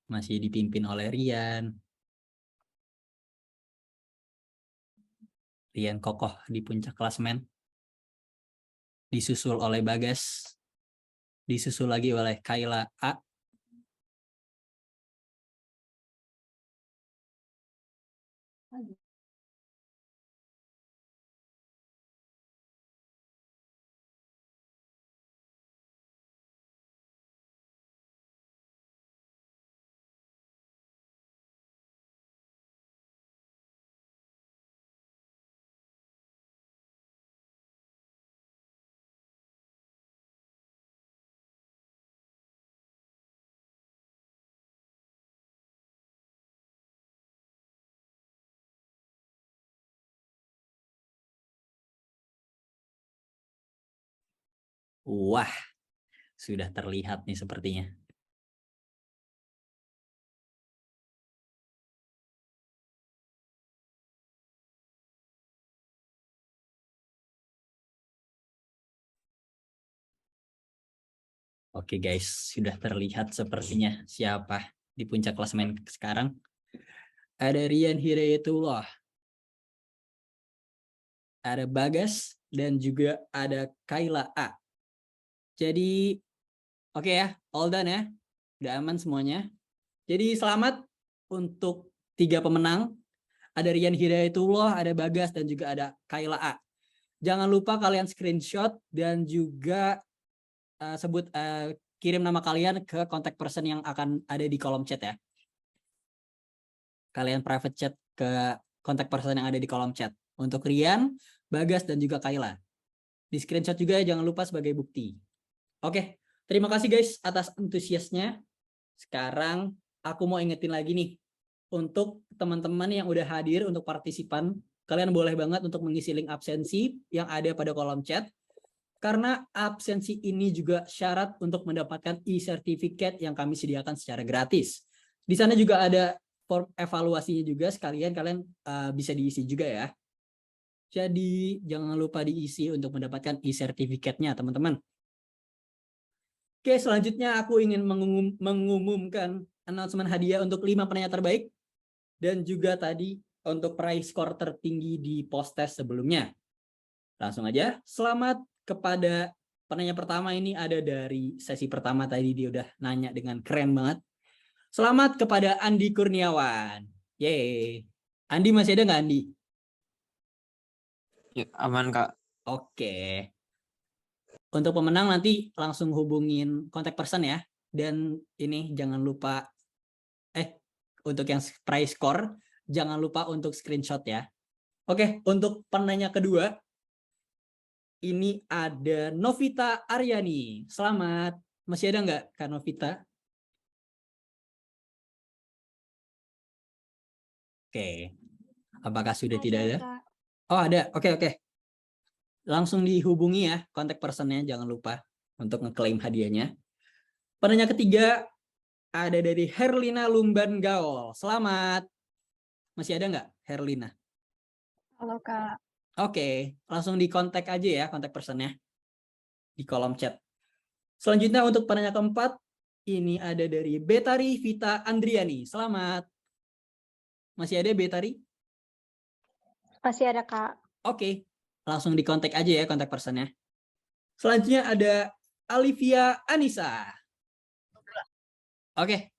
Masih dipimpin oleh Rian. Rian kokoh di puncak klasemen. Disusul oleh Bagas. Disusul lagi oleh Kayla A. Wah, sudah terlihat nih sepertinya. Oke guys, sudah terlihat sepertinya siapa di puncak klasemen sekarang. Ada Rian Hidayatullah, ada Bagas, dan juga ada Kayla A. Jadi, oke ya, all done ya. Udah aman semuanya. Jadi selamat untuk 3 pemenang. Ada Rian Hidayatullah, ada Bagas, dan juga ada Kayla A. Jangan lupa kalian screenshot dan juga kirim nama kalian ke contact person yang akan ada di kolom chat ya. Kalian private chat ke contact person yang ada di kolom chat. Untuk Rian, Bagas, dan juga Kayla. Di screenshot juga jangan lupa sebagai bukti. Oke, terima kasih guys atas antusiasnya. Sekarang aku mau ingetin lagi nih. Untuk teman-teman yang udah hadir untuk partisipan, kalian boleh banget untuk mengisi link absensi yang ada pada kolom chat. Karena absensi ini juga syarat untuk mendapatkan e-certificate yang kami sediakan secara gratis. Di sana juga ada form evaluasinya juga, sekalian kalian bisa diisi juga ya. Jadi jangan lupa diisi untuk mendapatkan e-certificate-nya teman-teman. Oke, selanjutnya aku ingin mengumumkan announcement hadiah untuk 5 penanya terbaik. Dan juga tadi untuk prize score tertinggi di post-test sebelumnya. Langsung aja, selamat kepada penanya pertama. Ini ada dari sesi pertama tadi, dia udah nanya dengan keren banget. Selamat kepada Andi Kurniawan. Yeay. Andi masih ada nggak Andi? Ya, aman Kak. Oke. Untuk pemenang nanti langsung hubungin kontak person ya. Dan ini jangan lupa, untuk yang prize score, jangan lupa untuk screenshot ya. Oke, untuk penanya kedua, ini ada Novita Aryani. Selamat. Masih ada nggak Kak Novita? Oke. Apakah sudah tidak ada? Oh ada. Oke. Langsung dihubungi ya kontak personnya. Jangan lupa untuk ngeklaim hadiahnya. Penanya ketiga ada dari Herlina Lumban Gaul. Selamat. Masih ada nggak Herlina? Halo Kak. Oke, langsung di kontak aja ya kontak personnya di kolom chat. Selanjutnya untuk penanya keempat, ini ada dari Betari Vita Andriani. Selamat. Masih ada Betari? Masih ada Kak. Oke, langsung di kontak aja ya kontak personnya. Selanjutnya ada Alivia Anissa. Oke,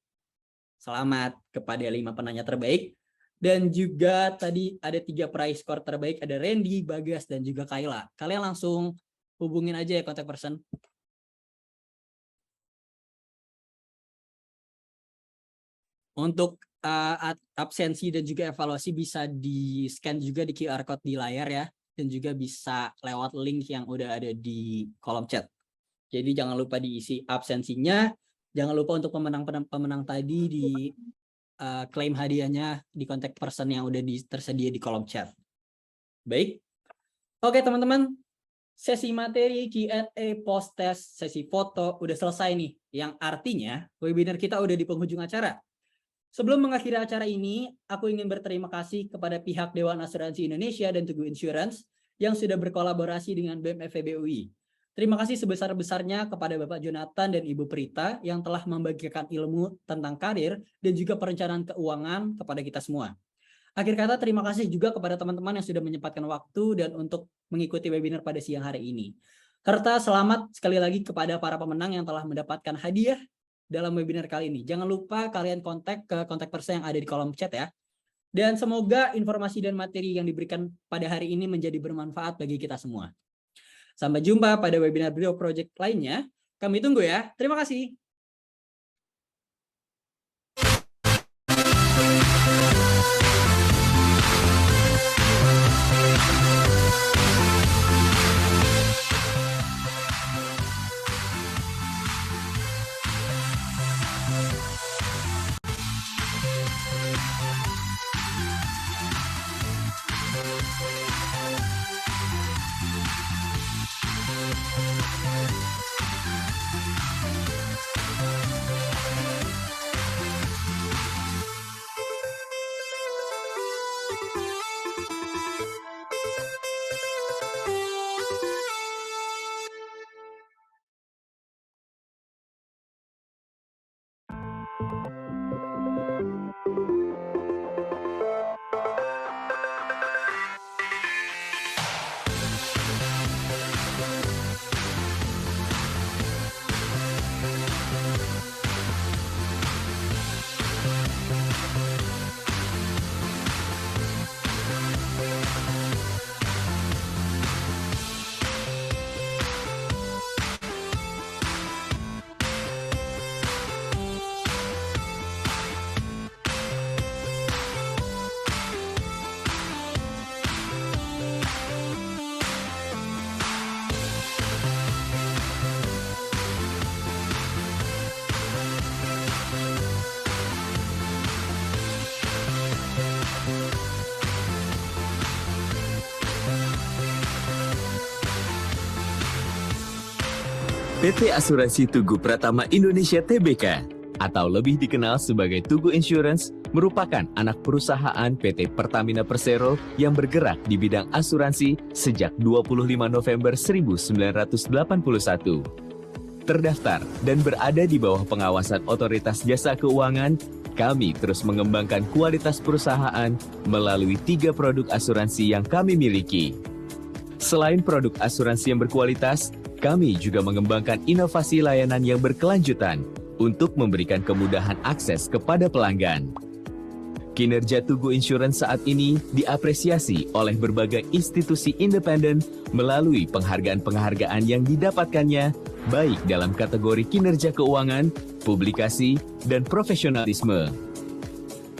selamat kepada 5 penanya terbaik. Dan juga tadi ada 3 prize score terbaik, ada Randy, Bagas, dan juga Kayla. Kalian langsung hubungin aja ya kontak person. Untuk absensi dan juga evaluasi bisa di-scan juga di QR code di layar ya. Dan juga bisa lewat link yang udah ada di kolom chat. Jadi jangan lupa diisi absensinya. Jangan lupa untuk pemenang tadi di klaim hadiahnya di kontak person yang udah tersedia di kolom chat. Baik. Oke teman-teman. Sesi materi Q&A, post test, sesi foto udah selesai nih. Yang artinya webinar kita udah di penghujung acara. Sebelum mengakhiri acara ini, aku ingin berterima kasih kepada pihak Dewan Asuransi Indonesia dan Teguh Insurance yang sudah berkolaborasi dengan BEM FEB UI. Terima kasih sebesar-besarnya kepada Bapak Jonathan dan Ibu Prita yang telah membagikan ilmu tentang karir dan juga perencanaan keuangan kepada kita semua. Akhir kata, terima kasih juga kepada teman-teman yang sudah menyempatkan waktu dan untuk mengikuti webinar pada siang hari ini. Serta selamat sekali lagi kepada para pemenang yang telah mendapatkan hadiah dalam webinar kali ini. Jangan lupa kalian kontak ke kontak person yang ada di kolom chat ya. Dan semoga informasi dan materi yang diberikan pada hari ini menjadi bermanfaat bagi kita semua. Sampai jumpa pada webinar Brio Project lainnya. Kami tunggu ya. Terima kasih. PT Asuransi Tugu Pratama Indonesia Tbk atau lebih dikenal sebagai Tugu Insurance merupakan anak perusahaan PT Pertamina Persero yang bergerak di bidang asuransi sejak 25 November 1981. Terdaftar dan berada di bawah pengawasan Otoritas Jasa Keuangan, kami terus mengembangkan kualitas perusahaan melalui 3 produk asuransi yang kami miliki. Selain produk asuransi yang berkualitas, kami juga mengembangkan inovasi layanan yang berkelanjutan untuk memberikan kemudahan akses kepada pelanggan. Kinerja Tugu Insurance saat ini diapresiasi oleh berbagai institusi independen melalui penghargaan-penghargaan yang didapatkannya, baik dalam kategori kinerja keuangan, publikasi, dan profesionalisme.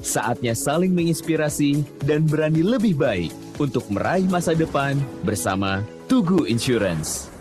Saatnya saling menginspirasi dan berani lebih baik untuk meraih masa depan bersama Tugu Insurance.